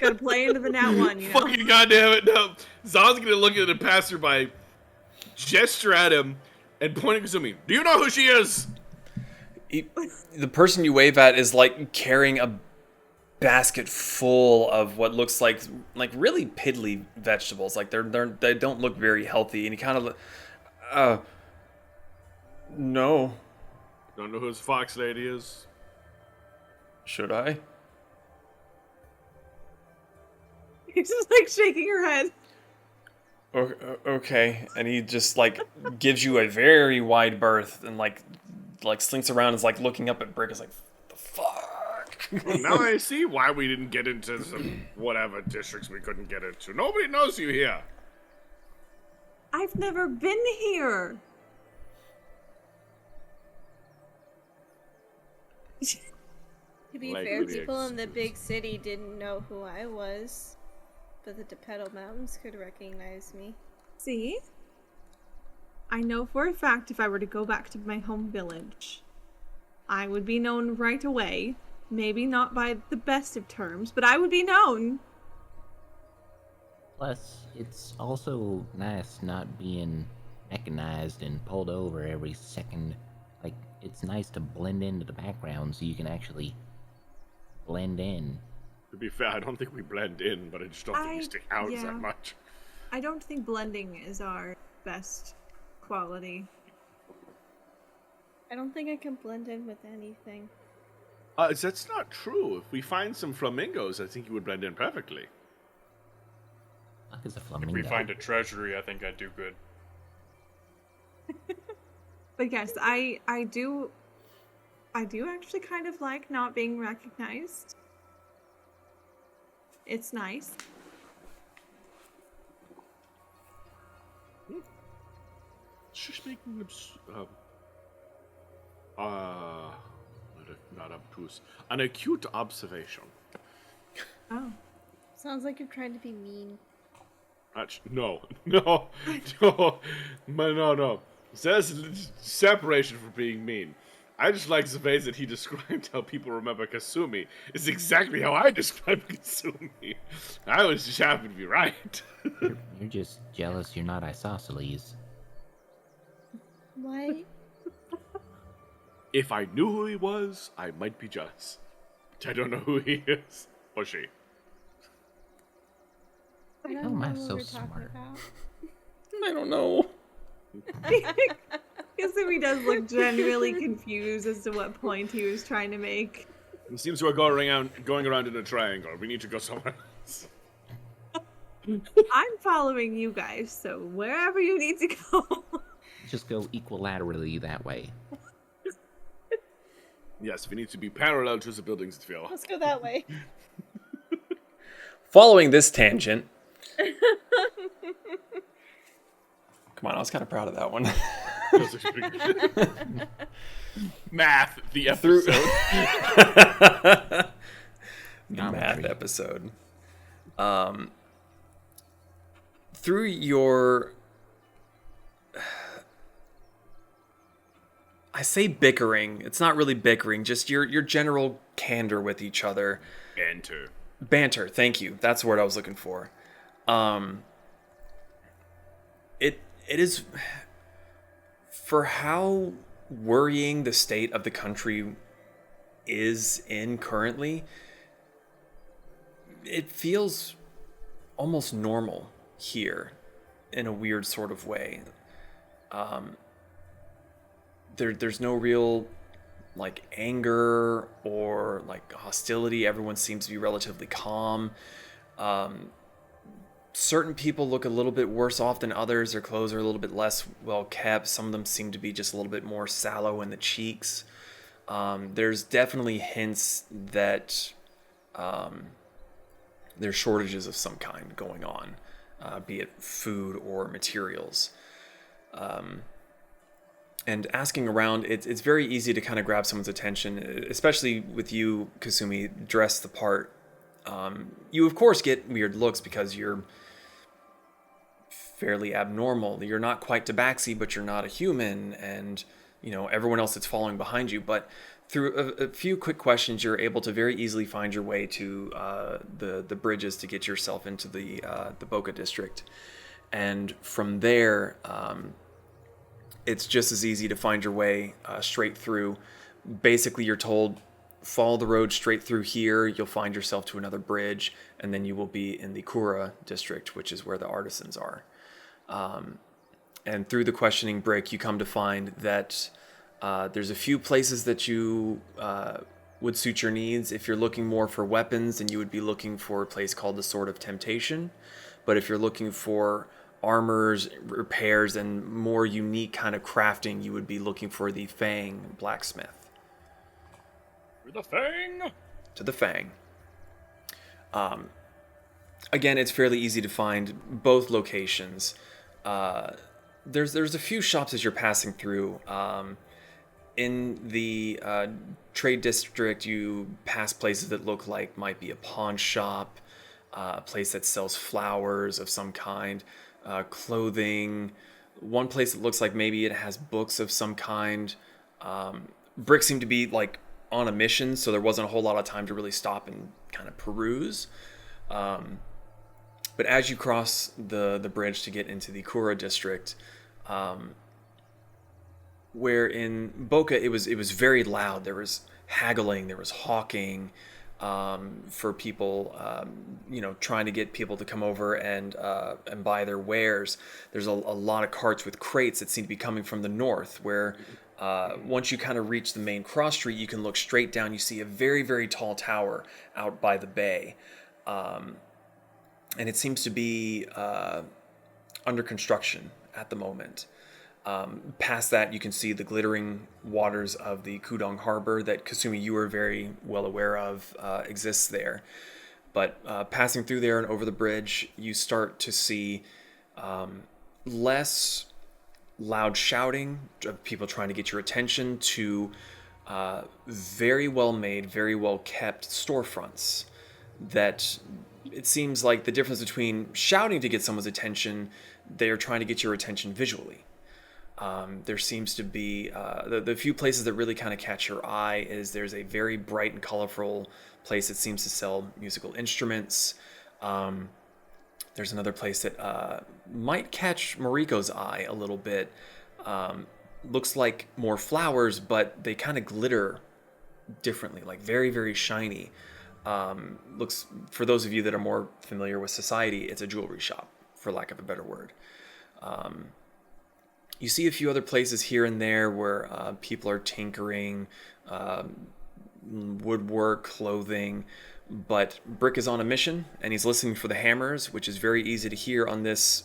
Gotta play into the nat one, you know? Fucking goddamn it, no. Zon's gonna look at the passerby, gesture at him, and point at Kasumi. Do you know who she is? The person you wave at is like carrying a basket full of what looks like really piddly vegetables. Like they don't look very healthy, and he kind of no. Don't know who his fox lady is? Should I? He's just like shaking her head. Okay, and he just like gives you a very wide berth and like slinks around and is like looking up at Brick. Is like, the fuck. Well, now I see why we didn't get into some whatever districts we couldn't get into. Nobody knows you here. I've never been here. To be Like fair, the people in the big city didn't know who I was, but the Tepetl Mountains could recognize me. See? I know for a fact if I were to go back to my home village, I would be known right away. Maybe not by the best of terms, but I would be known. Plus, it's also nice not being mechanized and pulled over every second. Like, it's nice to blend into the background so you can actually blend in. To be fair, I don't think we blend in, but I just don't think we stick out that much. I don't think blending is our best quality. I don't think I can blend in with anything. That's not true. If we find some flamingos, I think you would blend in perfectly. Fuck is a If flamingo? we find a treasury, I think I'd do good. But yes, I do actually kind of like not being recognized. It's nice. Just making not obtuse, an acute observation. Oh. Sounds like you're trying to be mean. No. There's separation from being mean. I just like the way that he described how people remember Kasumi is exactly how I describe Kasumi. I was just happy to be right. You're just jealous you're not isosceles. What? If I knew who he was, I might be jealous. But I don't know who he is. Or she. I don't How am know I what so we're talking smart? about. I don't know. Kasumi does look genuinely confused as to what point he was trying to make. It seems we're going around in a triangle. We need to go somewhere else. I'm following you guys, so wherever you need to go. Just go equilaterally that way. Yes, we need to be parallel to the buildings, Phil. Let's go that way. Following this tangent. Come on, I was kind of proud of that one. Math, the episode. The math episode. Through your... I say bickering. It's not really bickering, just your general candor with each other. Banter, thank you. That's the word I was looking for. It is... For how worrying the state of the country is in currently, it feels almost normal here in a weird sort of way. There's no real like anger or like hostility. Everyone seems to be relatively calm. Certain people look a little bit worse off than others. Their clothes are a little bit less well kept. Some of them seem to be just a little bit more sallow in the cheeks. There's definitely hints that there's shortages of some kind going on, be it food or materials. And asking around, it's very easy to kind of grab someone's attention, especially with you, Kasumi, dressed the part. You, of course, get weird looks because you're fairly abnormal. You're not quite tabaxi, but you're not a human, and you know everyone else that's following behind you. But through a few quick questions, you're able to very easily find your way to the bridges to get yourself into the Boca district, and from there, it's just as easy to find your way straight through. Basically, you're told, follow the road straight through here, you'll find yourself to another bridge, and then you will be in the Kura district, which is where the artisans are. And through the questioning brick, you come to find that there's a few places that you would suit your needs. If you're looking more for weapons, then you would be looking for a place called the Sword of Temptation. But if you're looking for armors, repairs, and more unique kind of crafting, you would be looking for the Fang blacksmith. The Fang! To the Fang. Again, it's fairly easy to find both locations. There's a few shops as you're passing through. In the trade district, you pass places that look like might be a pawn shop, a place that sells flowers of some kind, clothing. One place that looks like maybe it has books of some kind. Brick seemed to be like on a mission, so there wasn't a whole lot of time to really stop and kind of peruse. But as you cross the bridge to get into the Kura district, where in Boca it was very loud. There was haggling, there was hawking for people, trying to get people to come over and buy their wares. There's a lot of carts with crates that seem to be coming from the north, where once you kind of reach the main cross street, you can look straight down. You see a very, very tall tower out by the bay. And it seems to be under construction at the moment. Past that, you can see the glittering waters of the Kudong Harbor that, Kasumi, you are very well aware of exists there. But passing through there and over the bridge, you start to see less loud shouting of people trying to get your attention to very well made, very well kept storefronts that it seems like the difference between shouting to get someone's attention, they are trying to get your attention visually. There seems to be the few places that really kind of catch your eye is there's a very bright and colorful place that seems to sell musical instruments. There's another place that might catch Mariko's eye a little bit. Looks like more flowers, but they kind of glitter differently, like very, very shiny. Looks, for those of you that are more familiar with society, it's a jewelry shop, for lack of a better word. You see a few other places here and there where people are tinkering, woodwork, clothing, but Brick is on a mission, and he's listening for the hammers, which is very easy to hear on this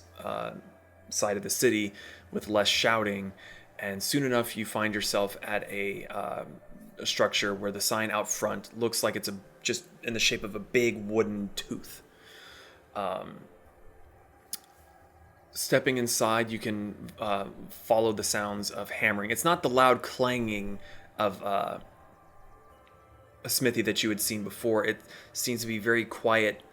side of the city with less shouting. And soon enough, you find yourself at a structure where the sign out front looks like it's just in the shape of a big wooden tooth. Stepping inside, you can follow the sounds of hammering. It's not the loud clanging of a smithy that you had seen before. It seems to be very quiet,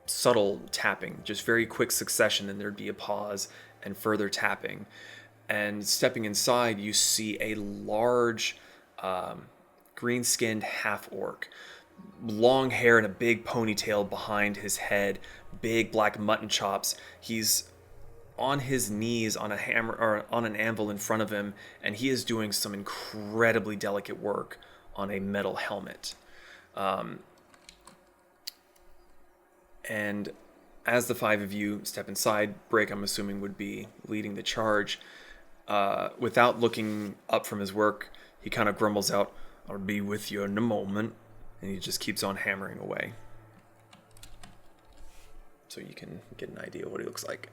subtle tapping, just very quick succession, and there'd be a pause and further tapping. And stepping inside, you see a large green-skinned half-orc. Long hair and a big ponytail behind his head, big black mutton chops. He's on his knees on a hammer or on an anvil in front of him, and he is doing some incredibly delicate work on a metal helmet. And as the five of you step inside, Break, I'm assuming, would be leading the charge. Without looking up from his work, he kind of grumbles out, "I'll be with you in a moment," and he just keeps on hammering away. So you can get an idea of what he looks like.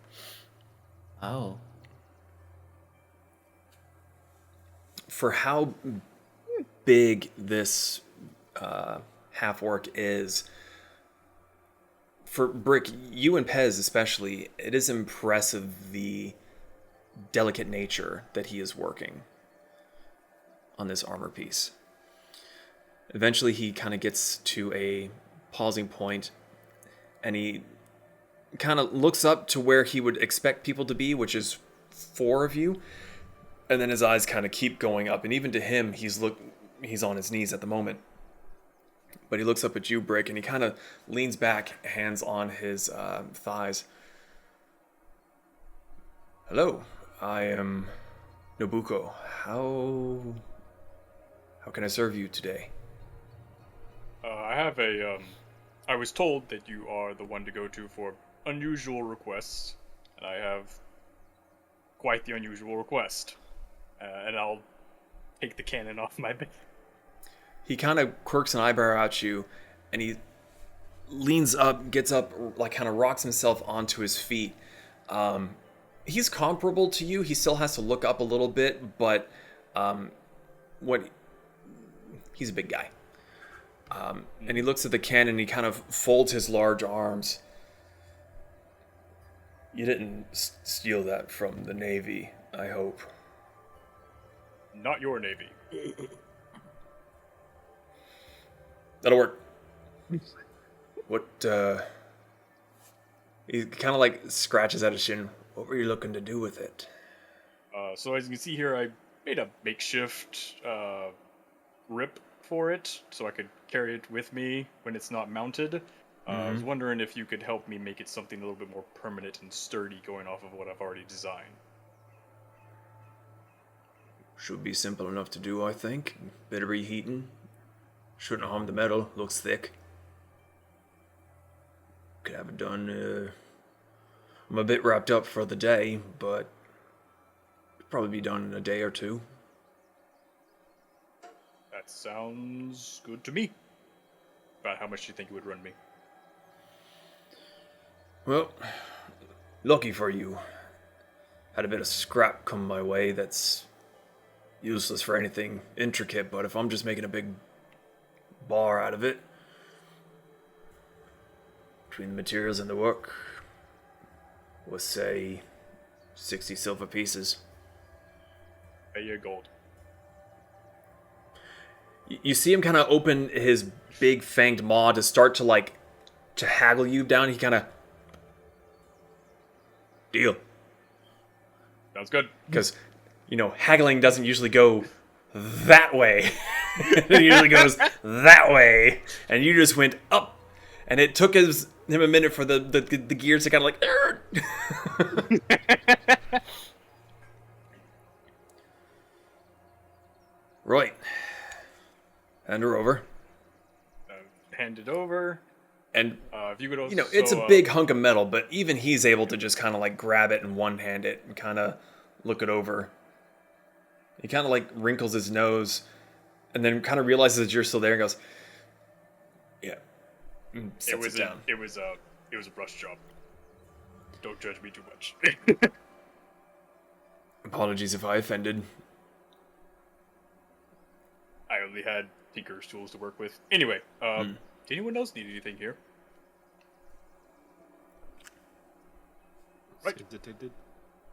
Oh. For how big this half-orc is, for Brick, you and Pez especially, it is impressive the delicate nature that he is working on this armor piece. Eventually he kind of gets to a pausing point, and he kind of looks up to where he would expect people to be, which is four of you, and then his eyes kind of keep going up, and even to him, he's on his knees at the moment, but he looks up at you, Brick, and he kind of leans back, hands on his thighs. "Hello, I am Nobuko. How can I serve you today?" I have I was told that you are the one to go to for unusual requests, and I have quite the unusual request. And I'll take the cannon off my back. He kind of quirks an eyebrow at you, and he leans up, gets up, like kind of rocks himself onto his feet. He's comparable to you. He still has to look up a little bit, but he's a big guy. And he looks at the cannon, and he kind of folds his large arms. "You didn't steal that from the Navy, I hope." Not your Navy. That'll work. What, he kind of like scratches at his shin. "What were you looking to do with it?" So as you can see here, I made a makeshift rip for it, so I could carry it with me when it's not mounted. I was wondering if you could help me make it something a little bit more permanent and sturdy going off of what I've already designed. Should be simple enough to do, I think. Bit of reheating. Shouldn't harm the metal. Looks thick. Could have it done. I'm a bit wrapped up for the day, but it'll probably be done in a day or two. That sounds good to me. About how much do you think it would run me? Well, lucky for you. Had a bit of scrap come my way that's useless for anything intricate, but if I'm just making a big bar out of it, between the materials and the work, we'll say 60 silver pieces. Pay your gold. You see him kind of open his big fanged maw to start to haggle you down. He kind of... Deal. Sounds good. Because, haggling doesn't usually go that way. It usually goes that way. And you just went up. And it took him a minute for the gears to kind of like... Right. Hand her over. Hand it over. And If you could also, it's a big hunk of metal, but even he's able to just kind of like grab it and one-hand it and kind of look it over. He kind of like wrinkles his nose and then kind of realizes that you're still there and goes, "Yeah." And sets it down. It was a brush job. Don't judge me too much. Apologies if I offended. I only had tinker's tools to work with. Anyway, did anyone else need anything here? Right.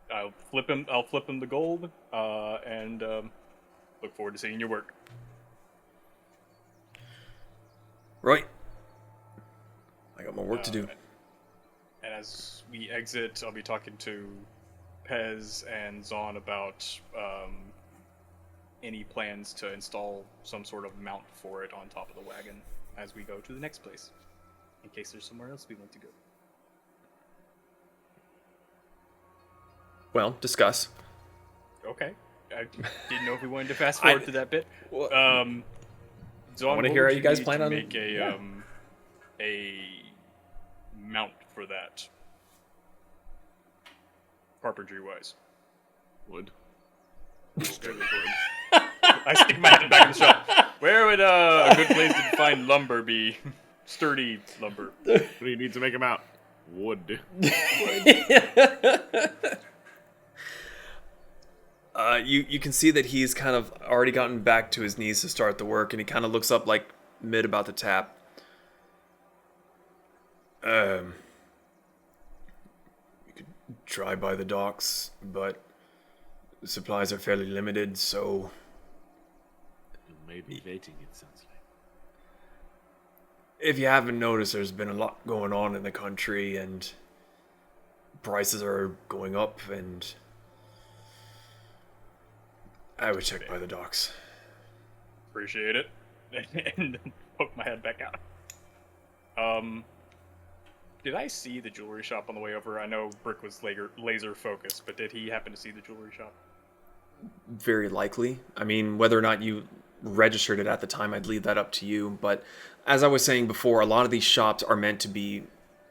I'll flip him the gold, and look forward to seeing your work. Right. I got more work to do. And as we exit, I'll be talking to Pez and Zon about any plans to install some sort of mount for it on top of the wagon as we go to the next place, in case there's somewhere else we want to go. Well, discuss. Okay. I didn't know if we wanted to fast forward to that bit. Zon, I want to hear how you guys plan on make a mount for that, carpentry wise. Wood. I stick my head back in the shop. Where would a good place to find lumber be? Sturdy lumber. What do you need to make them out? Wood. You can see that he's kind of already gotten back to his knees to start the work, and he kind of looks up like mid about to tap. You could try by the docks, but the supplies are fairly limited, so... You may be waiting, it sounds like. If you haven't noticed, there's been a lot going on in the country, and prices are going up, and I would check by the docks. Appreciate it. And poke my head back out. Did I see the jewelry shop on the way over? I know Brick was laser focused, but did he happen to see the jewelry shop? Very likely. I mean, whether or not you registered it at the time, I'd leave that up to you. But as I was saying before, a lot of these shops are meant to be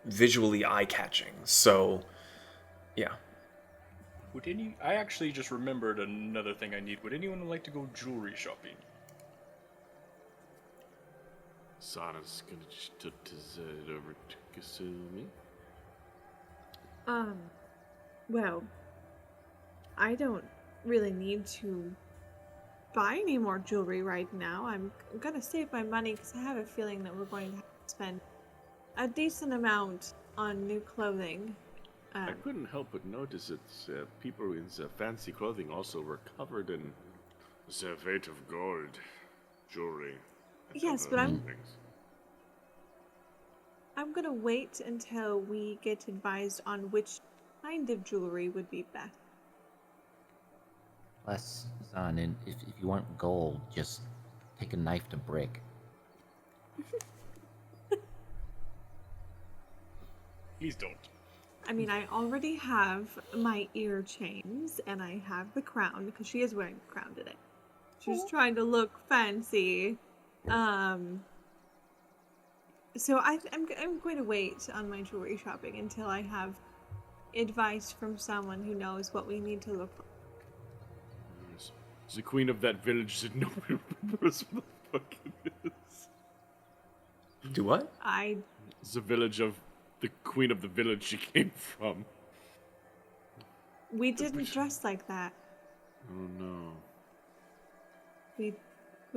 visually eye-catching. So, yeah. I actually just remembered another thing I need. Would anyone like to go jewelry shopping? Sana's gonna just tip his head over to Kasumi. Well, I don't really need to buy any more jewelry right now. I'm gonna save my money because I have a feeling that we're going to have to spend a decent amount on new clothing. I couldn't help but notice that people in the fancy clothing also were covered in the weight of gold jewelry. Yes, but I'm gonna wait until we get advised on which kind of jewelry would be best. Plus, Zon, and if you want gold, just take a knife to Brick. Please don't. I mean, I already have my ear chains, and I have the crown, because she is wearing the crown today. She's trying to look fancy. So I'm going to wait on my jewelry shopping until I have advice from someone who knows what we need to look for. The queen of that village said no one remembers what the fuck it is. Do what? The village of the queen of the village she came from. We didn't dress like that. Oh no. We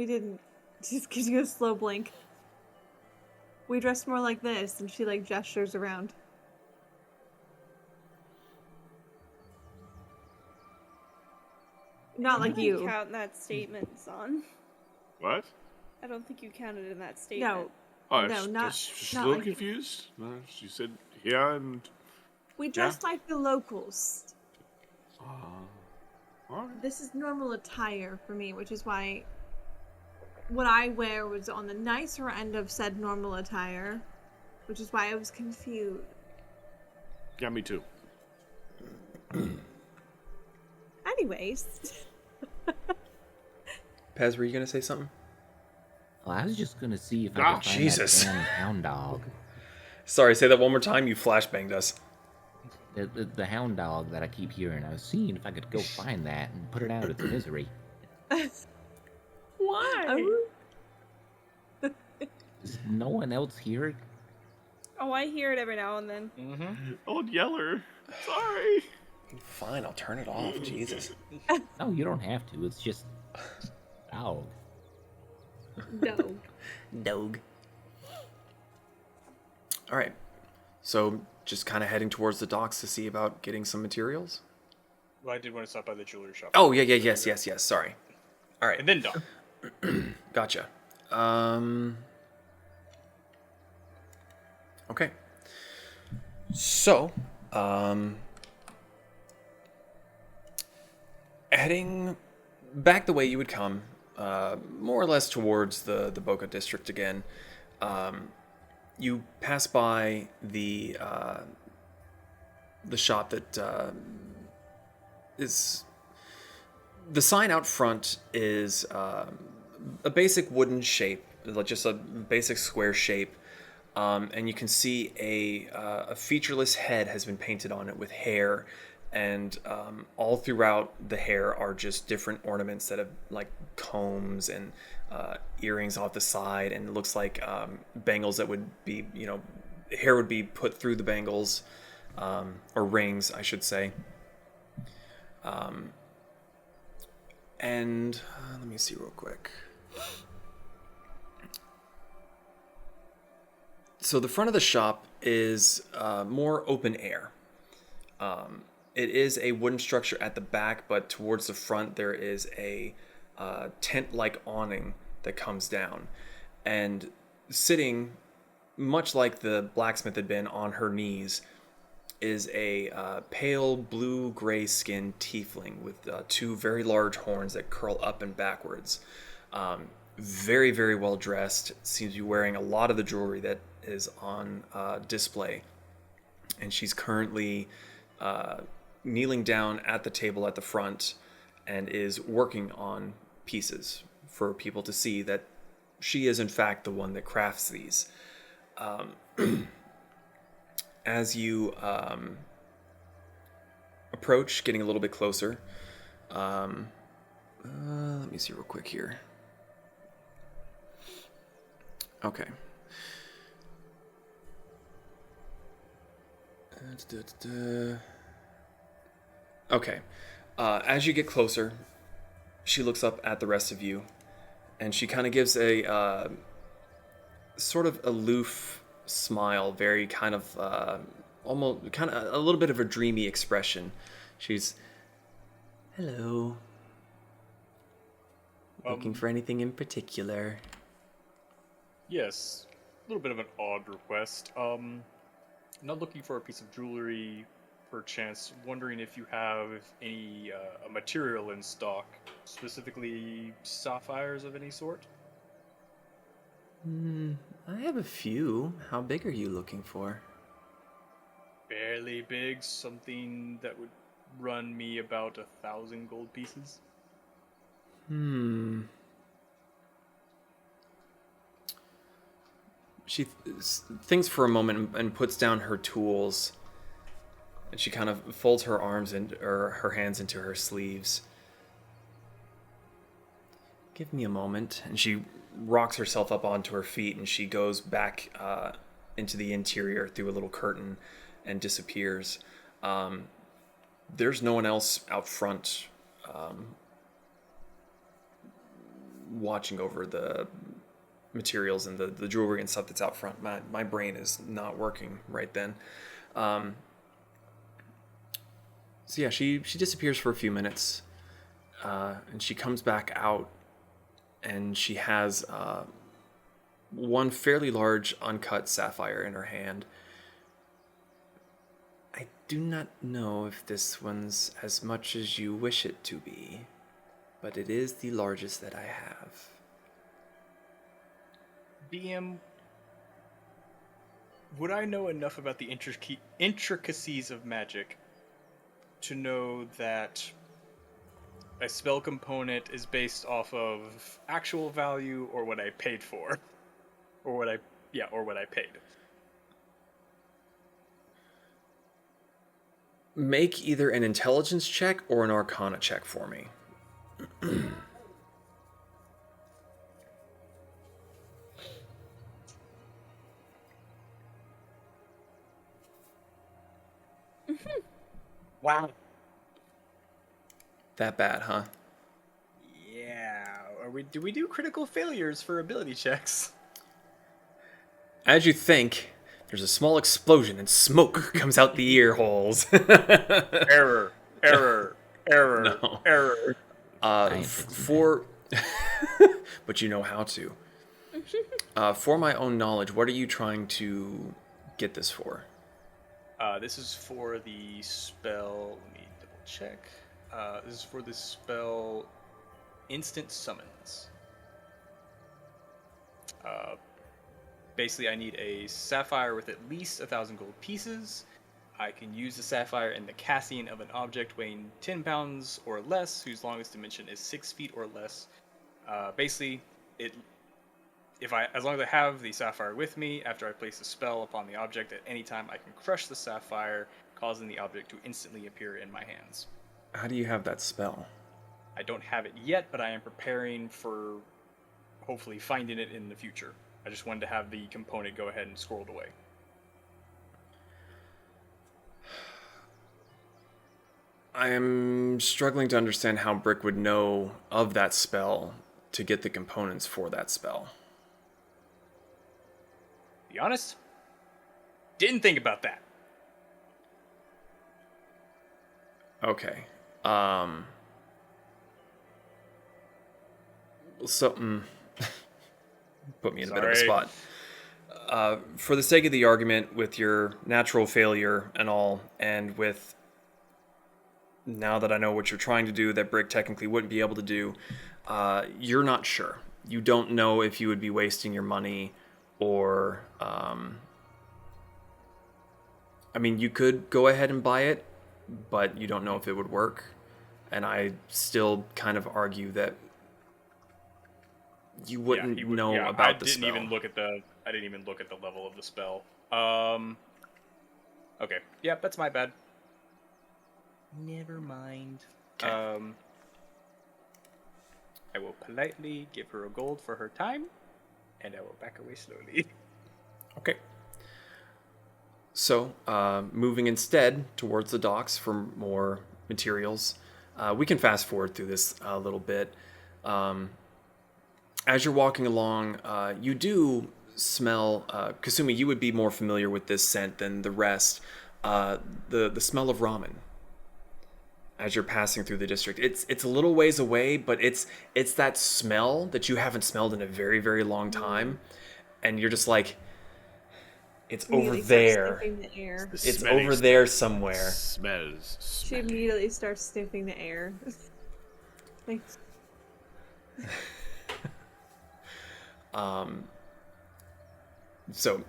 didn't. Just gives you a slow blink. We dressed more like this, and she like gestures around. Not like you. I don't count in that statement, son. What? I don't think you counted in that statement. No. Oh, No, just not a little like confused. No, she said, yeah, and... We dressed like the locals. Alright. This is normal attire for me, which is why what I wear was on the nicer end of said normal attire, which is why I was confused. Yeah, me too. Anyways. Pez, were you going to say something? Well, I was just gonna see if I could find Jesus. that damn hound dog. Sorry, say that one more time. You flashbanged us. The hound dog that I keep hearing. I was seeing if I could go find that and put it out of its misery. Why? Does no one else hear it? Oh, I hear it every now and then. Old Yeller. Sorry. Fine, I'll turn it off. Jesus. No, you don't have to. It's just dog. No. Dog. All right. So just kind of heading towards the docks to see about getting some materials. Well, I did want to stop by the jewelry shop. Oh, yes. Sorry. All right. And then dock. Gotcha. Okay. So, heading back the way you would come, more or less towards the Boca district again, you pass by the shop that is... The sign out front is a basic wooden shape, like just a basic square shape, and you can see a featureless head has been painted on it with hair, and all throughout the hair are just different ornaments that have like combs and earrings off the side, and it looks like bangles that would be, hair would be put through the bangles, or rings, I should say. And let me see real quick. So the front of the shop is more open air. It is a wooden structure at the back, but towards the front there is a tent-like awning that comes down. And sitting, much like the blacksmith had been on her knees, is a pale blue-gray skinned tiefling with two very large horns that curl up and backwards. Very, very well dressed. Seems to be wearing a lot of the jewelry that is on display. And she's currently kneeling down at the table at the front and is working on pieces for people to see that she is in fact the one that crafts these. As you approach, getting a little bit closer, let me see real quick here. Okay. Okay. As you get closer, she looks up at the rest of you, and she kind of gives a sort of aloof smile, very kind of almost kind of a little bit of a dreamy expression. She's, hello. Looking for anything in particular? Yes, a little bit of an odd request. Not looking for a piece of jewelry, perchance. Wondering if you have any a material in stock, specifically sapphires of any sort. I have a few. How big are you looking for? Fairly big, something that would run me about 1,000 gold pieces. She thinks for a moment and puts down her tools, and she kind of folds her arms or her hands into her sleeves. Give me a moment. And she rocks herself up onto her feet, and she goes back into the interior through a little curtain and disappears. There's no one else out front watching over the materials and the jewelry and stuff that's out front. My brain is not working right then. So yeah, she disappears for a few minutes, and she comes back out, and she has one fairly large uncut sapphire in her hand. I do not know if this one's as much as you wish it to be, but it is the largest that I have. DM, would I know enough about the intricacies of magic to know that a spell component is based off of actual value or what I paid for? Or what I paid? Make either an intelligence check or an arcana check for me. Wow. That bad, huh? Yeah. Do we do critical failures for ability checks? As you think, there's a small explosion and smoke comes out the ear holes. Error. No. Error. For but you know how to. For my own knowledge, what are you trying to get this for? This is for the spell. Let me double check. This is for the spell Instant Summons. Basically, I need a sapphire with at least 1,000 gold pieces. I can use the sapphire in the casting of an object weighing 10 pounds or less, whose longest dimension is 6 feet or less. Basically, as long as I have the sapphire with me, after I place a spell upon the object at any time, I can crush the sapphire, causing the object to instantly appear in my hands. How do you have that spell? I don't have it yet, but I am preparing for hopefully finding it in the future. I just wanted to have the component go ahead and scrolled away. I am struggling to understand how Brick would know of that spell to get the components for that spell. Be honest, didn't think about that. Okay. Put me in a bit of a spot. For the sake of the argument, with your natural failure and all, and with now that I know what you're trying to do that Brick technically wouldn't be able to do, you're not sure. You don't know if you would be wasting your money or... I mean, you could go ahead and buy it, but you don't know if it would work. And I still kind of argue that you wouldn't know about the spell. I didn't even look at the level of the spell. Okay. Yeah, that's my bad. Never mind. Okay. I will politely give her a gold for her time, and I will back away slowly. Okay. So, moving instead towards the docks for more materials. We can fast forward through this a little bit. As you're walking along, you do smell... Kasumi, you would be more familiar with this scent than the rest. The smell of ramen. As you're passing through the district, it's a little ways away, but it's that smell that you haven't smelled in a very, very long time, and you're just like, it's over there. The air. It's over there somewhere. Smells. She immediately starts sniffing the air. Thanks. So,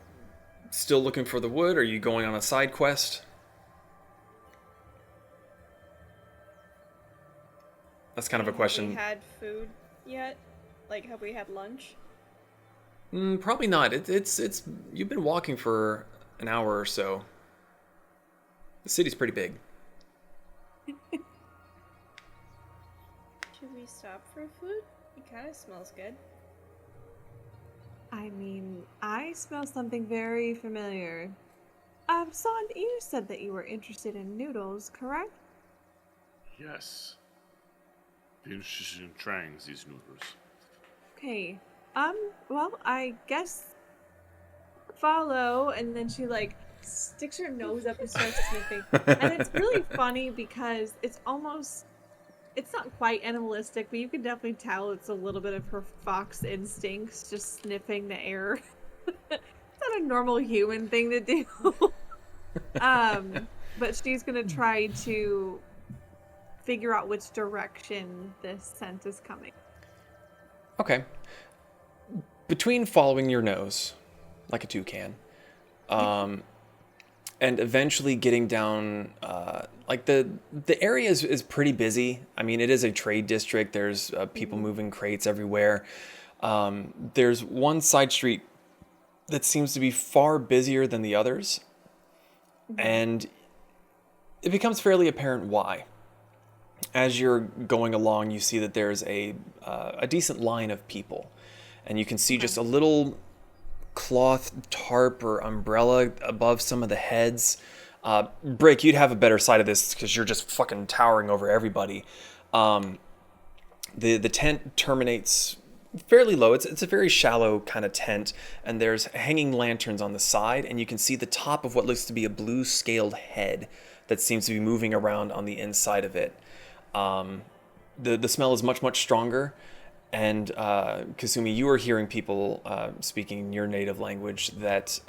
still looking for the wood? Or are you going on a side quest? That's kind of a question. Have we had food yet? Like, have we had lunch? Probably not. It's you've been walking for an hour or so. The city's pretty big. Should we stop for food? It kind of smells good. I mean, I smell something very familiar. Son, you said that you were interested in noodles, correct? Yes. Been interested in trying these noodles. Okay. Well, I guess follow, and then she like sticks her nose up and starts sniffing. And it's really funny because it's not quite animalistic, but you can definitely tell it's a little bit of her fox instincts just sniffing the air. It's not a normal human thing to do. But she's gonna try to figure out which direction this scent is coming. Okay. Between following your nose, like a toucan, and eventually getting down, like the area is pretty busy. I mean, it is a trade district. There's people moving crates everywhere. There's one side street that seems to be far busier than the others. And it becomes fairly apparent why. As you're going along, you see that there's a decent line of people, and you can see just a little cloth tarp or umbrella above some of the heads. Brick, you'd have a better sight of this because you're just fucking towering over everybody. The tent terminates fairly low. It's a very shallow kind of tent, and there's hanging lanterns on the side, and you can see the top of what looks to be a blue scaled head that seems to be moving around on the inside of it. The smell is much stronger, and Kasumi, you are hearing people speaking your native language that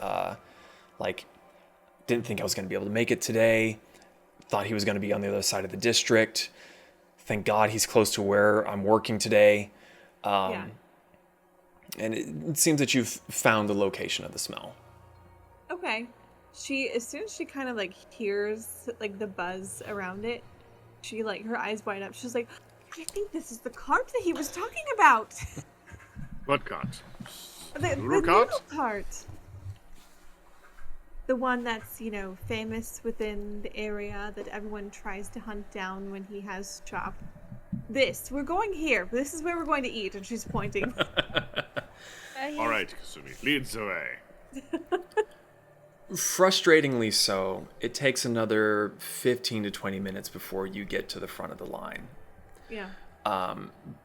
didn't think I was going to be able to make it today, thought he was going to be on the other side of the district. Thank God he's close to where I'm working today. And it seems that you've found the location of the smell. Okay. As soon as she kind of hears the buzz around it, she her eyes wide up. She's like, I think this is the cart that he was talking about. What cart? The Noodle cart? noodle cart. The one that's, famous within the area that everyone tries to hunt down when he has shop. We're going here. This is where we're going to eat. And she's pointing. All right, Kasumi, leads the way. Frustratingly so, it takes another 15 to 20 minutes before you get to the front of the line. Yeah.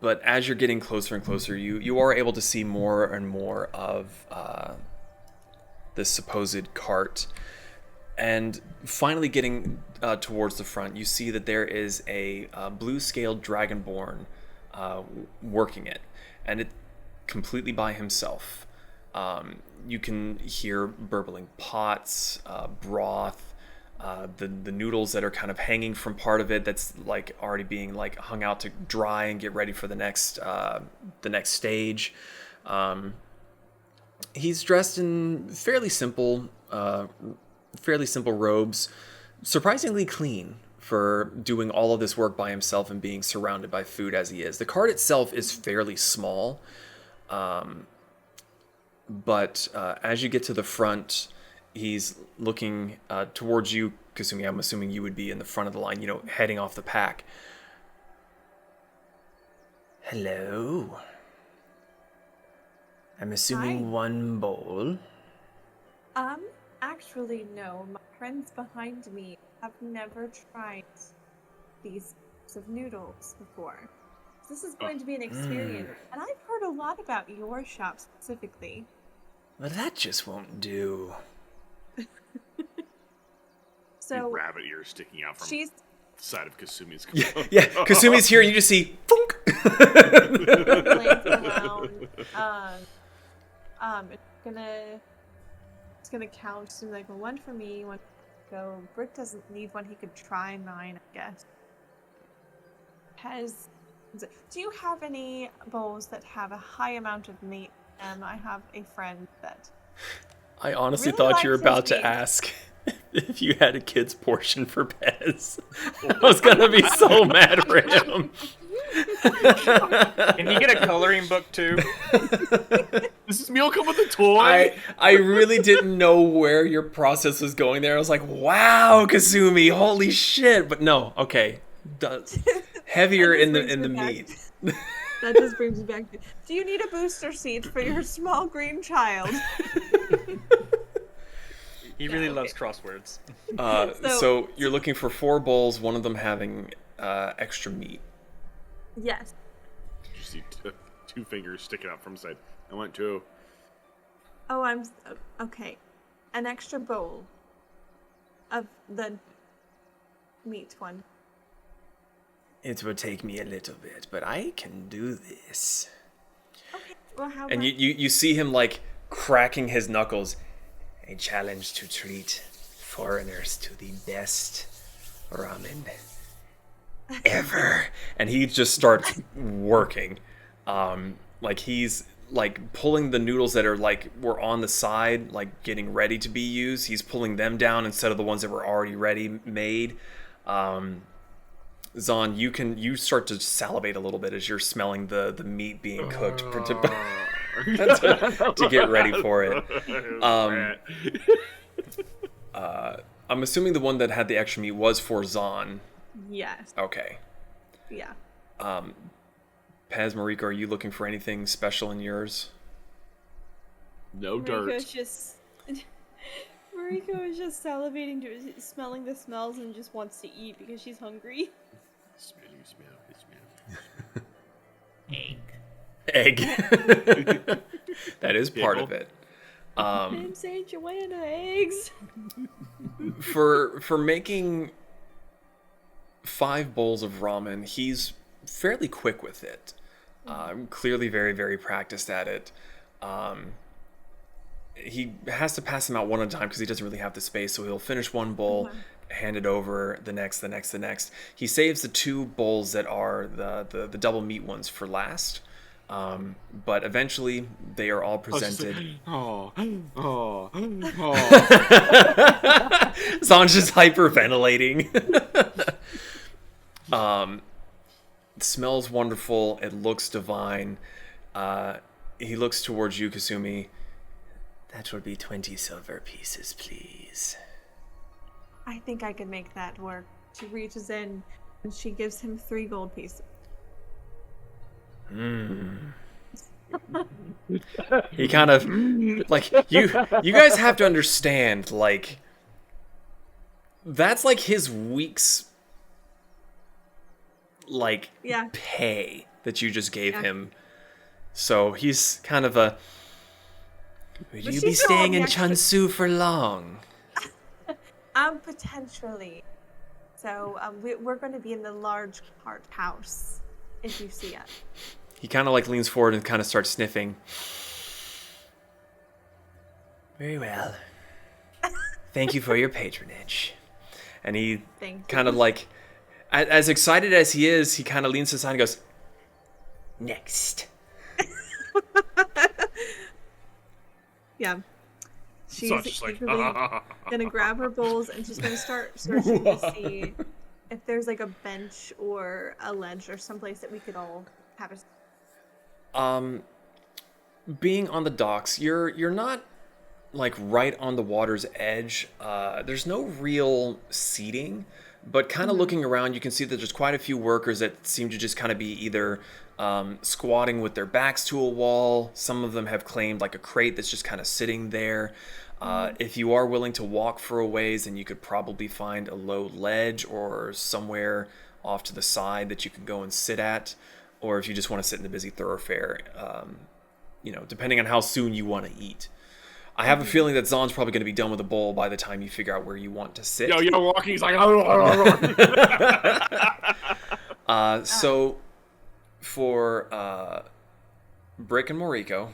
But as you're getting closer and closer, you are able to see more and more of this supposed cart. And finally getting towards the front, you see that there is a blue-scaled dragonborn working it. And it completely by himself. You can hear burbling pots, broth, the noodles that are kind of hanging from part of it that's already being hung out to dry and get ready for the next stage. He's dressed in fairly simple robes, surprisingly clean for doing all of this work by himself and being surrounded by food as he is. The cart itself is fairly small. But as you get to the front, he's looking towards you, Kasumi. I'm assuming you would be in the front of the line, heading off the pack. Hello. I'm assuming Hi. one bowl. Actually, no. My friends behind me have never tried these types of noodles before. This is going to be an experience. And I've heard a lot about your shop specifically. Well, that just won't do. So Rabbit ears sticking out from the side of Kasumi's. Yeah, Kasumi's here and you just see thunk. It's gonna count. So well, one for me, one go. Brick doesn't need one. He could try mine, I guess. Do you have any bowls that have a high amount of meat? I have a friend that I honestly really thought you were likes about his to meat. ask if you had a kid's portion for Pez. I was gonna be so mad for him. Can he get a coloring book too? Does this meal come with a toy? I really didn't know where your process was going there. I was like, wow, Kasumi, holy shit. But no, okay. Heavier in the meat. That just brings me back to. Do you need a booster seat for your small green child? He really loves crosswords. So you're looking for 4 bowls, one of them having extra meat. Yes. You see 2 fingers sticking out from the side. I want 2. Oh, okay. An extra bowl of the meat one. It will take me a little bit, but I can do this. Okay. Well, how And about you see him cracking his knuckles. A challenge to treat foreigners to the best ramen ever. And he just starts working. He's pulling the noodles that are were on the side, getting ready to be used. He's pulling them down instead of the ones that were already ready made. Zahn, you start to salivate a little bit as you're smelling the meat being cooked to get ready for it. I'm assuming the one that had the extra meat was for Zahn. Yes. Okay. Yeah. Pez, Mariko, are you looking for anything special in yours? No dirt. Mariko is just salivating, smelling the smells, and just wants to eat because she's hungry. Smell. Egg. That is part of it. I'm saying Joanna, eggs. For making 5 bowls of ramen, he's fairly quick with it. Clearly very, very practiced at it. He has to pass them out one at a time because he doesn't really have the space, so he'll finish one bowl, hand it over, the next. He saves the 2 bowls that are the double meat ones for last. But eventually they are all presented. Zahn's just hyperventilating. It smells wonderful. It looks divine. He looks towards you, Kasumi. That would be 20 silver pieces, please. I think I could make that work. She reaches in and she gives him 3 gold pieces. He kind of like you guys have to understand, like, that's like his week's pay that you just gave him. So he's kind of a, would you be staying in Chunsu for long? Potentially. So we're going to be in the large cart house if you see us. He kind of like leans forward and kind of starts sniffing. Very well. Thank you for your patronage. And he kind of like, as excited as he is, he kind of leans to the side and goes, next. Yeah. She's just like, gonna grab her bowls and she's gonna start searching to see if there's like a bench or a ledge or someplace that we could all have a... Being on the docks, you're not like right on the water's edge. There's no real seating, but kind of looking around, you can see that there's quite a few workers that seem to just kind of be either squatting with their backs to a wall. Some of them have claimed like a crate that's just kind of sitting there. If you are willing to walk for a ways, then you could probably find a low ledge or somewhere off to the side that you can go and sit at. Or if you just want to sit in the busy thoroughfare, depending on how soon you want to eat. I have a feeling that Zahn's probably going to be done with the bowl by the time you figure out where you want to sit. Yo, walking, he's like, So, for Brick and Moriko,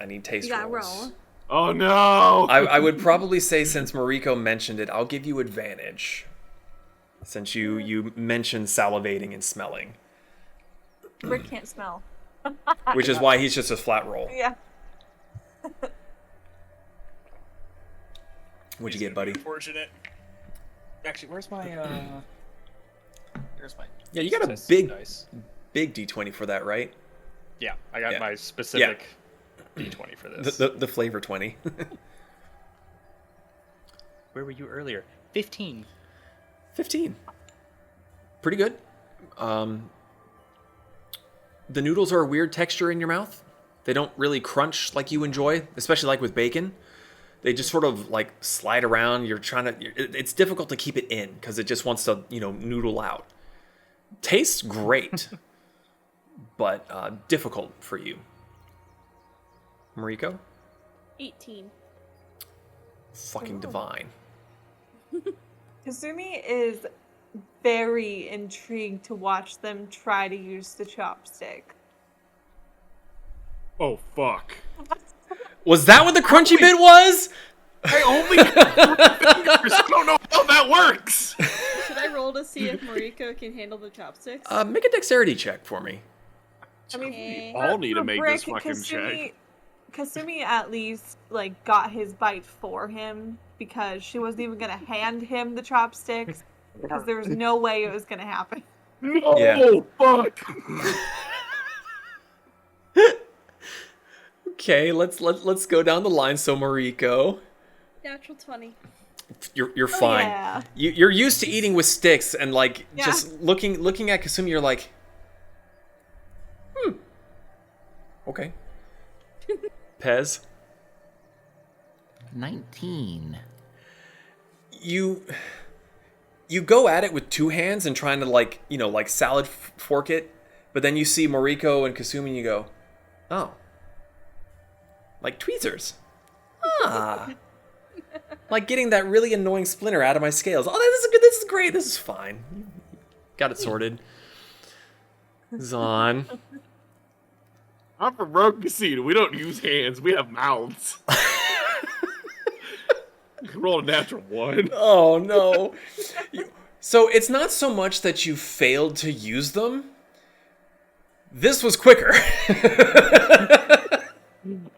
I need taste rolls. roll. Oh no! I would probably say, since Moriko mentioned it, I'll give you advantage. Since you mentioned salivating and smelling. Rick can't smell. Which is why he's just a flat roll. Yeah. What'd you get, buddy? Fortunate. Actually, where's my Yeah, you got a big D20 for that, right? Yeah, I got my specific D20 for this. The flavor 20. Where were you earlier? 15. 15. Pretty good. The noodles are a weird texture in your mouth. They don't really crunch like you enjoy, especially like with bacon. They just sort of like slide around. It's difficult to keep it in because it just wants to, noodle out. Tastes great, but difficult for you. Mariko? 18. Fucking divine. Kasumi is very intrigued to watch them try to use the chopstick. Oh fuck! Was that what the crunchy bit was? I only fingers. I don't know how that works. Should I roll to see if Mariko can handle the chopsticks? Make a dexterity check for me. I mean, Okay. All need to for make Brick, this fucking check. Kasumi at least got his bite for him because she wasn't even gonna hand him the chopsticks because there was no way it was gonna happen. Oh Yeah. fuck! Okay, let's go down the line. So Mariko, Natural 20. You're fine. yeah. You're used to eating with sticks, and like Yeah. just looking at Kasumi, you're like, okay. Pez, 19. you go at it with two hands and trying to like salad fork it, but then you see Moriko and Kasumi, and you go, oh, like tweezers. Ah. Like getting that really annoying splinter out of my scales. Oh, this is good. This is great. This is fine. Got it sorted. Zon. I'm from Rogue Casino. We don't use hands. We have mouths. Roll a natural 1. Oh, no. So it's not so much that you failed to use them. This was quicker.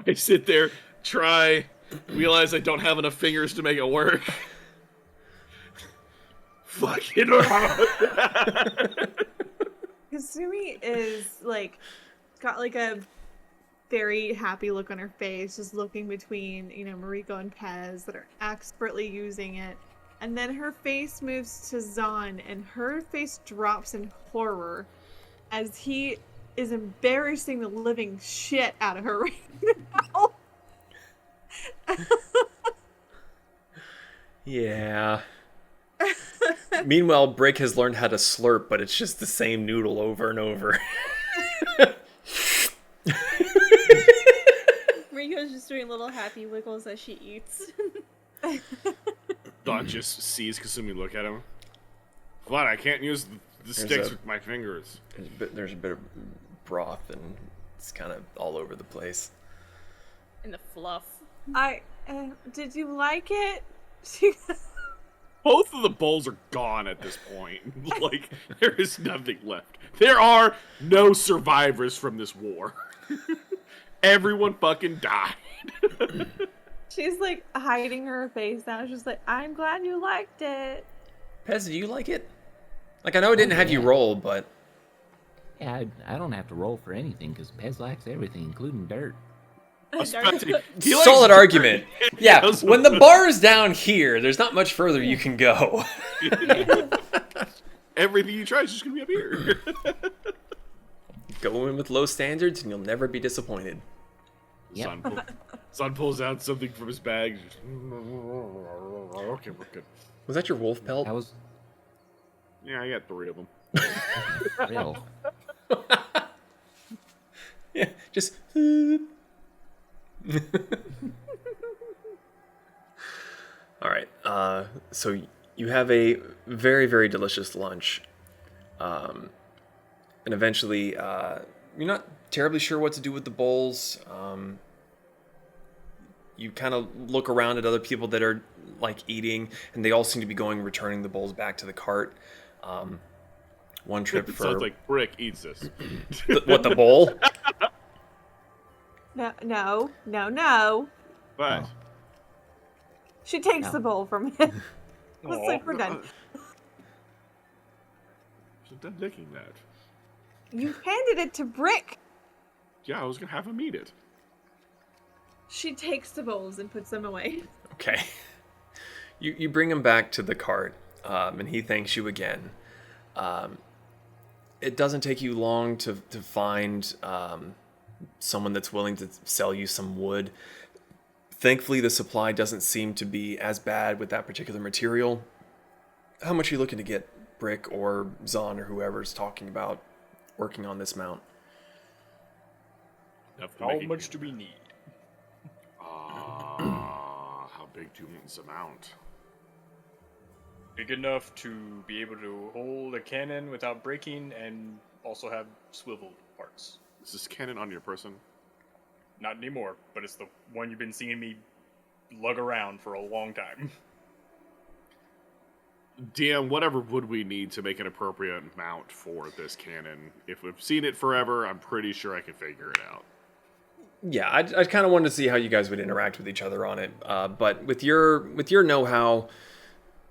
I sit there, try, realize I don't have enough fingers to make it work. Fucking Kasumi is like got like a very happy look on her face, just looking between, Mariko and Pez that are expertly using it. And then her face moves to Zahn, and her face drops in horror as he is embarrassing the living shit out of her right now. Yeah. Meanwhile, Brick has learned how to slurp, but it's just the same noodle over and over. Riko's just doing little happy wiggles as she eats. Dot just sees Kasumi look at him. What? I can't use the sticks with my fingers. There's a bit of broth, and it's kind of all over the place. And the fluff. Did you like it? Both of the bowls are gone at this point. Like, there is nothing left. There are no survivors from this war. Everyone fucking died. She's like hiding her face now. She's like, I'm glad you liked it. Pez, do you like it? Like, I know it didn't have you roll, but... Yeah, I don't have to roll for anything because Pez likes everything, including dirt. Solid argument. Yeah, when the bar is down here, there's not much further you can go. Everything you try is just going to be up here. Go in with low standards and you'll never be disappointed. Yep. Son pulls out something from his bag. Okay, we're good. Was that your wolf pelt? That was Yeah, I got 3 of them. real. Yeah, just... Alright, so you have a very, very delicious lunch. And eventually, you're not terribly sure what to do with the bowls. You kind of look around at other people that are, like, eating, and they all seem to be returning the bowls back to the cart. One trip for... Sounds like Brick eats this. The bowl? No. But... She takes the bowl from him. It's like, we're done. She's done licking that. You handed it to Brick. Yeah, I was going to have him eat it. She takes the bowls and puts them away. Okay. You bring him back to the cart, and he thanks you again. It doesn't take you long to find someone that's willing to sell you some wood. Thankfully, the supply doesn't seem to be as bad with that particular material. How much are you looking to get, Brick or Zahn or whoever's talking about working on this mount? How much do we need? How big do you want this amount? Big enough to be able to hold a cannon without breaking and also have swivel parts. Is this cannon on your person? Not anymore, but it's the one you've been seeing me lug around for a long time. DM, whatever would we need to make an appropriate mount for this cannon? If we've seen it forever, I'm pretty sure I can figure it out. Yeah, I kind of wanted to see how you guys would interact with each other on it. But with your know-how,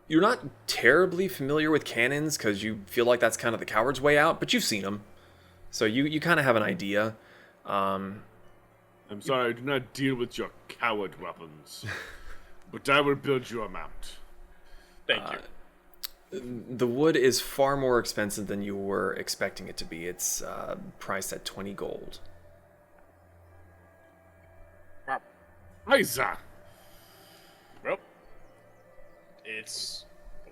you're not terribly familiar with cannons because you feel like that's kind of the coward's way out, but you've seen them. So you kind of have an idea. I'm sorry, I do not deal with your coward weapons. But I will build you a mount. Thank you. The wood is far more expensive than you were expecting it to be. It's priced at 20 gold. Isa, Well, it's.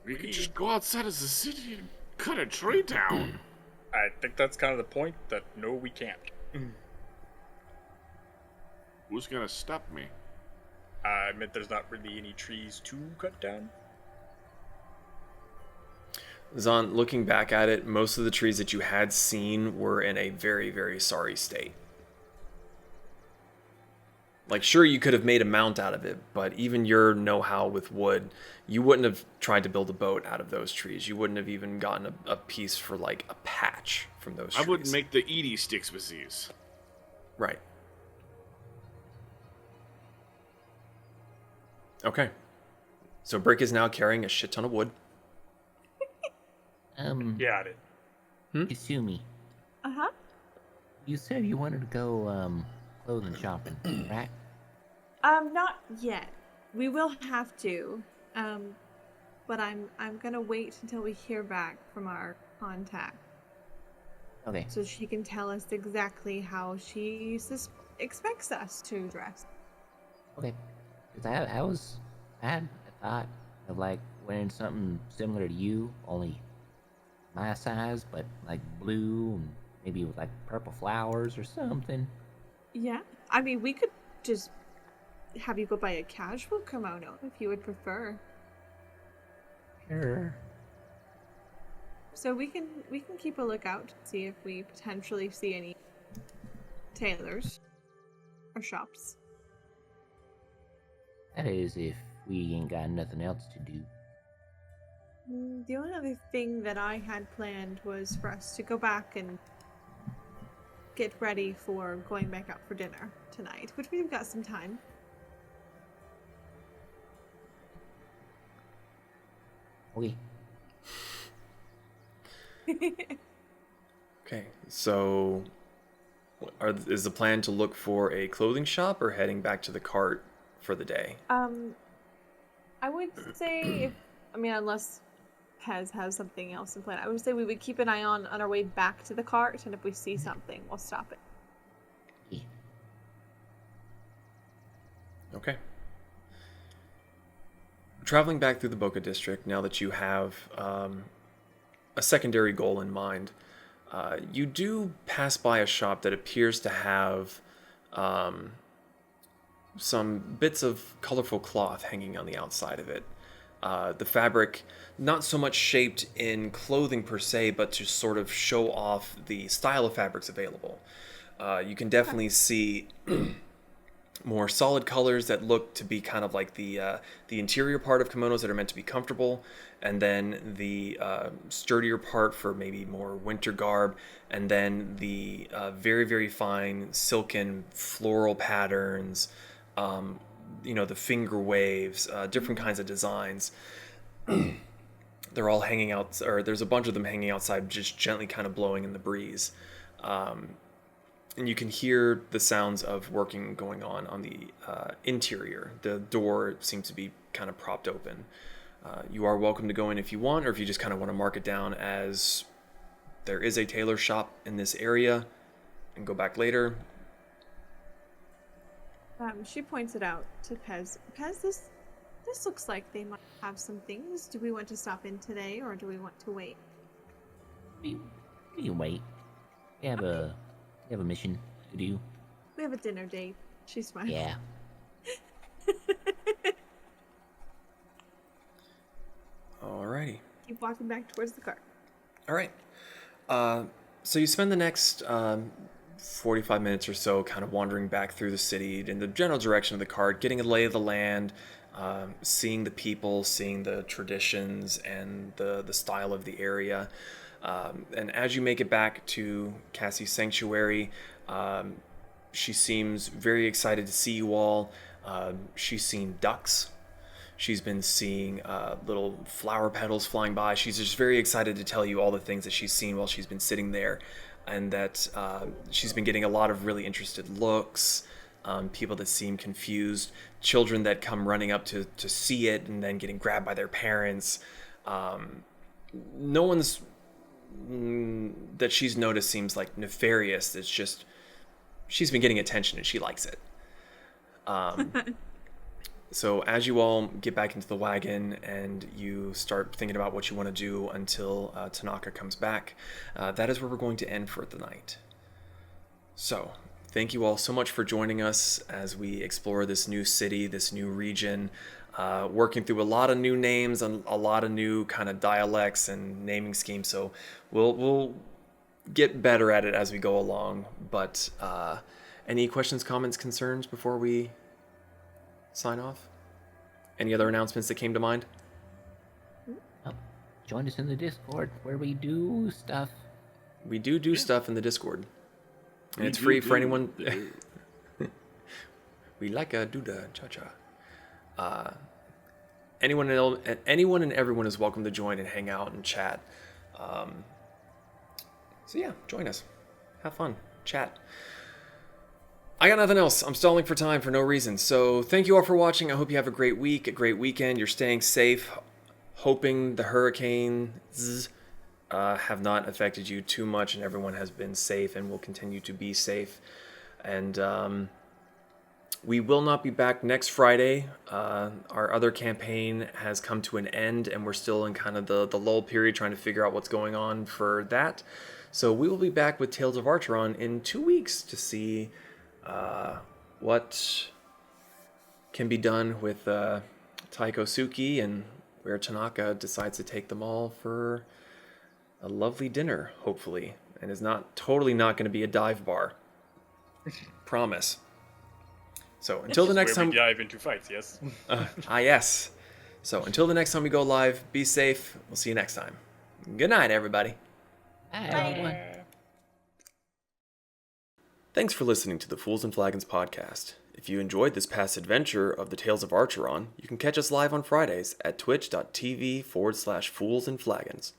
we could just go outside of the city and cut a tree down. I think that's kind of the point. That no, we can't. Who's gonna stop me? I meant there's not really any trees to cut down. Zon, looking back at it, most of the trees that you had seen were in a very, very sorry state. Like, sure, you could have made a mount out of it, but even your know-how with wood, you wouldn't have tried to build a boat out of those trees. You wouldn't have even gotten a piece for, like, a patch from those trees. I wouldn't make the Edie sticks with these. Right. Okay. So Brick is now carrying a shit ton of wood. Got it. Kasumi, Uh-huh. you said you wanted to go clothing shopping, right? Not yet. We will have to. But I'm gonna wait until we hear back from our contact, Okay. so she can tell us exactly how she expects us to dress. Okay. Cause I had a thought of like wearing something similar to you, only my size, but like blue and maybe with like purple flowers or something. Yeah. I mean, we could just have you go buy a casual kimono if you would prefer. Sure. So we can keep a lookout to see if we potentially see any tailors or shops. That is if we ain't got nothing else to do. The only other thing that I had planned was for us to go back and get ready for going back out for dinner tonight, which we've got some time. Okay. Okay, so is the plan to look for a clothing shop or heading back to the cart for the day? I would say unless Pez has something else in plan, I would say we would keep an eye on our way back to the cart, and if we see something, we'll stop it. Yeah. Okay. Traveling back through the Boca district, now that you have a secondary goal in mind, you do pass by a shop that appears to have some bits of colorful cloth hanging on the outside of it. The fabric, not so much shaped in clothing per se, but to sort of show off the style of fabrics available. You can definitely see more solid colors that look to be kind of like the interior part of kimonos that are meant to be comfortable, and then the sturdier part for maybe more winter garb, and then the very, very fine silken floral patterns, the finger waves, different kinds of designs. They're all hanging out, or there's a bunch of them hanging outside, just gently kind of blowing in the breeze. And you can hear the sounds of working going on the interior. The door seems to be kind of propped open. You are welcome to go in if you want, or if you just kind of want to mark it down as there is a tailor shop in this area and go back later. She points it out to Pez. Pez, this looks like they might have some things. Do we want to stop in today, or do we want to wait? We can wait. We have a mission to do. We have a dinner date. She smiles. Yeah. Alrighty. Keep walking back towards the cart. All right. So you spend the next 45 minutes or so kind of wandering back through the city in the general direction of the cart, getting a lay of the land, seeing the people, seeing the traditions and the style of the area. And as you make it back to Cassie's sanctuary, she seems very excited to see you all. She's seen ducks. She's been seeing little flower petals flying by. She's just very excited to tell you all the things that she's seen while she's been sitting there, and that she's been getting a lot of really interested looks, people that seem confused, children that come running up to see it and then getting grabbed by their parents. No one's that she's noticed seems like nefarious. It's just she's been getting attention and she likes it. So as you all get back into the wagon and you start thinking about what you want to do until Tanaka comes back, that is where we're going to end for the night. So thank you all so much for joining us as we explore this new city, this new region, working through a lot of new names and a lot of new kind of dialects and naming schemes. So we'll get better at it as we go along. But any questions, comments, concerns before we sign off? Any other announcements that came to mind? Oh, join us in the Discord where we do stuff. We do stuff in the Discord. And it's free for anyone. We like a doodah cha-cha. Anyone and everyone is welcome to join and hang out and chat. So yeah, join us. Have fun. Chat. I got nothing else. I'm stalling for time for no reason. So thank you all for watching. I hope you have a great week, a great weekend. You're staying safe. Hoping the hurricanes have not affected you too much and everyone has been safe and will continue to be safe. And we will not be back next Friday. Our other campaign has come to an end and we're still in kind of the lull period trying to figure out what's going on for that. So we will be back with Tales of Archeron in 2 weeks to see what can be done with Taikosuki and where Tanaka decides to take them all for a lovely dinner, hopefully, and is totally not going to be a dive bar. Promise. So until the next time we dive into fights, yes. Yes. So until the next time we go live, be safe. We'll see you next time. Good night, everybody. Bye, everyone. Thanks for listening to the Fools and Flagons podcast. If you enjoyed this past adventure of the Tales of Archeron, you can catch us live on Fridays at twitch.tv/Fools and Flagons.